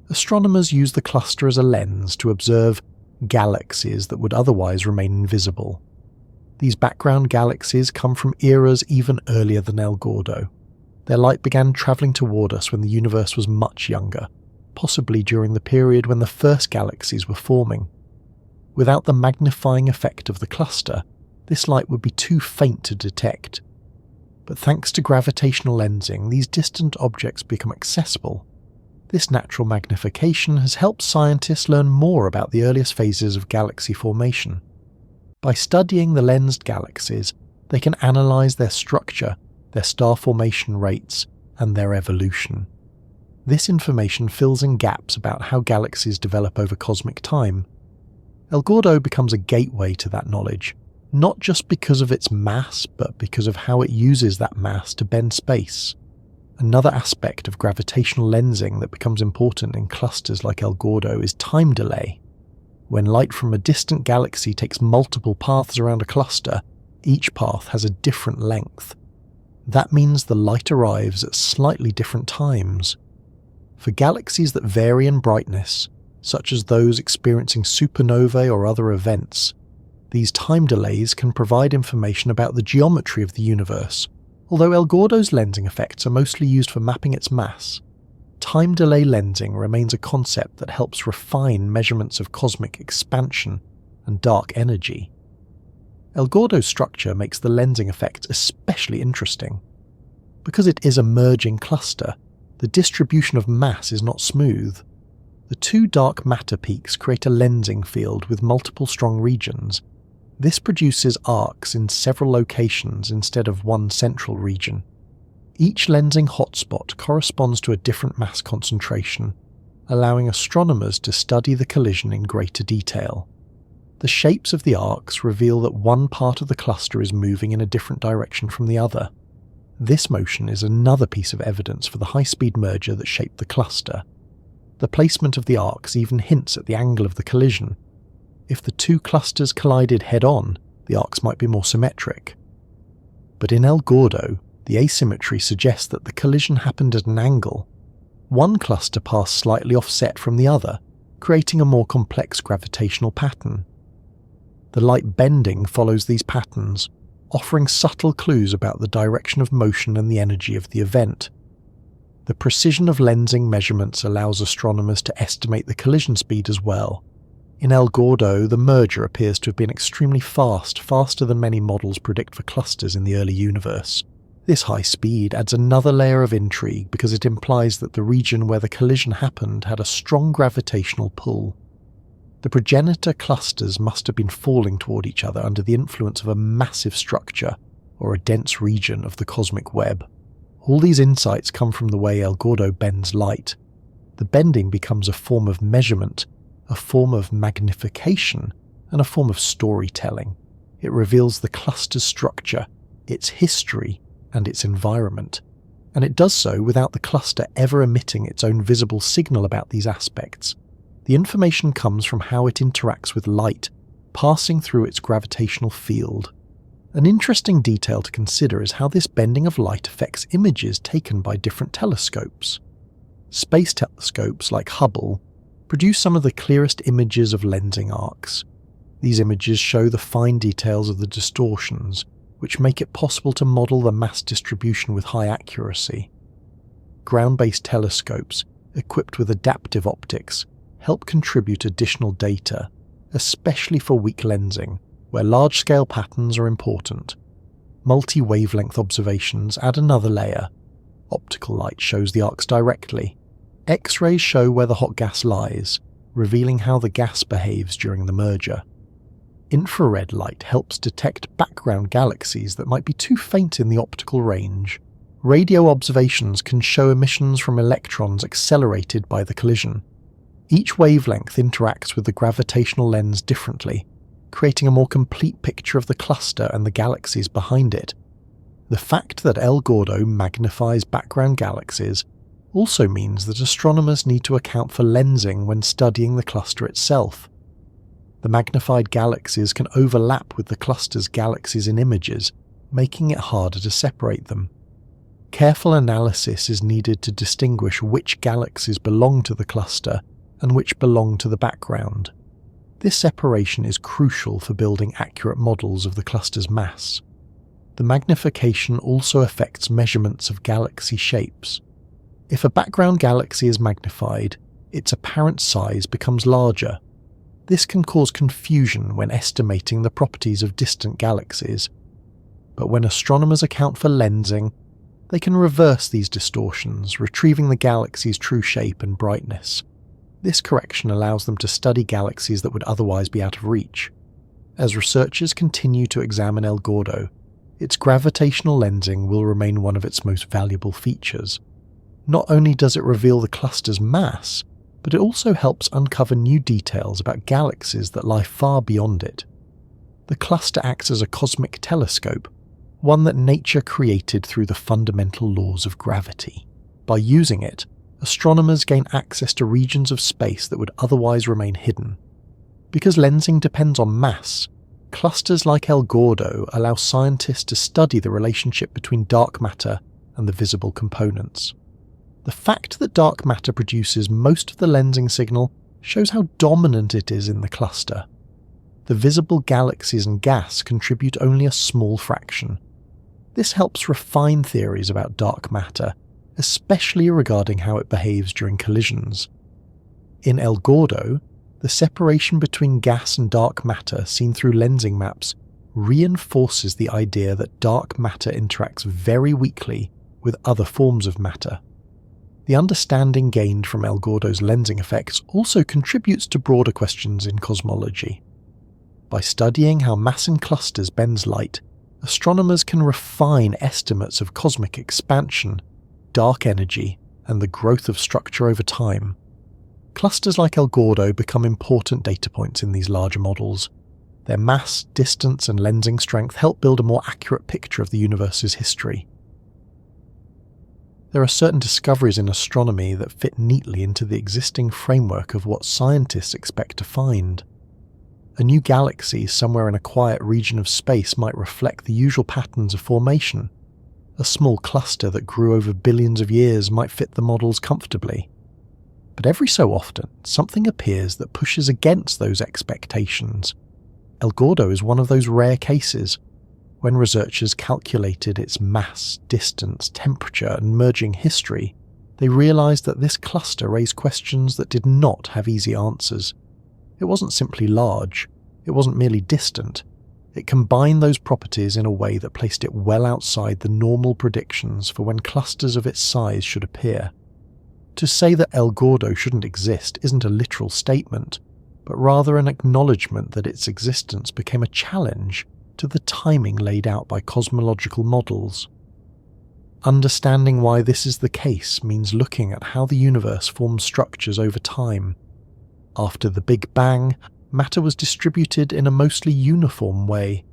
Astronomers use the cluster as a lens to observe galaxies that would otherwise remain invisible. These background galaxies come from eras even earlier than El Gordo. Their light began travelling toward us when the universe was much younger, possibly during the period when the first galaxies were forming. Without the magnifying effect of the cluster, this light would be too faint to detect. But thanks to gravitational lensing, these distant objects become accessible. This natural magnification has helped scientists learn more about the earliest phases of galaxy formation. By studying the lensed galaxies, they can analyse their structure, their star formation rates, and their evolution. This information fills in gaps about how galaxies develop over cosmic time. El Gordo becomes a gateway to that knowledge, not just because of its mass, but because of how it uses that mass to bend space. Another aspect of gravitational lensing that becomes important in clusters like El Gordo is time delay. When light from a distant galaxy takes multiple paths around a cluster, each path has a different length. That means the light arrives at slightly different times. For galaxies that vary in brightness, such as those experiencing supernovae or other events, these time delays can provide information about the geometry of the universe. Although El Gordo's lensing effects are mostly used for mapping its mass, time delay lensing remains a concept that helps refine measurements of cosmic expansion and dark energy. El Gordo's structure makes the lensing effect especially interesting. Because it is a merging cluster, the distribution of mass is not smooth. The two dark matter peaks create a lensing field with multiple strong regions. This produces arcs in several locations instead of one central region. Each lensing hotspot corresponds to a different mass concentration, allowing astronomers to study the collision in greater detail. The shapes of the arcs reveal that one part of the cluster is moving in a different direction from the other. This motion is another piece of evidence for the high-speed merger that shaped the cluster. The placement of the arcs even hints at the angle of the collision. If the two clusters collided head-on, the arcs might be more symmetric. But in El Gordo, the asymmetry suggests that the collision happened at an angle. One cluster passed slightly offset from the other, creating a more complex gravitational pattern. The light bending follows these patterns, offering subtle clues about the direction of motion and the energy of the event. The precision of lensing measurements allows astronomers to estimate the collision speed as well. In El Gordo, the merger appears to have been extremely fast, faster than many models predict for clusters in the early universe. This high speed adds another layer of intrigue because it implies that the region where the collision happened had a strong gravitational pull. The progenitor clusters must have been falling toward each other under the influence of a massive structure or a dense region of the cosmic web. All these insights come from the way El Gordo bends light. The bending becomes a form of measurement, a form of magnification, and a form of storytelling. It reveals the cluster's structure, its history, and its environment. And it does so without the cluster ever emitting its own visible signal about these aspects. The information comes from how it interacts with light, passing through its gravitational field. An interesting detail to consider is how this bending of light affects images taken by different telescopes. Space telescopes like Hubble produce some of the clearest images of lensing arcs. These images show the fine details of the distortions, which make it possible to model the mass distribution with high accuracy. Ground-based telescopes, equipped with adaptive optics, help contribute additional data, especially for weak lensing, where large-scale patterns are important. Multi-wavelength observations add another layer. Optical light shows the arcs directly. X-rays show where the hot gas lies, revealing how the gas behaves during the merger. Infrared light helps detect background galaxies that might be too faint in the optical range. Radio observations can show emissions from electrons accelerated by the collision. Each wavelength interacts with the gravitational lens differently, creating a more complete picture of the cluster and the galaxies behind it. The fact that El Gordo magnifies background galaxies also means that astronomers need to account for lensing when studying the cluster itself. The magnified galaxies can overlap with the cluster's galaxies in images, making it harder to separate them. Careful analysis is needed to distinguish which galaxies belong to the cluster and which belong to the background. This separation is crucial for building accurate models of the cluster's mass. The magnification also affects measurements of galaxy shapes. If a background galaxy is magnified, its apparent size becomes larger. This can cause confusion when estimating the properties of distant galaxies. But when astronomers account for lensing, they can reverse these distortions, retrieving the galaxy's true shape and brightness. This correction allows them to study galaxies that would otherwise be out of reach. As researchers continue to examine El Gordo, its gravitational lensing will remain one of its most valuable features. Not only does it reveal the cluster's mass, but it also helps uncover new details about galaxies that lie far beyond it. The cluster acts as a cosmic telescope, one that nature created through the fundamental laws of gravity. By using it, astronomers gain access to regions of space that would otherwise remain hidden. Because lensing depends on mass, clusters like El Gordo allow scientists to study the relationship between dark matter and the visible components. The fact that dark matter produces most of the lensing signal shows how dominant it is in the cluster. The visible galaxies and gas contribute only a small fraction. This helps refine theories about dark matter, especially regarding how it behaves during collisions. In El Gordo, the separation between gas and dark matter seen through lensing maps reinforces the idea that dark matter interacts very weakly with other forms of matter. The understanding gained from El Gordo's lensing effects also contributes to broader questions in cosmology. By studying how mass in clusters bends light, astronomers can refine estimates of cosmic expansion, dark energy, and the growth of structure over time. Clusters like El Gordo become important data points in these larger models. Their mass, distance, and lensing strength help build a more accurate picture of the universe's history. There are certain discoveries in astronomy that fit neatly into the existing framework of what scientists expect to find. A new galaxy somewhere in a quiet region of space might reflect the usual patterns of formation. A small cluster that grew over billions of years might fit the models comfortably. But every so often, something appears that pushes against those expectations. El Gordo is one of those rare cases. When researchers calculated its mass, distance, temperature, and merging history, they realized that this cluster raised questions that did not have easy answers. It wasn't simply large, it wasn't merely distant. It combined those properties in a way that placed it well outside the normal predictions for when clusters of its size should appear. To say that El Gordo shouldn't exist isn't a literal statement, but rather an acknowledgement that its existence became a challenge to the timing laid out by cosmological models. Understanding why this is the case means looking at how the universe forms structures over time. After the Big Bang, matter was distributed in a mostly uniform way,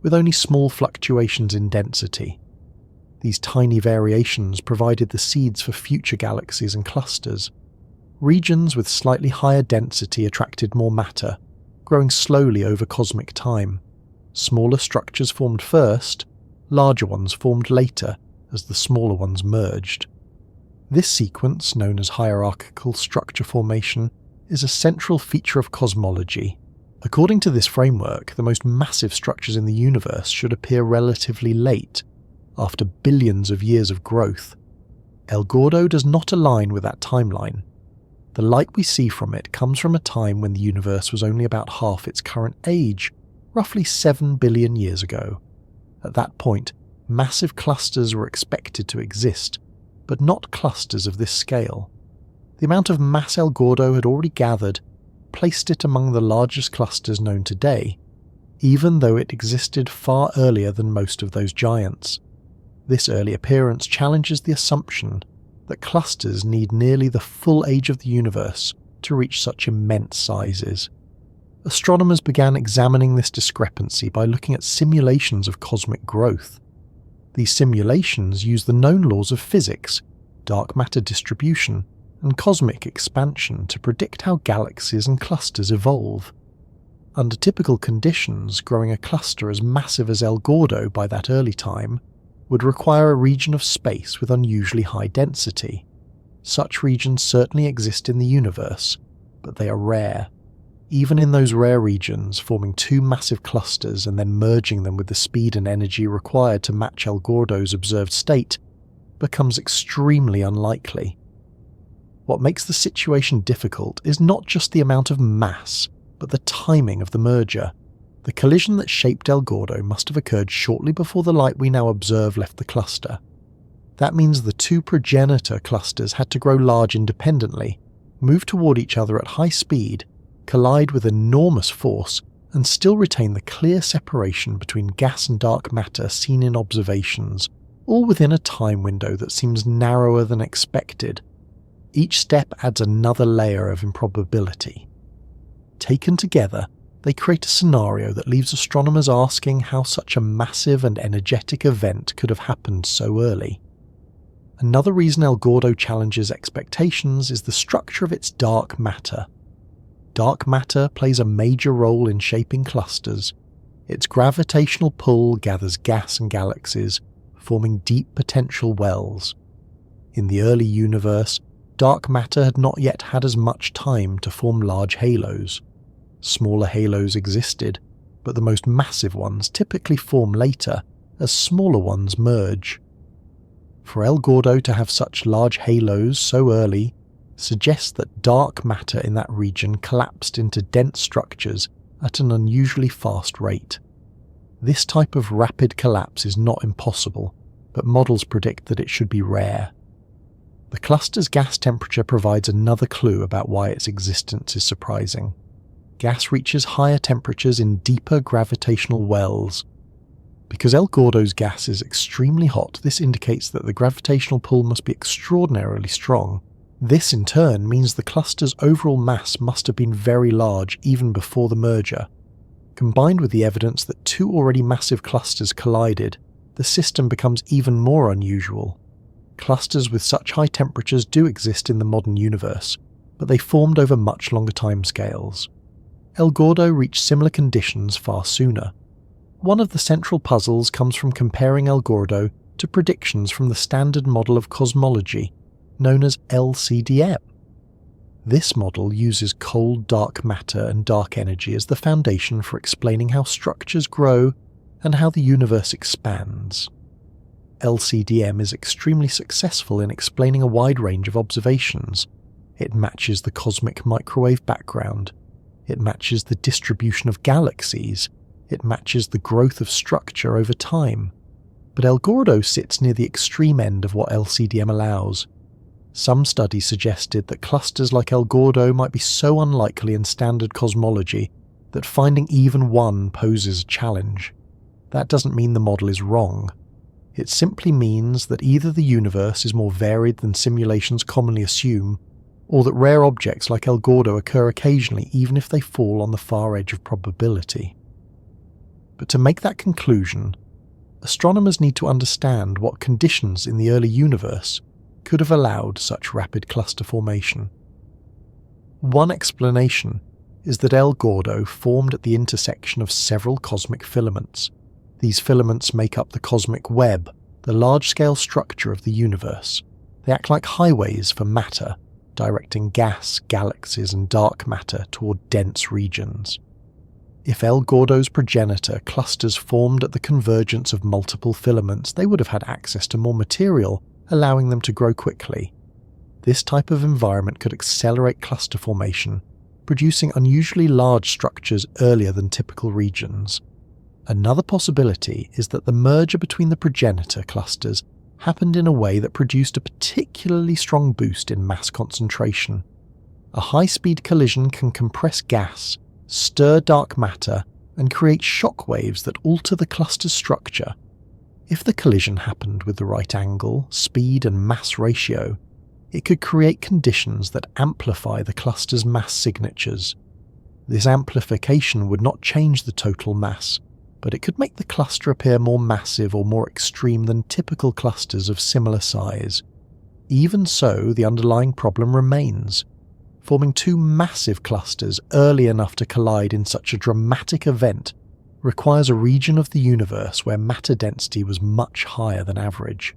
with only small fluctuations in density. These tiny variations provided the seeds for future galaxies and clusters. Regions with slightly higher density attracted more matter, growing slowly over cosmic time. Smaller structures formed first, larger ones formed later as the smaller ones merged. This sequence, known as hierarchical structure formation, is a central feature of cosmology. According to this framework, the most massive structures in the universe should appear relatively late, after billions of years of growth. El Gordo does not align with that timeline. The light we see from it comes from a time when the universe was only about half its current age, roughly 7 billion years ago. At that point, massive clusters were expected to exist, but not clusters of this scale. The amount of mass El Gordo had already gathered placed it among the largest clusters known today, even though it existed far earlier than most of those giants. This early appearance challenges the assumption that clusters need nearly the full age of the universe to reach such immense sizes. Astronomers began examining this discrepancy by looking at simulations of cosmic growth. These simulations use the known laws of physics, dark matter distribution, and cosmic expansion to predict how galaxies and clusters evolve. Under typical conditions, growing a cluster as massive as El Gordo by that early time would require a region of space with unusually high density. Such regions certainly exist in the universe, but they are rare. Even in those rare regions, forming two massive clusters and then merging them with the speed and energy required to match El Gordo's observed state becomes extremely unlikely. What makes the situation difficult is not just the amount of mass, but the timing of the merger. The collision that shaped El Gordo must have occurred shortly before the light we now observe left the cluster. That means the two progenitor clusters had to grow large independently, move toward each other at high speed, collide with enormous force, and still retain the clear separation between gas and dark matter seen in observations, all within a time window that seems narrower than expected. Each step adds another layer of improbability. Taken together, they create a scenario that leaves astronomers asking how such a massive and energetic event could have happened so early. Another reason El Gordo challenges expectations is the structure of its dark matter. Dark matter plays a major role in shaping clusters. Its gravitational pull gathers gas and galaxies, forming deep potential wells. In the early universe, dark matter had not yet had as much time to form large halos. Smaller halos existed, but the most massive ones typically form later as smaller ones merge. For El Gordo to have such large halos so early suggests that dark matter in that region collapsed into dense structures at an unusually fast rate. This type of rapid collapse is not impossible, but models predict that it should be rare. The cluster's gas temperature provides another clue about why its existence is surprising. Gas reaches higher temperatures in deeper gravitational wells. Because El Gordo's gas is extremely hot, this indicates that the gravitational pull must be extraordinarily strong. This in turn means the cluster's overall mass must have been very large even before the merger. Combined with the evidence that two already massive clusters collided, the system becomes even more unusual. Clusters with such high temperatures do exist in the modern universe, but they formed over much longer timescales. El Gordo reached similar conditions far sooner. One of the central puzzles comes from comparing El Gordo to predictions from the standard model of cosmology, known as LCDM. This model uses cold dark matter and dark energy as the foundation for explaining how structures grow and how the universe expands. LCDM is extremely successful in explaining a wide range of observations. It matches the cosmic microwave background. It matches the distribution of galaxies. It matches the growth of structure over time. But El Gordo sits near the extreme end of what LCDM allows. Some studies suggested that clusters like El Gordo might be so unlikely in standard cosmology that finding even one poses a challenge. That doesn't mean the model is wrong. It simply means that either the universe is more varied than simulations commonly assume, or that rare objects like El Gordo occur occasionally even if they fall on the far edge of probability. But to make that conclusion, astronomers need to understand what conditions in the early universe could have allowed such rapid cluster formation. One explanation is that El Gordo formed at the intersection of several cosmic filaments. These filaments make up the cosmic web, the large-scale structure of the universe. They act like highways for matter, directing gas, galaxies, and dark matter toward dense regions. If El Gordo's progenitor clusters formed at the convergence of multiple filaments, they would have had access to more material, allowing them to grow quickly. This type of environment could accelerate cluster formation, producing unusually large structures earlier than typical regions. Another possibility is that the merger between the progenitor clusters happened in a way that produced a particularly strong boost in mass concentration. A high-speed collision can compress gas, stir dark matter, and create shockwaves that alter the cluster's structure. If the collision happened with the right angle, speed, and mass ratio, it could create conditions that amplify the cluster's mass signatures. This amplification would not change the total mass, but it could make the cluster appear more massive or more extreme than typical clusters of similar size. Even so, the underlying problem remains. Forming two massive clusters early enough to collide in such a dramatic event requires a region of the universe where matter density was much higher than average.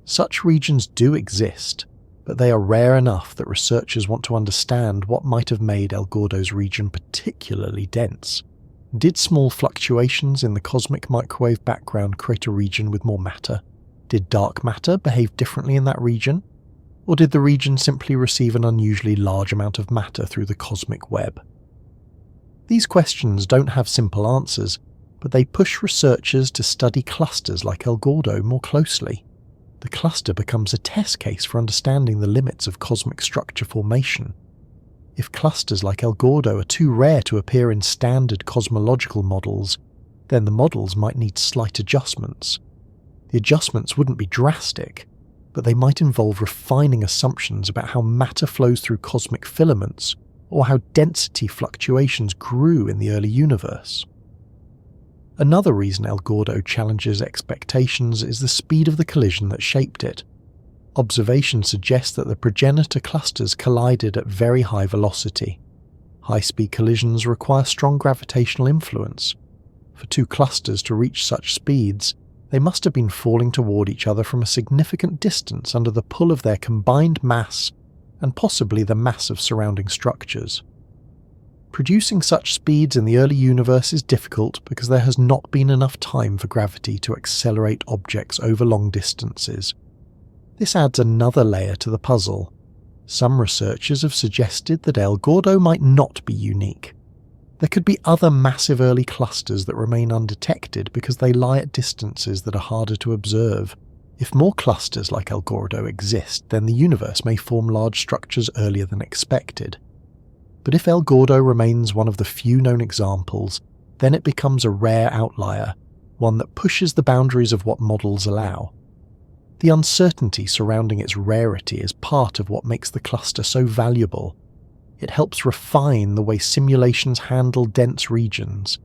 Such regions do exist, but they are rare enough that researchers want to understand what might have made El Gordo's region particularly dense. Did small fluctuations in the cosmic microwave background create a region with more matter? Did dark matter behave differently in that region? Or did the region simply receive an unusually large amount of matter through the cosmic web? These questions don't have simple answers, but they push researchers to study clusters like El Gordo more closely. The cluster becomes a test case for understanding the limits of cosmic structure formation. If clusters like El Gordo are too rare to appear in standard cosmological models, then the models might need slight adjustments. The adjustments wouldn't be drastic, but they might involve refining assumptions about how matter flows through cosmic filaments, or how density fluctuations grew in the early universe. Another reason El Gordo challenges expectations is the speed of the collision that shaped it. Observations suggest that the progenitor clusters collided at very high velocity. High-speed collisions require strong gravitational influence. For two clusters to reach such speeds, they must have been falling toward each other from a significant distance under the pull of their combined mass and possibly the mass of surrounding structures. Producing such speeds in the early universe is difficult because there has not been enough time for gravity to accelerate objects over long distances. This adds another layer to the puzzle. Some researchers have suggested that El Gordo might not be unique. There could be other massive early clusters that remain undetected because they lie at distances that are harder to observe. If more clusters like El Gordo exist, then the universe may form large structures earlier than expected. But if El Gordo remains one of the few known examples, then it becomes a rare outlier, one that pushes the boundaries of what models allow. The uncertainty surrounding its rarity is part of what makes the cluster so valuable. It helps refine the way simulations handle dense regions.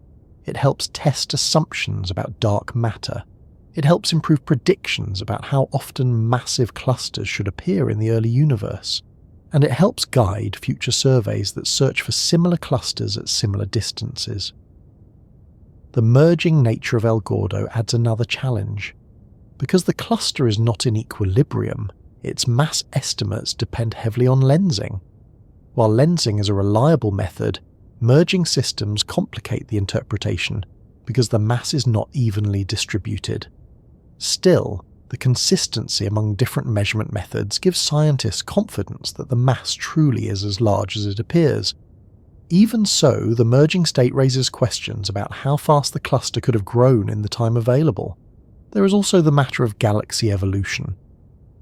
It helps test assumptions about dark matter. It helps improve predictions about how often massive clusters should appear in the early universe. And it helps guide future surveys that search for similar clusters at similar distances. The merging nature of El Gordo adds another challenge. Because the cluster is not in equilibrium, its mass estimates depend heavily on lensing. While lensing is a reliable method, merging systems complicate the interpretation because the mass is not evenly distributed. Still, the consistency among different measurement methods gives scientists confidence that the mass truly is as large as it appears. Even so, the merging state raises questions about how fast the cluster could have grown in the time available. There is also the matter of galaxy evolution.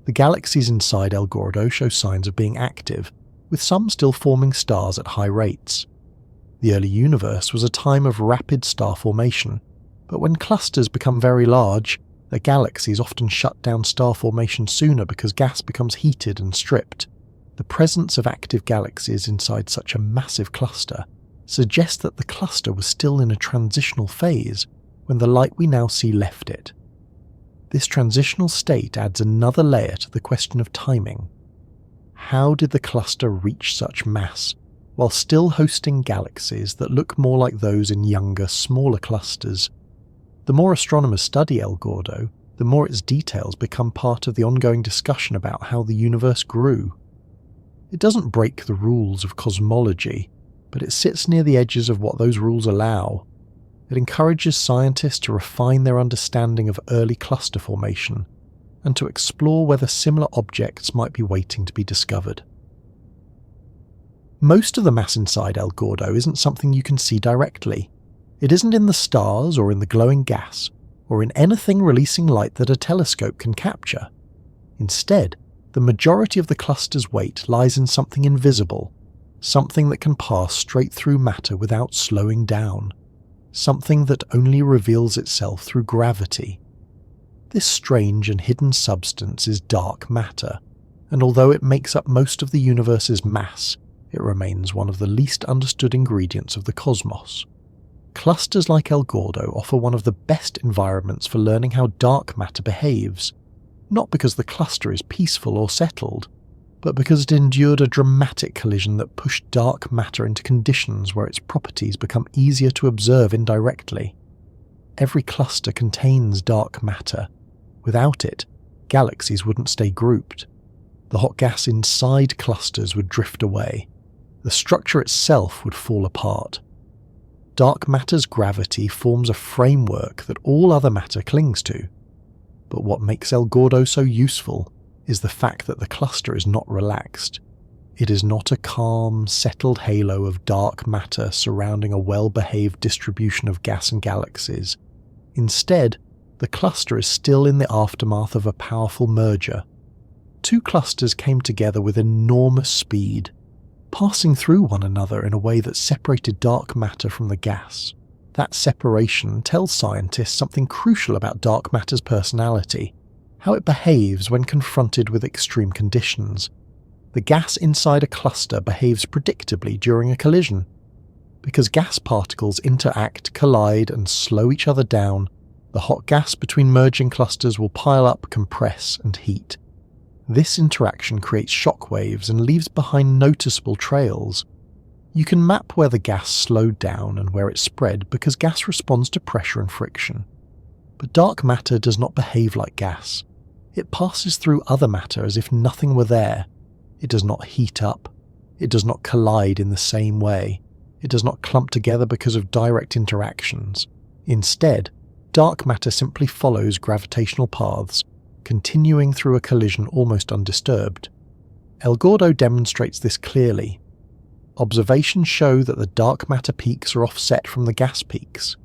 The galaxies inside El Gordo show signs of being active, with some still forming stars at high rates. The early universe was a time of rapid star formation, but when clusters become very large, the galaxies often shut down star formation sooner because gas becomes heated and stripped. The presence of active galaxies inside such a massive cluster suggests that the cluster was still in a transitional phase when the light we now see left it. This transitional state adds another layer to the question of timing. How did the cluster reach such mass, while still hosting galaxies that look more like those in younger, smaller clusters? The more astronomers study El Gordo, the more its details become part of the ongoing discussion about how the universe grew. It doesn't break the rules of cosmology, but it sits near the edges of what those rules allow. It encourages scientists to refine their understanding of early cluster formation and to explore whether similar objects might be waiting to be discovered. Most of the mass inside El Gordo isn't something you can see directly. It isn't in the stars or in the glowing gas, or in anything releasing light that a telescope can capture. Instead, the majority of the cluster's weight lies in something invisible, something that can pass straight through matter without slowing down, something that only reveals itself through gravity. This strange and hidden substance is dark matter, and although it makes up most of the universe's mass, it remains one of the least understood ingredients of the cosmos. Clusters like El Gordo offer one of the best environments for learning how dark matter behaves. not because the cluster is peaceful or settled, but because it endured a dramatic collision that pushed dark matter into conditions where its properties become easier to observe indirectly. Every cluster contains dark matter. Without it, galaxies wouldn't stay grouped. The hot gas inside clusters would drift away. The structure itself would fall apart. Dark matter's gravity forms a framework that all other matter clings to. But what makes El Gordo so useful is the fact that the cluster is not relaxed. It is not a calm, settled halo of dark matter surrounding a well-behaved distribution of gas and galaxies. Instead, the cluster is still in the aftermath of a powerful merger. Two clusters came together with enormous speed, passing through one another in a way that separated dark matter from the gas. That separation tells scientists something crucial about dark matter's personality, how it behaves when confronted with extreme conditions. The gas inside a cluster behaves predictably during a collision. Because gas particles interact, collide, and slow each other down, the hot gas between merging clusters will pile up, compress, and heat. This interaction creates shockwaves and leaves behind noticeable trails. You can map where the gas slowed down and where it spread because gas responds to pressure and friction. But dark matter does not behave like gas. It passes through other matter as if nothing were there. It does not heat up. It does not collide in the same way. It does not clump together because of direct interactions. Instead, dark matter simply follows gravitational paths, continuing through a collision almost undisturbed. El Gordo demonstrates this clearly. Observations show that the dark matter peaks are offset from the gas peaks.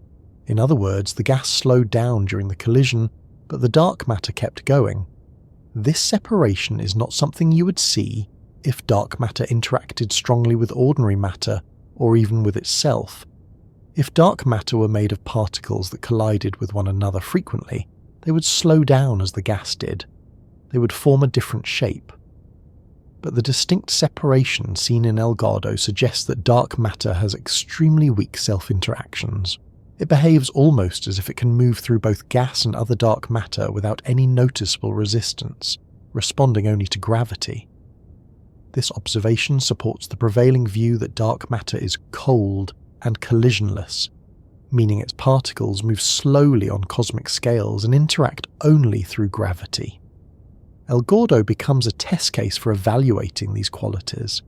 In other words, the gas slowed down during the collision, but the dark matter kept going. This separation is not something you would see if dark matter interacted strongly with ordinary matter, or even with itself. If dark matter were made of particles that collided with one another frequently, they would slow down as the gas did. They would form a different shape. But the distinct separation seen in El Gordo suggests that dark matter has extremely weak self-interactions. It behaves almost as if it can move through both gas and other dark matter without any noticeable resistance, responding only to gravity. This observation supports the prevailing view that dark matter is cold and collisionless, meaning its particles move slowly on cosmic scales and interact only through gravity. El Gordo becomes a test case for evaluating these qualities.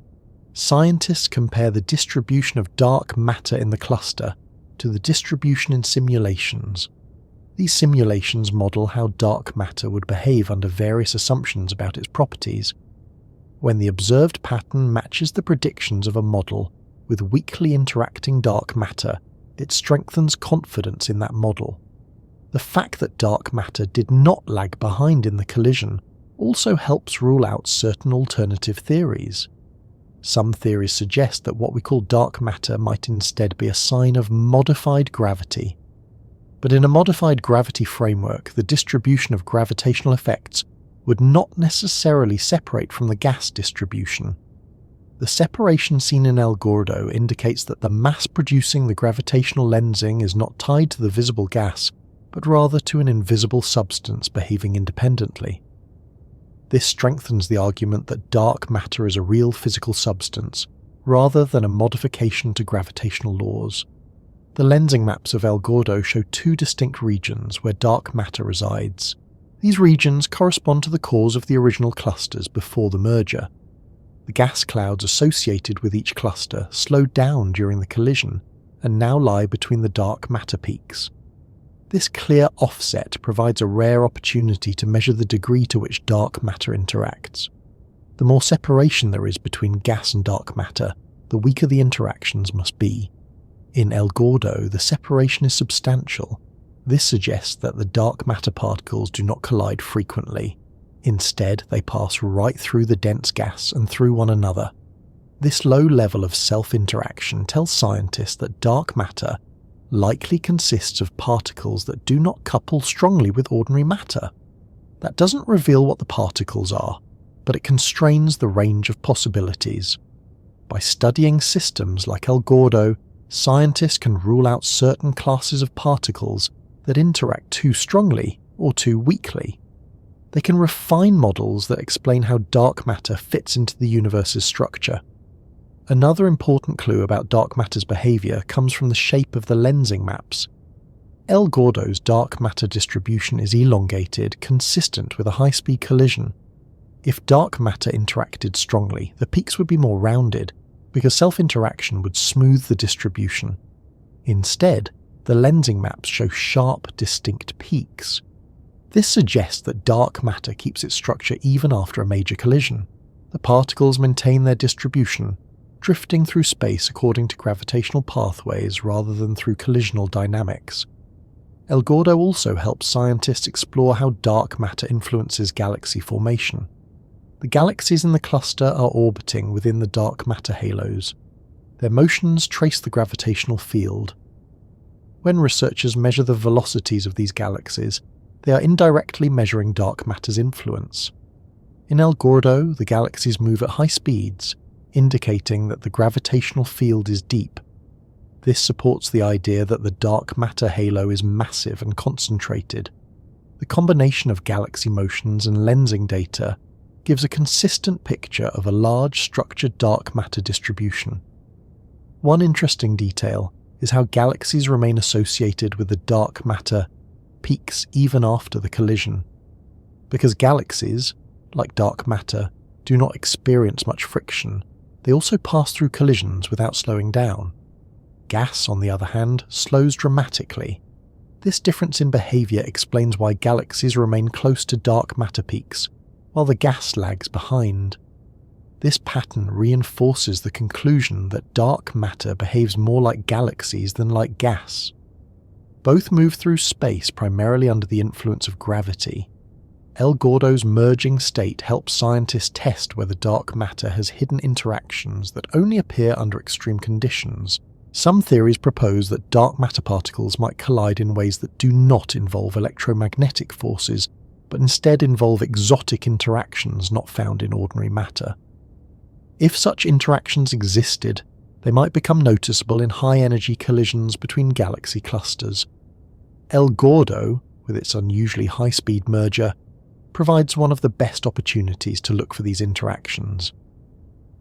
Scientists compare the distribution of dark matter in the cluster to the distribution in simulations. These simulations model how dark matter would behave under various assumptions about its properties. When the observed pattern matches the predictions of a model with weakly interacting dark matter, it strengthens confidence in that model. The fact that dark matter did not lag behind in the collision also helps rule out certain alternative theories. Some theories suggest that what we call dark matter might instead be a sign of modified gravity. But in a modified gravity framework, the distribution of gravitational effects would not necessarily separate from the gas distribution. The separation seen in El Gordo indicates that the mass producing the gravitational lensing is not tied to the visible gas, but rather to an invisible substance behaving independently. This strengthens the argument that dark matter is a real physical substance, rather than a modification to gravitational laws. The lensing maps of El Gordo show two distinct regions where dark matter resides. These regions correspond to the cores of the original clusters before the merger. The gas clouds associated with each cluster slowed down during the collision and now lie between the dark matter peaks. This clear offset provides a rare opportunity to measure the degree to which dark matter interacts. The more separation there is between gas and dark matter, the weaker the interactions must be. In El Gordo, the separation is substantial. This suggests that the dark matter particles do not collide frequently. Instead, they pass right through the dense gas and through one another. This low level of self-interaction tells scientists that dark matter likely consists of particles that do not couple strongly with ordinary matter. That doesn't reveal what the particles are, but it constrains the range of possibilities. By studying systems like El Gordo, scientists can rule out certain classes of particles that interact too strongly or too weakly. They can refine models that explain how dark matter fits into the universe's structure. Another important clue about dark matter's behaviour comes from the shape of the lensing maps. El Gordo's dark matter distribution is elongated, consistent with a high-speed collision. If dark matter interacted strongly, the peaks would be more rounded, because self-interaction would smooth the distribution. Instead, the lensing maps show sharp, distinct peaks. This suggests that dark matter keeps its structure even after a major collision. The particles maintain their distribution, drifting through space according to gravitational pathways rather than through collisional dynamics. El Gordo also helps scientists explore how dark matter influences galaxy formation. The galaxies in the cluster are orbiting within the dark matter halos. Their motions trace the gravitational field. When researchers measure the velocities of these galaxies, they are indirectly measuring dark matter's influence. In El Gordo, the galaxies move at high speeds, indicating that the gravitational field is deep. This supports the idea that the dark matter halo is massive and concentrated. The combination of galaxy motions and lensing data gives a consistent picture of a large structured dark matter distribution. One interesting detail is how galaxies remain associated with the dark matter peaks even after the collision. Because galaxies, like dark matter, do not experience much friction, they also pass through collisions without slowing down. Gas, on the other hand, slows dramatically. This difference in behaviour explains why galaxies remain close to dark matter peaks, while the gas lags behind. This pattern reinforces the conclusion that dark matter behaves more like galaxies than like gas. Both move through space primarily under the influence of gravity. El Gordo's merging state helps scientists test whether dark matter has hidden interactions that only appear under extreme conditions. Some theories propose that dark matter particles might collide in ways that do not involve electromagnetic forces, but instead involve exotic interactions not found in ordinary matter. If such interactions existed, they might become noticeable in high-energy collisions between galaxy clusters. El Gordo, with its unusually high-speed merger, provides one of the best opportunities to look for these interactions.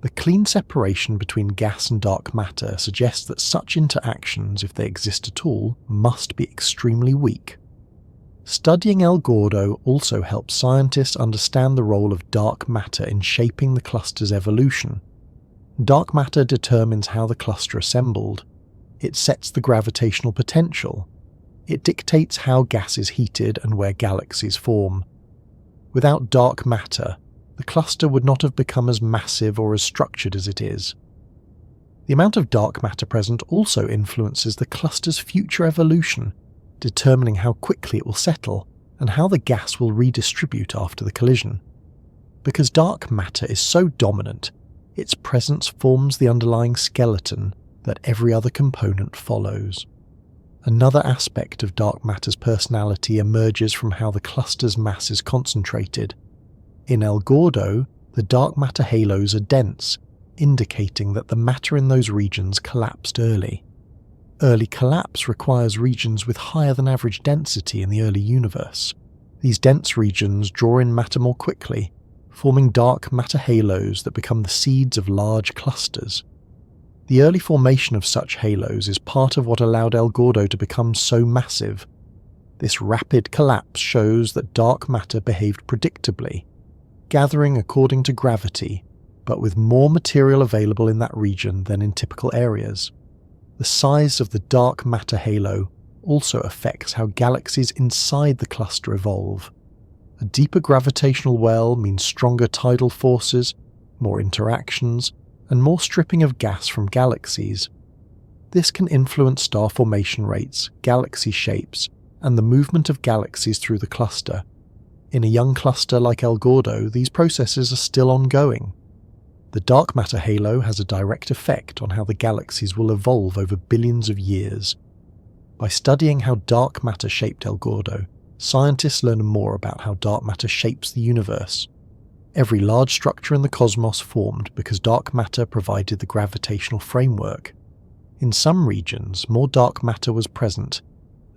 The clean separation between gas and dark matter suggests that such interactions, if they exist at all, must be extremely weak. Studying El Gordo also helps scientists understand the role of dark matter in shaping the cluster's evolution. Dark matter determines how the cluster assembled. It sets the gravitational potential. It dictates how gas is heated and where galaxies form. Without dark matter, the cluster would not have become as massive or as structured as it is. The amount of dark matter present also influences the cluster's future evolution, determining how quickly it will settle and how the gas will redistribute after the collision. Because dark matter is so dominant, its presence forms the underlying skeleton that every other component follows. Another aspect of dark matter's personality emerges from how the cluster's mass is concentrated. In El Gordo, the dark matter halos are dense, indicating that the matter in those regions collapsed early. Early collapse requires regions with higher than average density in the early universe. These dense regions draw in matter more quickly, forming dark matter halos that become the seeds of large clusters. The early formation of such halos is part of what allowed El Gordo to become so massive. This rapid collapse shows that dark matter behaved predictably, gathering according to gravity, but with more material available in that region than in typical areas. The size of the dark matter halo also affects how galaxies inside the cluster evolve. A deeper gravitational well means stronger tidal forces, more interactions, and more stripping of gas from galaxies. This can influence star formation rates, galaxy shapes, and the movement of galaxies through the cluster. In a young cluster like El Gordo, these processes are still ongoing. The dark matter halo has a direct effect on how the galaxies will evolve over billions of years. By studying how dark matter shaped El Gordo, scientists learn more about how dark matter shapes the universe. Every large structure in the cosmos formed because dark matter provided the gravitational framework. In some regions, more dark matter was present,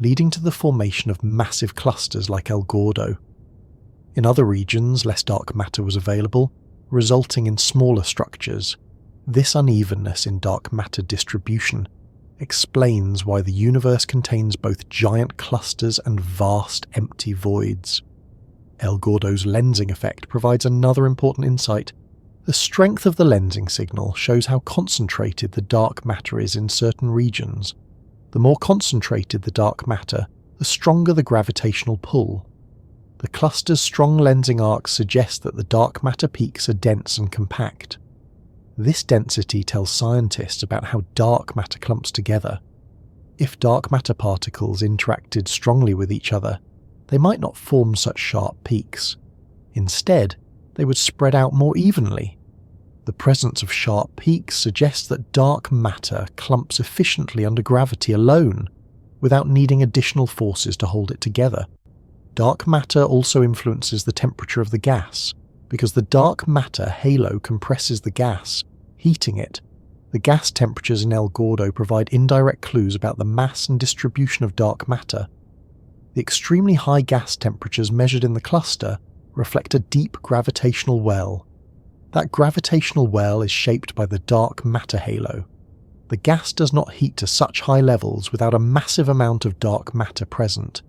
leading to the formation of massive clusters like El Gordo. In other regions, less dark matter was available, resulting in smaller structures. This unevenness in dark matter distribution explains why the universe contains both giant clusters and vast empty voids. El Gordo's lensing effect provides another important insight. The strength of the lensing signal shows how concentrated the dark matter is in certain regions. The more concentrated the dark matter, the stronger the gravitational pull. The cluster's strong lensing arcs suggest that the dark matter peaks are dense and compact. This density tells scientists about how dark matter clumps together. If dark matter particles interacted strongly with each other, they might not form such sharp peaks. Instead, they would spread out more evenly. The presence of sharp peaks suggests that dark matter clumps efficiently under gravity alone, without needing additional forces to hold it together. Dark matter also influences the temperature of the gas. Because the dark matter halo compresses the gas, heating it. The gas temperatures in El Gordo provide indirect clues about the mass and distribution of dark matter. The extremely high gas temperatures measured in the cluster reflect a deep gravitational well. That gravitational well is shaped by the dark matter halo. The gas does not heat to such high levels without a massive amount of dark matter present.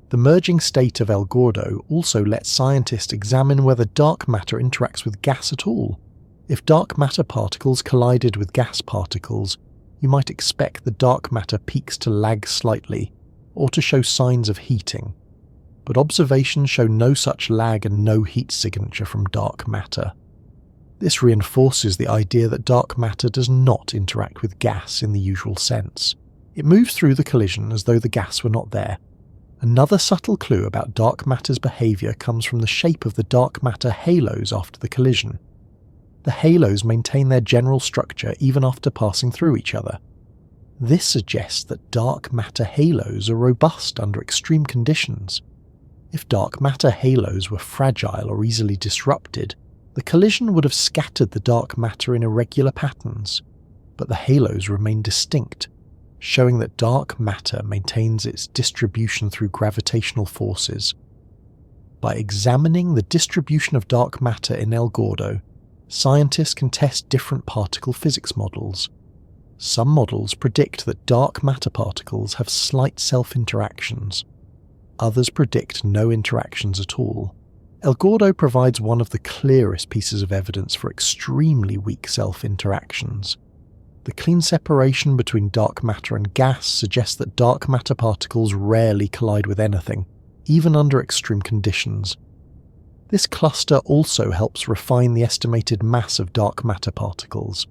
The merging state of El Gordo also lets scientists examine whether dark matter interacts with gas at all. If dark matter particles collided with gas particles, you might expect the dark matter peaks to lag slightly, or to show signs of heating. But observations show no such lag and no heat signature from dark matter. This reinforces the idea that dark matter does not interact with gas in the usual sense. It moves through the collision as though the gas were not there. Another subtle clue about dark matter's behaviour comes from the shape of the dark matter halos after the collision. The halos maintain their general structure even after passing through each other. This suggests that dark matter halos are robust under extreme conditions. If dark matter halos were fragile or easily disrupted, the collision would have scattered the dark matter in irregular patterns, but the halos remain distinct, showing that dark matter maintains its distribution through gravitational forces. By examining the distribution of dark matter in El Gordo, scientists can test different particle physics models. Some models predict that dark matter particles have slight self-interactions. Others predict no interactions at all. El Gordo provides one of the clearest pieces of evidence for extremely weak self-interactions. The clean separation between dark matter and gas suggests that dark matter particles rarely collide with anything, even under extreme conditions. This cluster also helps refine the estimated mass of dark matter particles.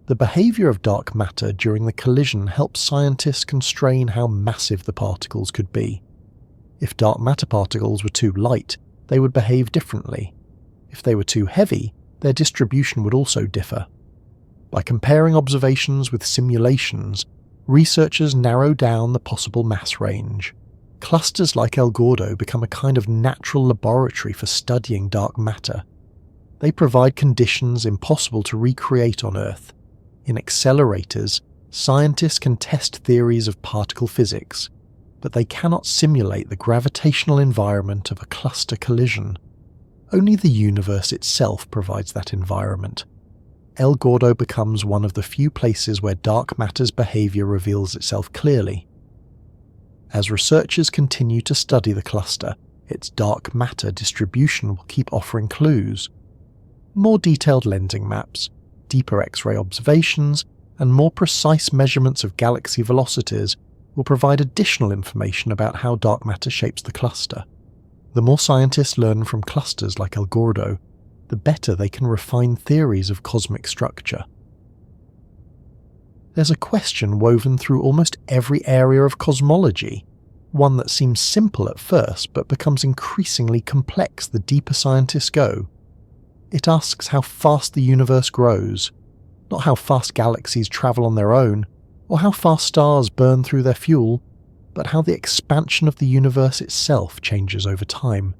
The behaviour of dark matter during the collision helps scientists constrain how massive the particles could be. If dark matter particles were too light, they would behave differently. If they were too heavy, their distribution would also differ. By comparing observations with simulations, researchers narrow down the possible mass range. Clusters like El Gordo become a kind of natural laboratory for studying dark matter. They provide conditions impossible to recreate on Earth. In accelerators, scientists can test theories of particle physics, but they cannot simulate the gravitational environment of a cluster collision. Only the universe itself provides that environment. El Gordo becomes one of the few places where dark matter's behaviour reveals itself clearly. As researchers continue to study the cluster, its dark matter distribution will keep offering clues. More detailed lensing maps, deeper X-ray observations, and more precise measurements of galaxy velocities will provide additional information about how dark matter shapes the cluster. The more scientists learn from clusters like El Gordo, the better they can refine theories of cosmic structure. There's a question woven through almost every area of cosmology, one that seems simple at first but becomes increasingly complex the deeper scientists go. It asks how fast the universe grows, not how fast galaxies travel on their own, or how fast stars burn through their fuel, but how the expansion of the universe itself changes over time.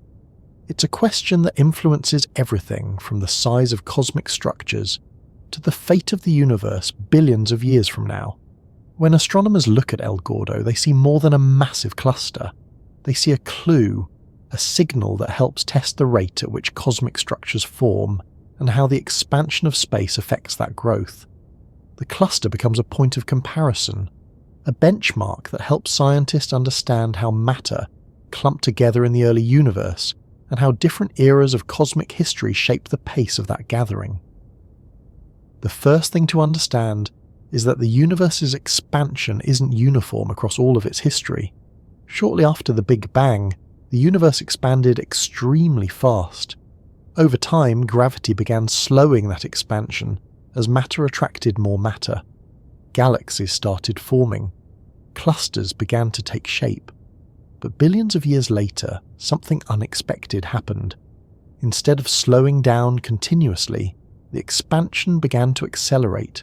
It's a question that influences everything from the size of cosmic structures to the fate of the universe billions of years from now. When astronomers look at El Gordo, they see more than a massive cluster. They see a clue, a signal that helps test the rate at which cosmic structures form and how the expansion of space affects that growth. The cluster becomes a point of comparison, a benchmark that helps scientists understand how matter clumped together in the early universe and how different eras of cosmic history shaped the pace of that gathering. The first thing to understand is that the universe's expansion isn't uniform across all of its history. Shortly after the Big Bang, the universe expanded extremely fast. Over time, gravity began slowing that expansion as matter attracted more matter. Galaxies started forming. Clusters began to take shape. But billions of years later, something unexpected happened. Instead of slowing down continuously, the expansion began to accelerate.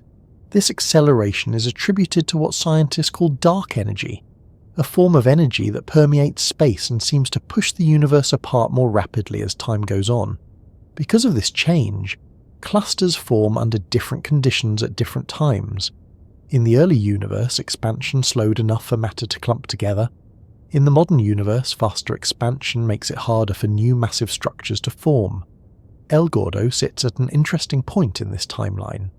This acceleration is attributed to what scientists call dark energy, a form of energy that permeates space and seems to push the universe apart more rapidly as time goes on. Because of this change, clusters form under different conditions at different times. In the early universe, expansion slowed enough for matter to clump together. In the modern universe, faster expansion makes it harder for new massive structures to form. El Gordo sits at an interesting point in this timeline.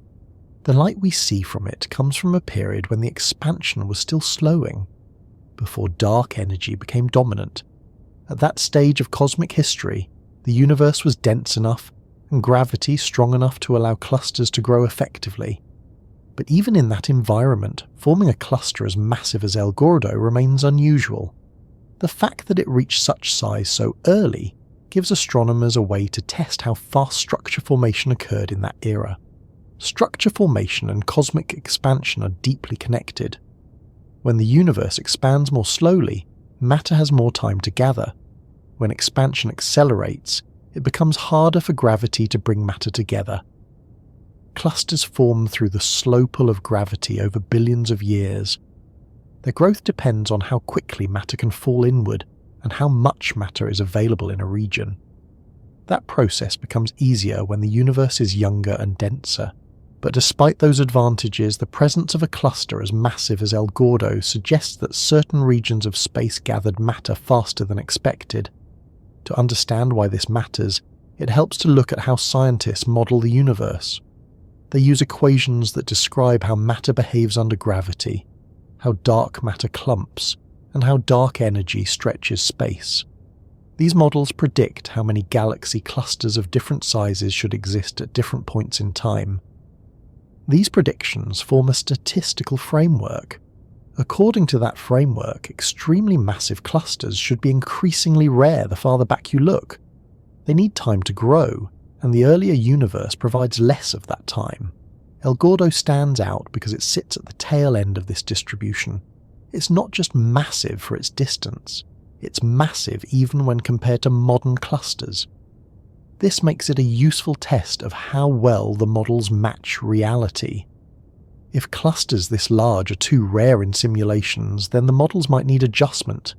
The light we see from it comes from a period when the expansion was still slowing, before dark energy became dominant. At that stage of cosmic history, the universe was dense enough and gravity strong enough to allow clusters to grow effectively. But even in that environment, forming a cluster as massive as El Gordo remains unusual. The fact that it reached such size so early gives astronomers a way to test how fast structure formation occurred in that era. Structure formation and cosmic expansion are deeply connected. When the universe expands more slowly, matter has more time to gather. When expansion accelerates, it becomes harder for gravity to bring matter together. Clusters form through the slow pull of gravity over billions of years. Their growth depends on how quickly matter can fall inward and how much matter is available in a region. That process becomes easier when the universe is younger and denser. But despite those advantages, the presence of a cluster as massive as El Gordo suggests that certain regions of space gathered matter faster than expected. To understand why this matters, it helps to look at how scientists model the universe. They use equations that describe how matter behaves under gravity, how dark matter clumps, and how dark energy stretches space. These models predict how many galaxy clusters of different sizes should exist at different points in time. These predictions form a statistical framework. According to that framework, extremely massive clusters should be increasingly rare the farther back you look. They need time to grow, and the earlier universe provides less of that time. El Gordo stands out because it sits at the tail end of this distribution. It's not just massive for its distance, it's massive even when compared to modern clusters. This makes it a useful test of how well the models match reality. If clusters this large are too rare in simulations, then the models might need adjustment.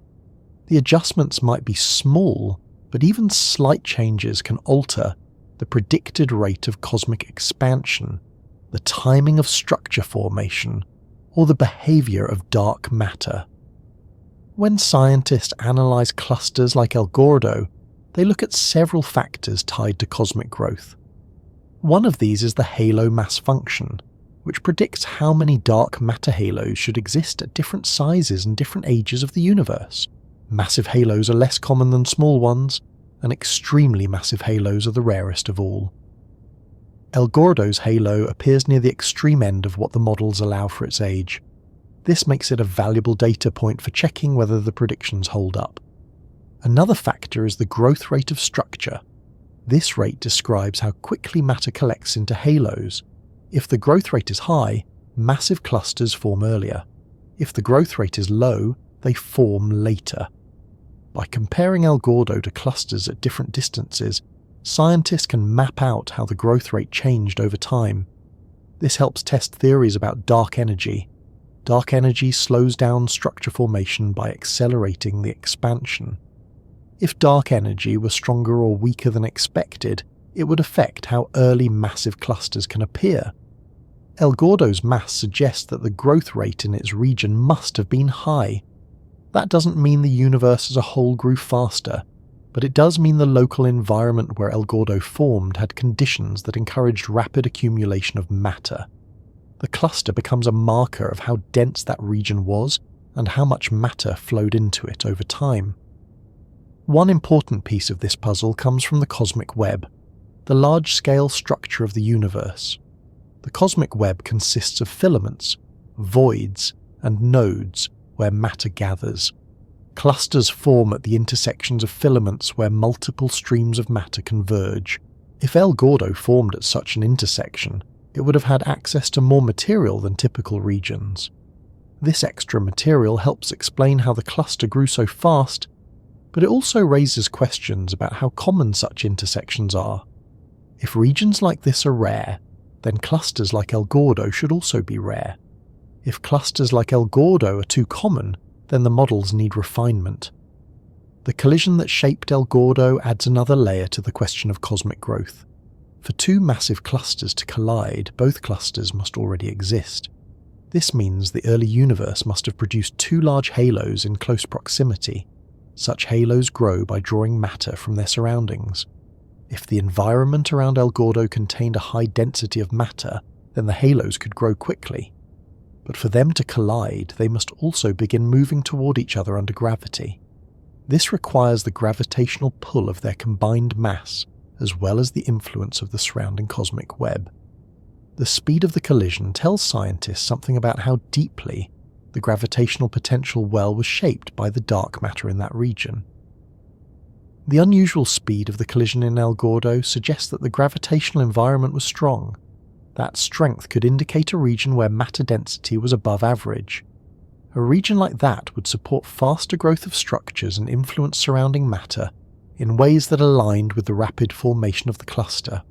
The adjustments might be small, but even slight changes can alter the predicted rate of cosmic expansion, the timing of structure formation, or the behavior of dark matter. When scientists analyze clusters like El Gordo, they look at several factors tied to cosmic growth. One of these is the halo mass function, which predicts how many dark matter halos should exist at different sizes and different ages of the universe. Massive halos are less common than small ones, and extremely massive halos are the rarest of all. El Gordo's halo appears near the extreme end of what the models allow for its age. This makes it a valuable data point for checking whether the predictions hold up. Another factor is the growth rate of structure. This rate describes how quickly matter collects into halos. If the growth rate is high, massive clusters form earlier. If the growth rate is low, they form later. By comparing El Gordo to clusters at different distances, scientists can map out how the growth rate changed over time. This helps test theories about dark energy. Dark energy slows down structure formation by accelerating the expansion. If dark energy were stronger or weaker than expected, it would affect how early massive clusters can appear. El Gordo's mass suggests that the growth rate in its region must have been high. That doesn't mean the universe as a whole grew faster. but it does mean the local environment where El Gordo formed had conditions that encouraged rapid accumulation of matter. The cluster becomes a marker of how dense that region was and how much matter flowed into it over time. One important piece of this puzzle comes from the cosmic web, the large-scale structure of the universe. The cosmic web consists of filaments, voids, and nodes where matter gathers. Clusters form at the intersections of filaments where multiple streams of matter converge. If El Gordo formed at such an intersection, it would have had access to more material than typical regions. This extra material helps explain how the cluster grew so fast, but it also raises questions about how common such intersections are. If regions like this are rare, then clusters like El Gordo should also be rare. If clusters like El Gordo are too common, then the models need refinement. The collision that shaped El Gordo adds another layer to the question of cosmic growth. For two massive clusters to collide, both clusters must already exist. This means the early universe must have produced two large halos in close proximity. Such halos grow by drawing matter from their surroundings. If the environment around El Gordo contained a high density of matter, then the halos could grow quickly. But for them to collide, they must also begin moving toward each other under gravity. This requires the gravitational pull of their combined mass, as well as the influence of the surrounding cosmic web. The speed of the collision tells scientists something about how deeply the gravitational potential well was shaped by the dark matter in that region. The unusual speed of the collision in El Gordo suggests that the gravitational environment was strong. That strength could indicate a region where matter density was above average. A region like that would support faster growth of structures and influence surrounding matter in ways that aligned with the rapid formation of the cluster.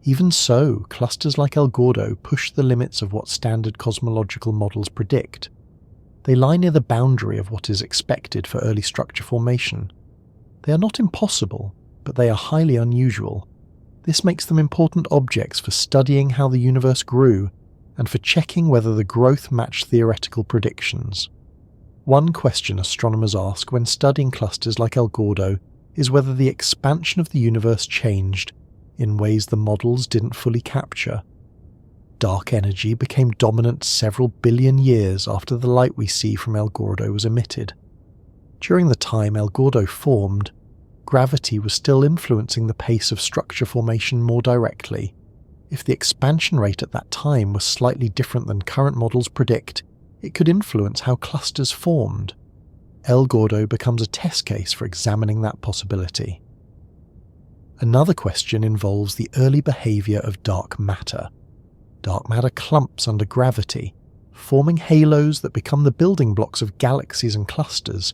Even so, clusters like El Gordo push the limits of what standard cosmological models predict. They lie near the boundary of what is expected for early structure formation. They are not impossible, but they are highly unusual. This makes them important objects for studying how the universe grew and for checking whether the growth matched theoretical predictions. One question astronomers ask when studying clusters like El Gordo is whether the expansion of the universe changed in ways the models didn't fully capture. Dark energy became dominant several billion years after the light we see from El Gordo was emitted. During the time El Gordo formed, gravity was still influencing the pace of structure formation more directly. If the expansion rate at that time was slightly different than current models predict, it could influence how clusters formed. El Gordo becomes a test case for examining that possibility. Another question involves the early behavior of dark matter. Dark matter clumps under gravity, forming halos that become the building blocks of galaxies and clusters.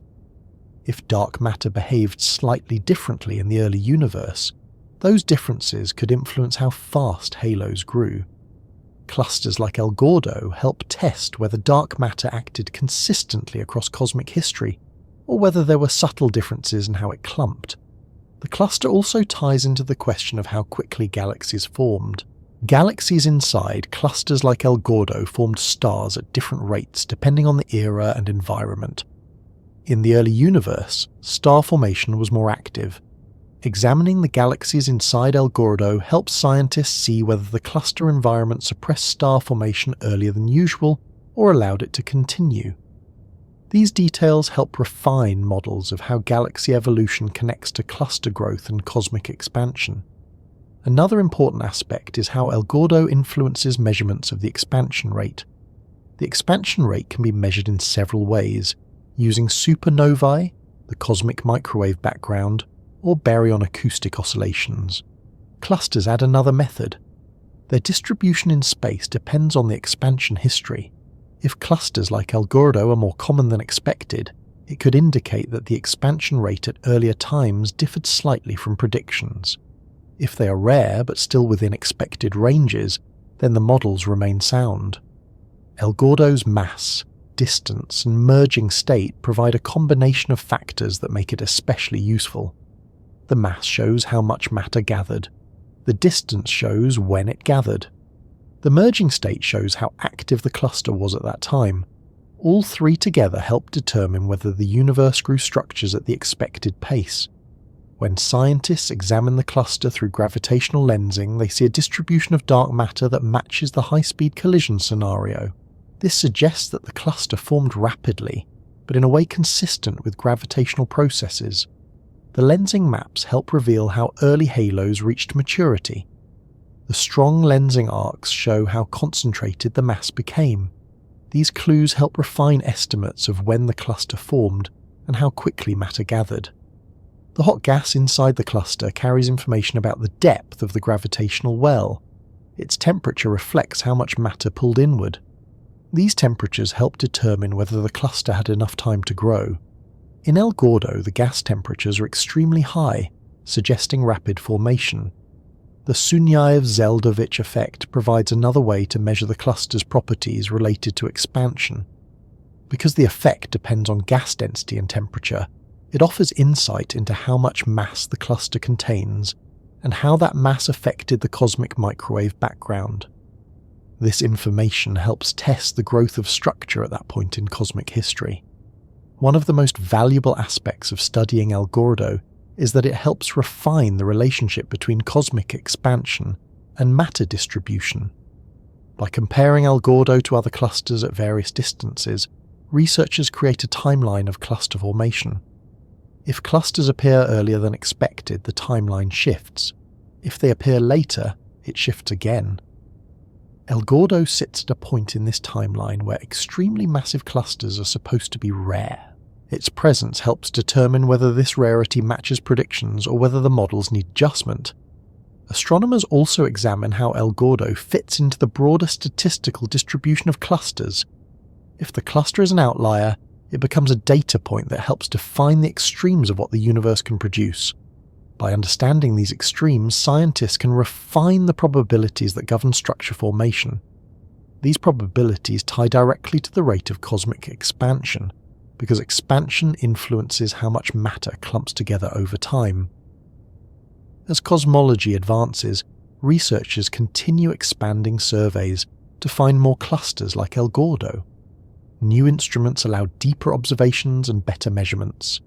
If dark matter behaved slightly differently in the early universe, those differences could influence how fast halos grew. Clusters like El Gordo help test whether dark matter acted consistently across cosmic history, or whether there were subtle differences in how it clumped. The cluster also ties into the question of how quickly galaxies formed. Galaxies inside clusters like El Gordo formed stars at different rates depending on the era and environment. In the early universe, star formation was more active. Examining the galaxies inside El Gordo helps scientists see whether the cluster environment suppressed star formation earlier than usual or allowed it to continue. These details help refine models of how galaxy evolution connects to cluster growth and cosmic expansion. Another important aspect is how El Gordo influences measurements of the expansion rate. The expansion rate can be measured in several ways, using supernovae, the cosmic microwave background, or baryon acoustic oscillations. Clusters add another method. Their distribution in space depends on the expansion history. If clusters like El Gordo are more common than expected, it could indicate that the expansion rate at earlier times differed slightly from predictions. If they are rare but still within expected ranges, then the models remain sound. El Gordo's mass, distance, and merging state provide a combination of factors that make it especially useful. The mass shows how much matter gathered. The distance shows when it gathered. The merging state shows how active the cluster was at that time. All three together help determine whether the universe grew structures at the expected pace. When scientists examine the cluster through gravitational lensing, they see a distribution of dark matter that matches the high-speed collision scenario. This suggests that the cluster formed rapidly, but in a way consistent with gravitational processes. The lensing maps help reveal how early halos reached maturity. The strong lensing arcs show how concentrated the mass became. These clues help refine estimates of when the cluster formed and how quickly matter gathered. The hot gas inside the cluster carries information about the depth of the gravitational well. Its temperature reflects how much matter pulled inward. These temperatures help determine whether the cluster had enough time to grow. In El Gordo, the gas temperatures are extremely high, suggesting rapid formation. The Sunyaev-Zeldovich effect provides another way to measure the cluster's properties related to expansion. Because the effect depends on gas density and temperature, it offers insight into how much mass the cluster contains and how that mass affected the cosmic microwave background. This information helps test the growth of structure at that point in cosmic history. One of the most valuable aspects of studying El Gordo is that it helps refine the relationship between cosmic expansion and matter distribution. By comparing El Gordo to other clusters at various distances, researchers create a timeline of cluster formation. If clusters appear earlier than expected, the timeline shifts. If they appear later, it shifts again. El Gordo sits at a point in this timeline where extremely massive clusters are supposed to be rare. Its presence helps determine whether this rarity matches predictions or whether the models need adjustment. Astronomers also examine how El Gordo fits into the broader statistical distribution of clusters. If the cluster is an outlier, it becomes a data point that helps define the extremes of what the universe can produce. By understanding these extremes, scientists can refine the probabilities that govern structure formation. These probabilities tie directly to the rate of cosmic expansion, because expansion influences how much matter clumps together over time. As cosmology advances, researchers continue expanding surveys to find more clusters like El Gordo. New instruments allow deeper observations and better measurements.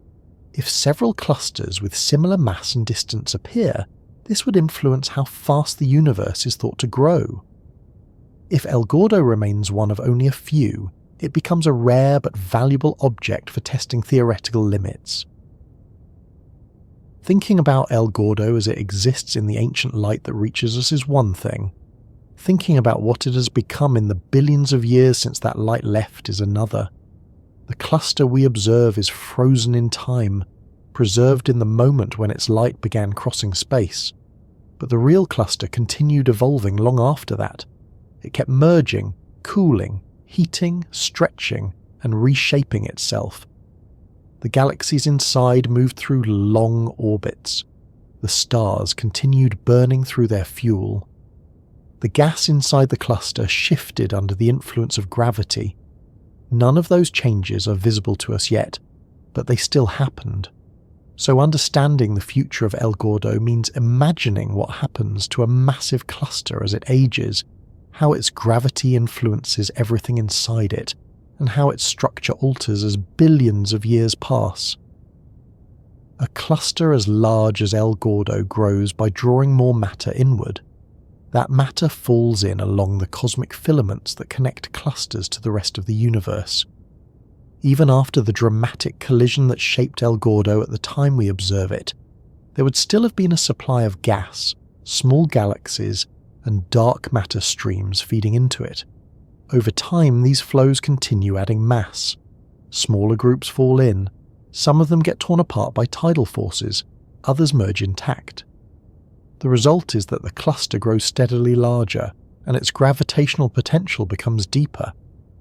If several clusters with similar mass and distance appear, this would influence how fast the universe is thought to grow. If El Gordo remains one of only a few, it becomes a rare but valuable object for testing theoretical limits. Thinking about El Gordo as it exists in the ancient light that reaches us is one thing. Thinking about what it has become in the billions of years since that light left is another. The cluster we observe is frozen in time, preserved in the moment when its light began crossing space. But the real cluster continued evolving long after that. It kept merging, cooling, heating, stretching, and reshaping itself. The galaxies inside moved through long orbits. The stars continued burning through their fuel. The gas inside the cluster shifted under the influence of gravity. None of those changes are visible to us yet, but they still happened. So understanding the future of El Gordo means imagining what happens to a massive cluster as it ages, how its gravity influences everything inside it, and how its structure alters as billions of years pass. A cluster as large as El Gordo grows by drawing more matter inward. That matter falls in along the cosmic filaments that connect clusters to the rest of the universe. Even after the dramatic collision that shaped El Gordo at the time we observe it, there would still have been a supply of gas, small galaxies, and dark matter streams feeding into it. Over time, these flows continue adding mass. Smaller groups fall in. Some of them get torn apart by tidal forces, others merge intact. The result is that the cluster grows steadily larger, and its gravitational potential becomes deeper.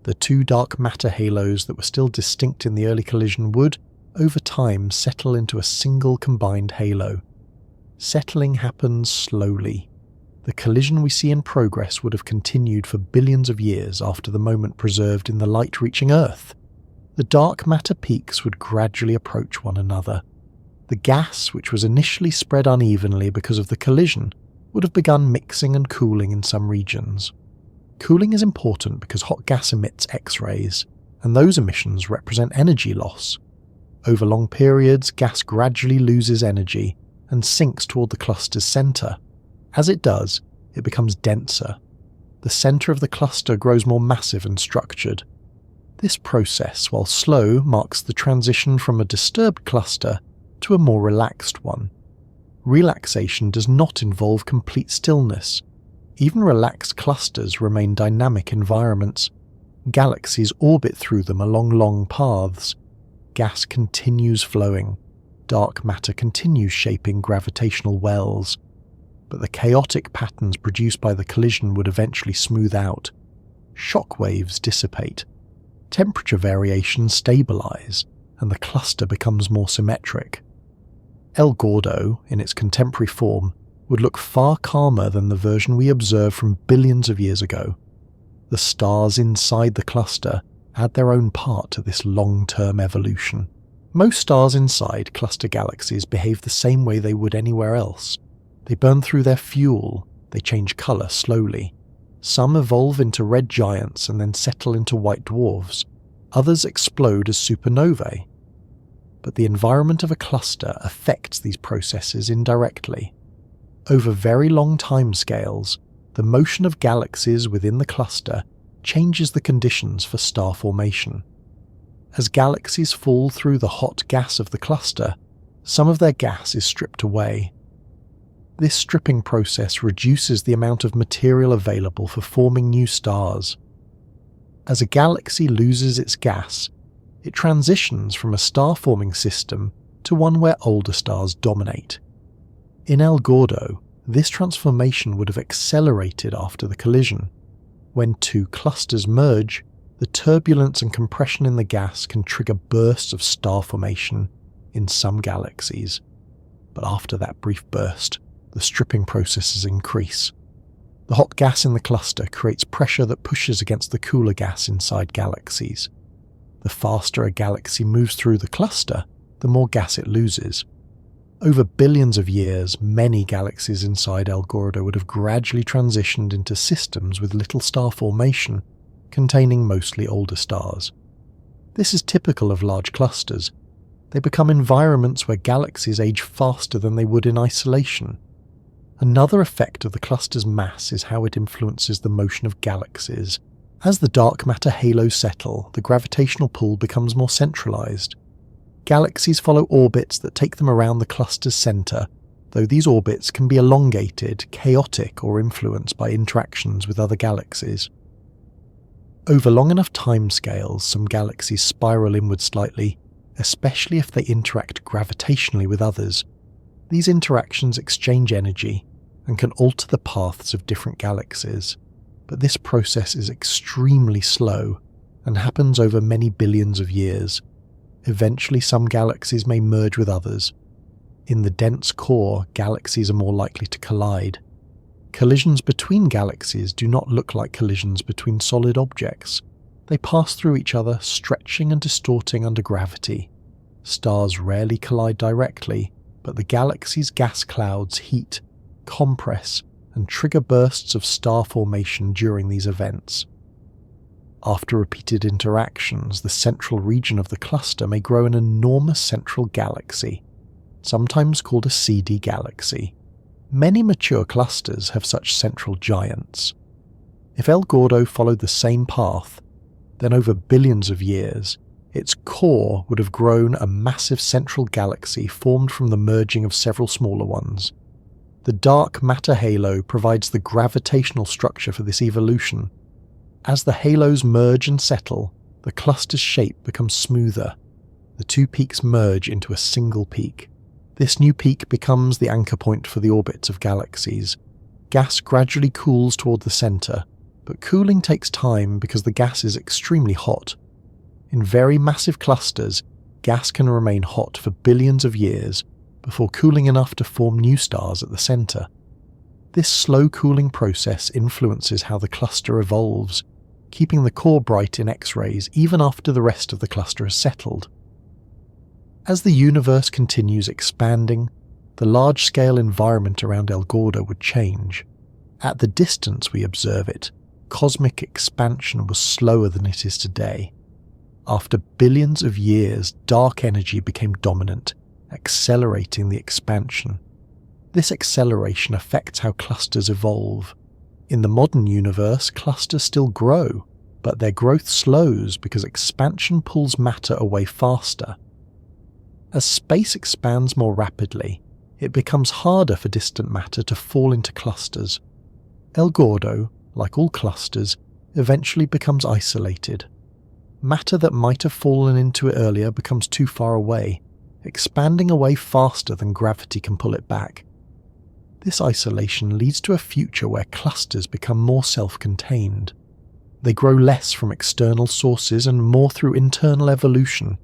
The two dark matter halos that were still distinct in the early collision would, over time, settle into a single combined halo. Settling happens slowly. The collision we see in progress would have continued for billions of years after the moment preserved in the light reaching Earth. The dark matter peaks would gradually approach one another. The gas, which was initially spread unevenly because of the collision, would have begun mixing and cooling in some regions. Cooling is important because hot gas emits X-rays, and those emissions represent energy loss. Over long periods, gas gradually loses energy and sinks toward the cluster's center. As it does, it becomes denser. The center of the cluster grows more massive and structured. This process, while slow, marks the transition from a disturbed cluster to a more relaxed one. Relaxation does not involve complete stillness. Even relaxed clusters remain dynamic environments. Galaxies orbit through them along long paths. Gas continues flowing. Dark matter continues shaping gravitational wells. But the chaotic patterns produced by the collision would eventually smooth out. Shockwaves dissipate. Temperature variations stabilize, and the cluster becomes more symmetric. El Gordo, in its contemporary form, would look far calmer than the version we observed from billions of years ago. The stars inside the cluster add their own part to this long-term evolution. Most stars inside cluster galaxies behave the same way they would anywhere else. They burn through their fuel, they change colour slowly. Some evolve into red giants and then settle into white dwarfs. Others explode as supernovae. But the environment of a cluster affects these processes indirectly. Over very long timescales, the motion of galaxies within the cluster changes the conditions for star formation. As galaxies fall through the hot gas of the cluster, some of their gas is stripped away. This stripping process reduces the amount of material available for forming new stars. As a galaxy loses its gas, it transitions from a star-forming system to one where older stars dominate. In El Gordo, this transformation would have accelerated after the collision. When two clusters merge, the turbulence and compression in the gas can trigger bursts of star formation in some galaxies. But after that brief burst, the stripping processes increase. The hot gas in the cluster creates pressure that pushes against the cooler gas inside galaxies. The faster a galaxy moves through the cluster, the more gas it loses. Over billions of years, many galaxies inside El Gordo would have gradually transitioned into systems with little star formation, containing mostly older stars. This is typical of large clusters. They become environments where galaxies age faster than they would in isolation. Another effect of the cluster's mass is how it influences the motion of galaxies. As the dark matter halos settle, the gravitational pull becomes more centralized. Galaxies follow orbits that take them around the cluster's center, though these orbits can be elongated, chaotic, or influenced by interactions with other galaxies. Over long enough timescales, some galaxies spiral inward slightly, especially if they interact gravitationally with others. These interactions exchange energy and can alter the paths of different galaxies, but this process is extremely slow and happens over many billions of years. Eventually, some galaxies may merge with others. In the dense core, galaxies are more likely to collide. Collisions between galaxies do not look like collisions between solid objects. They pass through each other, stretching and distorting under gravity. Stars rarely collide directly, but the galaxy's gas clouds heat, compress, and trigger bursts of star formation during these events. After repeated interactions, the central region of the cluster may grow an enormous central galaxy, sometimes called a CD galaxy. Many mature clusters have such central giants. If El Gordo followed the same path, then over billions of years, its core would have grown a massive central galaxy formed from the merging of several smaller ones. The dark matter halo provides the gravitational structure for this evolution. As the halos merge and settle, the cluster's shape becomes smoother. The two peaks merge into a single peak. This new peak becomes the anchor point for the orbits of galaxies. Gas gradually cools toward the center, but cooling takes time because the gas is extremely hot. In very massive clusters, gas can remain hot for billions of years before cooling enough to form new stars at the center. This slow cooling process influences how the cluster evolves, keeping the core bright in X-rays even after the rest of the cluster has settled. As the universe continues expanding, the large-scale environment around El Gordo would change. At the distance we observe it, cosmic expansion was slower than it is today. After billions of years, dark energy became dominant, accelerating the expansion. This acceleration affects how clusters evolve. In the modern universe, clusters still grow, but their growth slows because expansion pulls matter away faster. As space expands more rapidly, it becomes harder for distant matter to fall into clusters. El Gordo, like all clusters, eventually becomes isolated. Matter that might have fallen into it earlier becomes too far away, expanding away faster than gravity can pull it back. This isolation leads to a future where clusters become more self-contained. They grow less from external sources and more through internal evolution.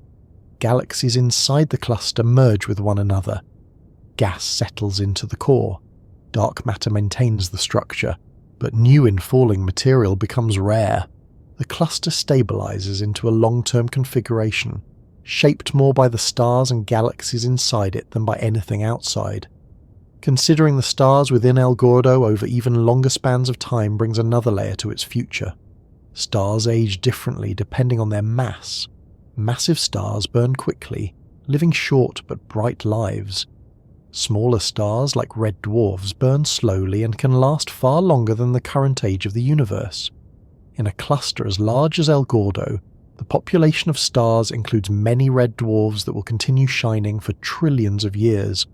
Galaxies inside the cluster merge with one another. Gas settles into the core. Dark matter maintains the structure, but new infalling material becomes rare. The cluster stabilizes into a long-term configuration, shaped more by the stars and galaxies inside it than by anything outside. Considering the stars within El Gordo over even longer spans of time brings another layer to its future. Stars age differently depending on their mass. Massive stars burn quickly, living short but bright lives. Smaller stars like red dwarfs burn slowly and can last far longer than the current age of the universe. In a cluster as large as El Gordo, the population of stars includes many red dwarfs that will continue shining for trillions of years.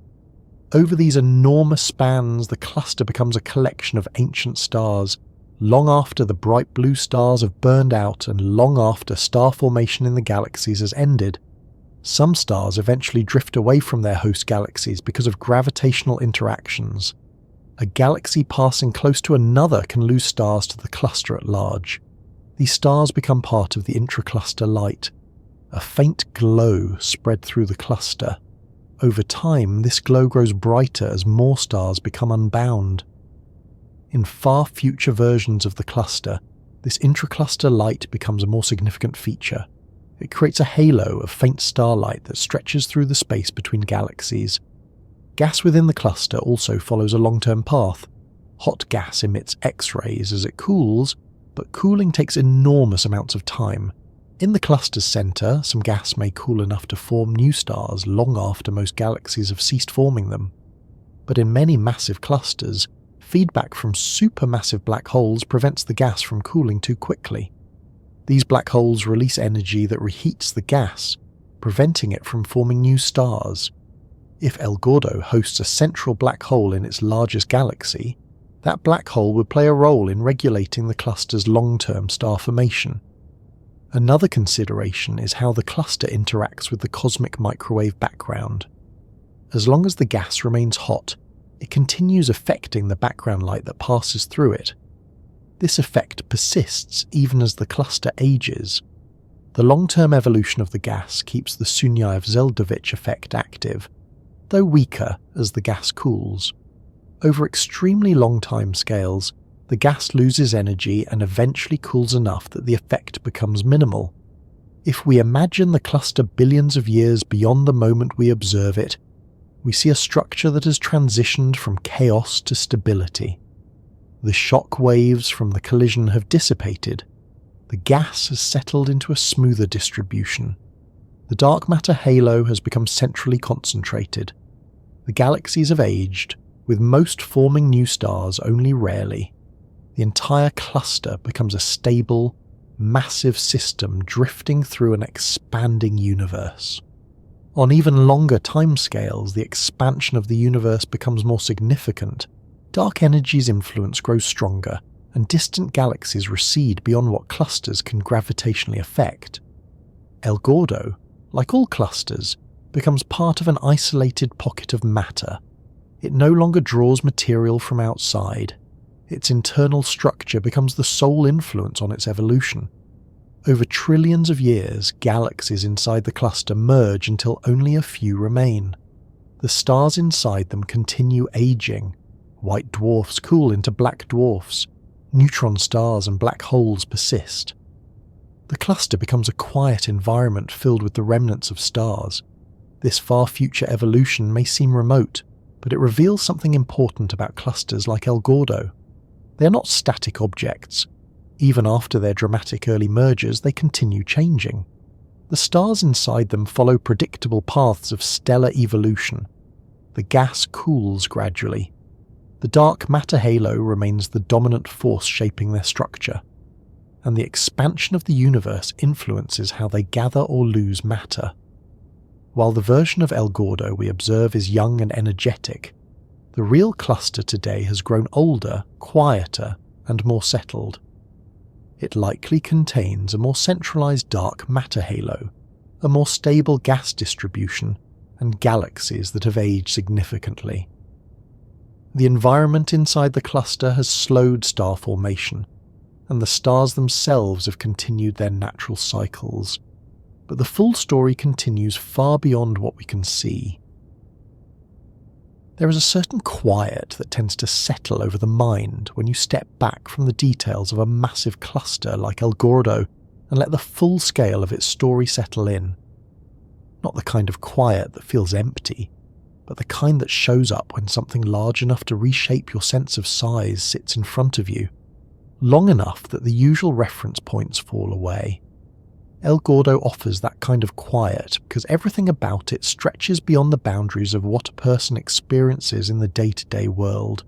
Over these enormous spans, the cluster becomes a collection of ancient stars, long after the bright blue stars have burned out and long after star formation in the galaxies has ended. Some stars eventually drift away from their host galaxies because of gravitational interactions. A galaxy passing close to another can lose stars to the cluster at large. These stars become part of the intracluster light. A faint glow spread through the cluster. Over time, this glow grows brighter as more stars become unbound. In far future versions of the cluster, this intracluster light becomes a more significant feature. It creates a halo of faint starlight that stretches through the space between galaxies. Gas within the cluster also follows a long-term path. Hot gas emits X-rays as it cools, but cooling takes enormous amounts of time. In the cluster's centre, some gas may cool enough to form new stars long after most galaxies have ceased forming them. But in many massive clusters, feedback from supermassive black holes prevents the gas from cooling too quickly. These black holes release energy that reheats the gas, preventing it from forming new stars. If El Gordo hosts a central black hole in its largest galaxy, that black hole would play a role in regulating the cluster's long-term star formation. Another consideration is how the cluster interacts with the cosmic microwave background. As long as the gas remains hot, it continues affecting the background light that passes through it. This effect persists even as the cluster ages. The long-term evolution of the gas keeps the Sunyaev-Zeldovich effect active, though weaker as the gas cools. Over extremely long time scales, the gas loses energy and eventually cools enough that the effect becomes minimal. If we imagine the cluster billions of years beyond the moment we observe it, we see a structure that has transitioned from chaos to stability. The shock waves from the collision have dissipated. The gas has settled into a smoother distribution. The dark matter halo has become centrally concentrated. The galaxies have aged, with most forming new stars only rarely. The entire cluster becomes a stable, massive system drifting through an expanding universe. On even longer timescales, the expansion of the universe becomes more significant. Dark energy's influence grows stronger, and distant galaxies recede beyond what clusters can gravitationally affect. El Gordo, like all clusters, becomes part of an isolated pocket of matter. It no longer draws material from outside. Its internal structure becomes the sole influence on its evolution. Over trillions of years, galaxies inside the cluster merge until only a few remain. The stars inside them continue aging. White dwarfs cool into black dwarfs. Neutron stars and black holes persist. The cluster becomes a quiet environment filled with the remnants of stars. This far future evolution may seem remote, but it reveals something important about clusters like El Gordo. They are not static objects. Even after their dramatic early mergers, they continue changing. The stars inside them follow predictable paths of stellar evolution. The gas cools gradually. The dark matter halo remains the dominant force shaping their structure, and the expansion of the universe influences how they gather or lose matter. While the version of El Gordo we observe is young and energetic, the real cluster today has grown older, quieter, and more settled. It likely contains a more centralized dark matter halo, a more stable gas distribution, and galaxies that have aged significantly. The environment inside the cluster has slowed star formation, and the stars themselves have continued their natural cycles. But the full story continues far beyond what we can see. There is a certain quiet that tends to settle over the mind when you step back from the details of a massive cluster like El Gordo and let the full scale of its story settle in. Not the kind of quiet that feels empty, but the kind that shows up when something large enough to reshape your sense of size sits in front of you, long enough that the usual reference points fall away. El Gordo offers that kind of quiet because everything about it stretches beyond the boundaries of what a person experiences in the day-to-day world.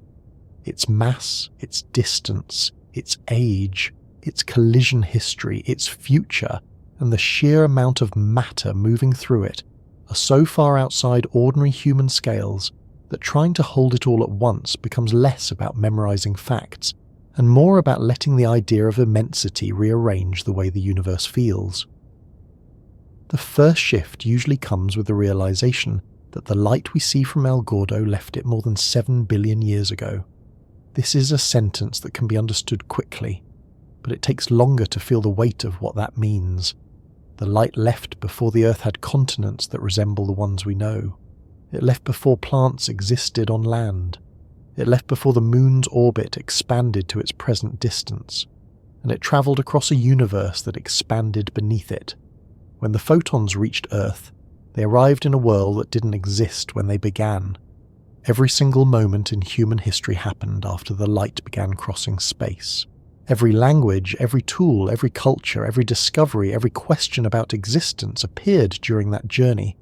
Its mass, its distance, its age, its collision history, its future, and the sheer amount of matter moving through it are so far outside ordinary human scales that trying to hold it all at once becomes less about memorizing facts and more about letting the idea of immensity rearrange the way the universe feels. The first shift usually comes with the realization that the light we see from El Gordo left it more than 7 billion years ago. This is a sentence that can be understood quickly, but it takes longer to feel the weight of what that means. The light left before the Earth had continents that resemble the ones we know. It left before plants existed on land. It left before the moon's orbit expanded to its present distance, and it travelled across a universe that expanded beneath it. When the photons reached Earth, they arrived in a world that didn't exist when they began. Every single moment in human history happened after the light began crossing space. Every language, every tool, every culture, every discovery, every question about existence appeared during that journey.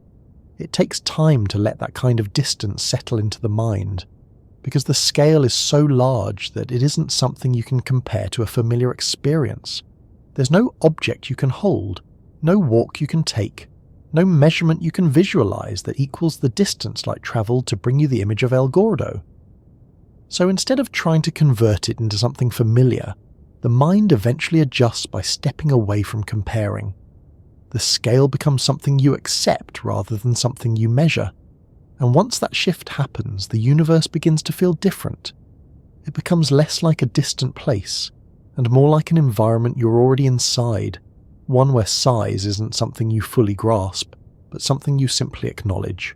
It takes time to let that kind of distance settle into the mind, because the scale is so large that it isn't something you can compare to a familiar experience. There's no object you can hold, no walk you can take, no measurement you can visualize that equals the distance light traveled to bring you the image of El Gordo. So instead of trying to convert it into something familiar, the mind eventually adjusts by stepping away from comparing. The scale becomes something you accept rather than something you measure. And once that shift happens, the universe begins to feel different. It becomes less like a distant place, and more like an environment you're already inside, one where size isn't something you fully grasp, but something you simply acknowledge.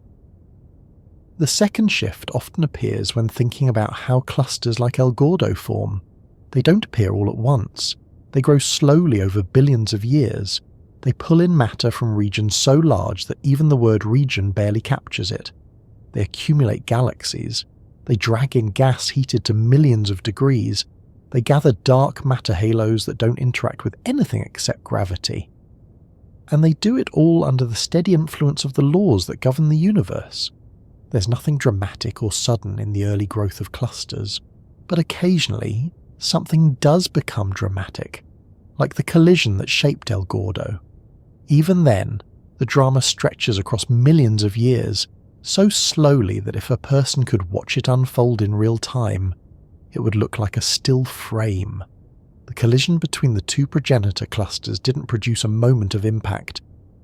The second shift often appears when thinking about how clusters like El Gordo form. They don't appear all at once. They grow slowly over billions of years. They pull in matter from regions so large that even the word region barely captures it. They accumulate galaxies. They drag in gas heated to millions of degrees. They gather dark matter halos that don't interact with anything except gravity. And they do it all under the steady influence of the laws that govern the universe. There's nothing dramatic or sudden in the early growth of clusters, but occasionally something does become dramatic, like the collision that shaped El Gordo. Even then, the drama stretches across millions of years, so slowly that if a person could watch it unfold in real time, it would look like a still frame. The collision between the two progenitor clusters didn't produce a moment of impact.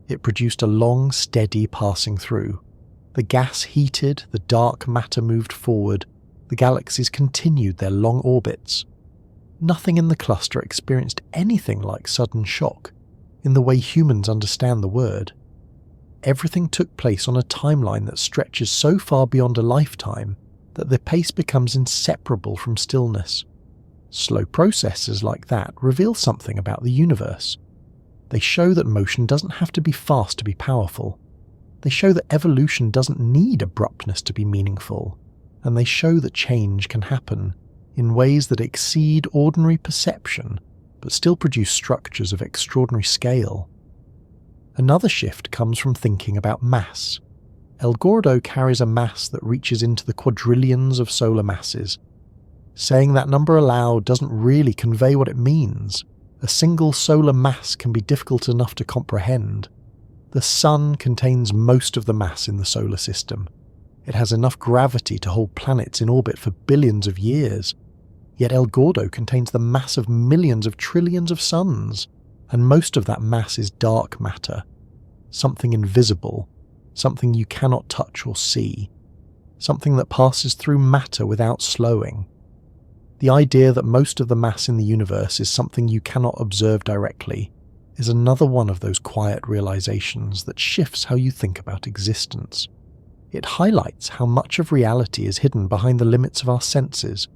It produced a long, steady passing through. The gas heated, the dark matter moved forward, the galaxies continued their long orbits. Nothing in the cluster experienced anything like sudden shock, in the way humans understand the word. Everything took place on a timeline that stretches so far beyond a lifetime that the pace becomes inseparable from stillness. Slow processes like that reveal something about the universe. They show that motion doesn't have to be fast to be powerful. They show that evolution doesn't need abruptness to be meaningful, and they show that change can happen in ways that exceed ordinary perception but still produce structures of extraordinary scale. Another shift comes from thinking about mass. El Gordo carries a mass that reaches into the quadrillions of solar masses. Saying that number aloud doesn't really convey what it means. A single solar mass can be difficult enough to comprehend. The Sun contains most of the mass in the solar system. It has enough gravity to hold planets in orbit for billions of years. Yet El Gordo contains the mass of millions of trillions of suns, and most of that mass is dark matter. Something invisible, something you cannot touch or see, something that passes through matter without slowing. The idea that most of the mass in the universe is something you cannot observe directly is another one of those quiet realizations that shifts how you think about existence. It highlights how much of reality is hidden behind the limits of our senses.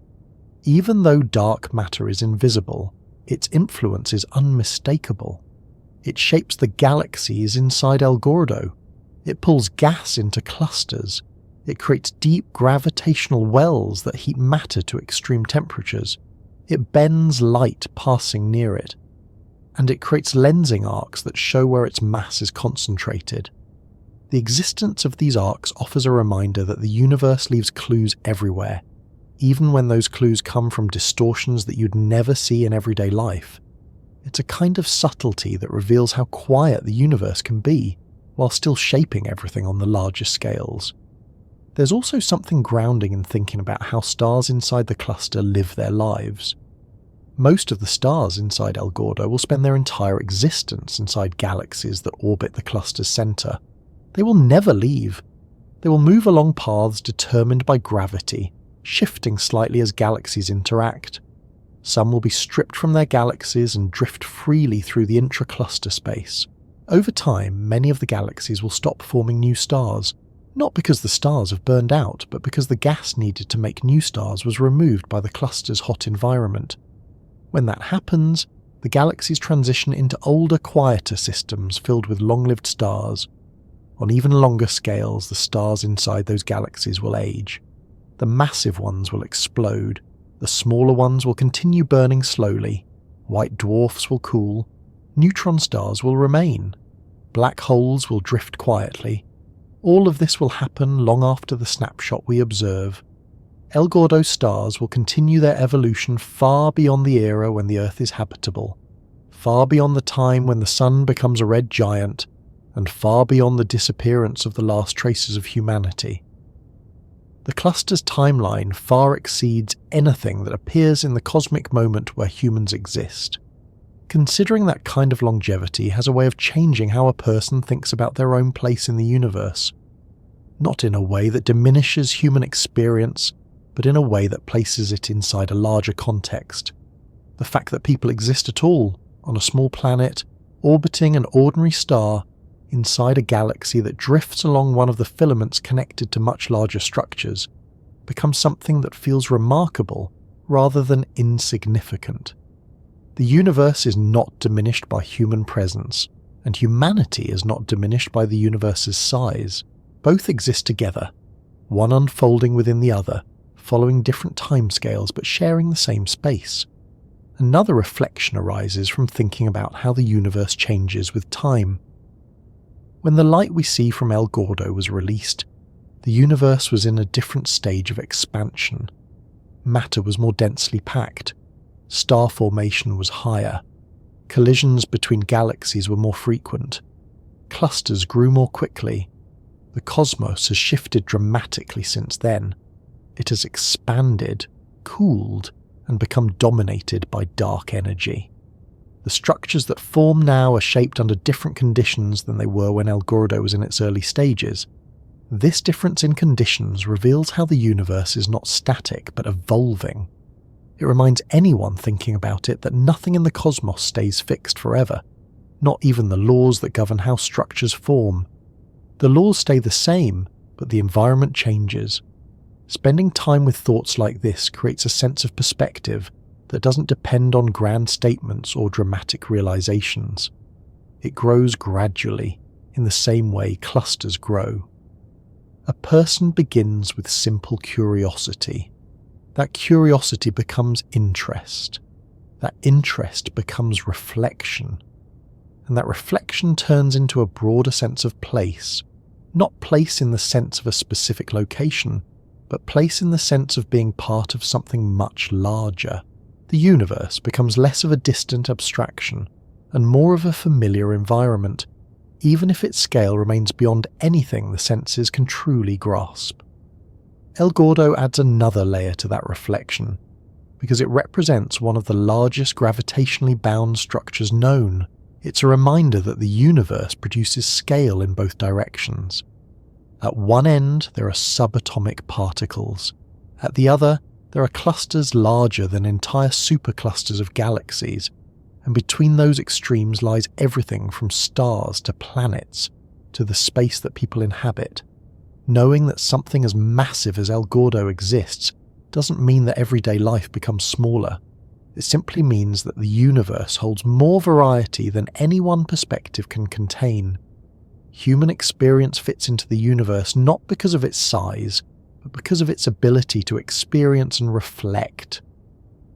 Even though dark matter is invisible, its influence is unmistakable. It shapes the galaxies inside El Gordo. It pulls gas into clusters. It creates deep gravitational wells that heat matter to extreme temperatures. It bends light passing near it. And it creates lensing arcs that show where its mass is concentrated. The existence of these arcs offers a reminder that the universe leaves clues everywhere, even when those clues come from distortions that you'd never see in everyday life. It's a kind of subtlety that reveals how quiet the universe can be, while still shaping everything on the larger scales. There's also something grounding in thinking about how stars inside the cluster live their lives. Most of the stars inside El Gordo will spend their entire existence inside galaxies that orbit the cluster's centre. They will never leave. They will move along paths determined by gravity, shifting slightly as galaxies interact. Some will be stripped from their galaxies and drift freely through the intra-cluster space. Over time, many of the galaxies will stop forming new stars, not because the stars have burned out, but because the gas needed to make new stars was removed by the cluster's hot environment. When that happens, the galaxies transition into older, quieter systems filled with long-lived stars. On even longer scales, the stars inside those galaxies will age. The massive ones will explode. The smaller ones will continue burning slowly. White dwarfs will cool. Neutron stars will remain. Black holes will drift quietly. All of this will happen long after the snapshot we observe. El Gordo stars will continue their evolution far beyond the era when the Earth is habitable, far beyond the time when the Sun becomes a red giant, and far beyond the disappearance of the last traces of humanity. The cluster's timeline far exceeds anything that appears in the cosmic moment where humans exist. Considering that kind of longevity has a way of changing how a person thinks about their own place in the universe. Not in a way that diminishes human experience, but in a way that places it inside a larger context. The fact that people exist at all, on a small planet, orbiting an ordinary star, inside a galaxy that drifts along one of the filaments connected to much larger structures, becomes something that feels remarkable rather than insignificant. The universe is not diminished by human presence, and humanity is not diminished by the universe's size. Both exist together, one unfolding within the other, following different timescales but sharing the same space. Another reflection arises from thinking about how the universe changes with time. When the light we see from El Gordo was released, the universe was in a different stage of expansion. Matter was more densely packed. Star formation was higher. Collisions between galaxies were more frequent. Clusters grew more quickly. The cosmos has shifted dramatically since then. It has expanded, cooled, and become dominated by dark energy. The structures that form now are shaped under different conditions than they were when El Gordo was in its early stages. This difference in conditions reveals how the universe is not static but evolving. It reminds anyone thinking about it that nothing in the cosmos stays fixed forever, not even the laws that govern how structures form. The laws stay the same, but the environment changes. Spending time with thoughts like this creates a sense of perspective that doesn't depend on grand statements or dramatic realizations. It grows gradually, in the same way clusters grow. A person begins with simple curiosity. That curiosity becomes interest. That interest becomes reflection. and that reflection turns into a broader sense of place, not place in the sense of a specific location, but place in the sense of being part of something much larger. The universe becomes less of a distant abstraction and more of a familiar environment, even if its scale remains beyond anything the senses can truly grasp. El Gordo adds another layer to that reflection, because it represents one of the largest gravitationally bound structures known. It's a reminder that the universe produces scale in both directions. At one end, there are subatomic particles. At the other, there are clusters larger than entire superclusters of galaxies, and between those extremes lies everything from stars to planets to the space that people inhabit. Knowing that something as massive as El Gordo exists doesn't mean that everyday life becomes smaller. It simply means that the universe holds more variety than any one perspective can contain. Human experience fits into the universe not because of its size, but because of its ability to experience and reflect.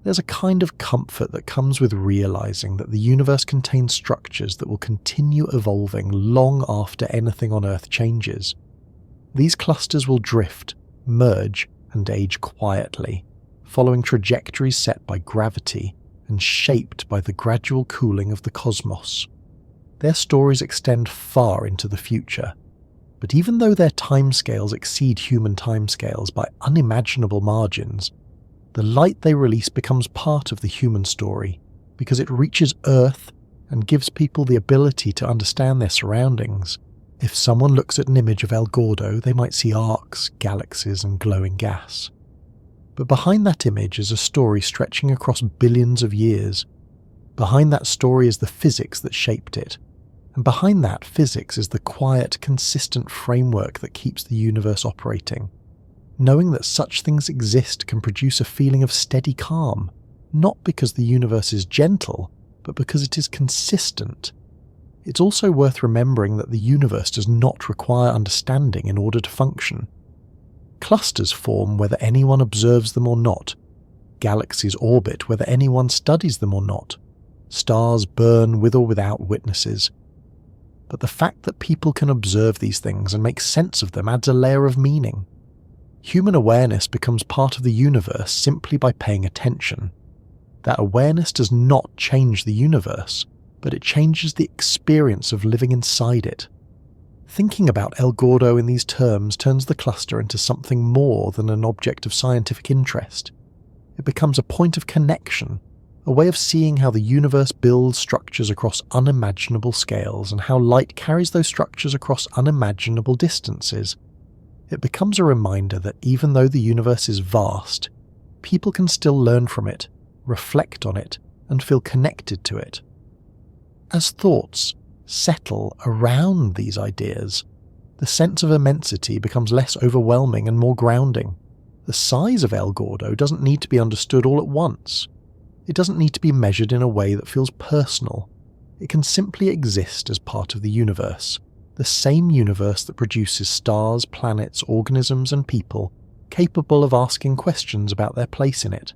There's a kind of comfort that comes with realizing that the universe contains structures that will continue evolving long after anything on Earth changes. These clusters will drift, merge, and age quietly, following trajectories set by gravity and shaped by the gradual cooling of the cosmos. Their stories extend far into the future, but even though their timescales exceed human timescales by unimaginable margins, the light they release becomes part of the human story because it reaches Earth and gives people the ability to understand their surroundings. If someone looks at an image of El Gordo, they might see arcs, galaxies, and glowing gas. But behind that image is a story stretching across billions of years. Behind that story is the physics that shaped it. And behind that physics is the quiet, consistent framework that keeps the universe operating. Knowing that such things exist can produce a feeling of steady calm, not because the universe is gentle, but because it is consistent. It's also worth remembering that the universe does not require understanding in order to function. Clusters form whether anyone observes them or not. Galaxies orbit whether anyone studies them or not. Stars burn with or without witnesses. But the fact that people can observe these things and make sense of them adds a layer of meaning. Human awareness becomes part of the universe simply by paying attention. That awareness does not change the universe, but it changes the experience of living inside it. Thinking about El Gordo in these terms turns the cluster into something more than an object of scientific interest. It becomes a point of connection, a way of seeing how the universe builds structures across unimaginable scales and how light carries those structures across unimaginable distances. It becomes a reminder that even though the universe is vast, people can still learn from it, reflect on it, and feel connected to it. As thoughts settle around these ideas, the sense of immensity becomes less overwhelming and more grounding. The size of El Gordo doesn't need to be understood all at once. It doesn't need to be measured in a way that feels personal. It can simply exist as part of the universe, the same universe that produces stars, planets, organisms, and people capable of asking questions about their place in it.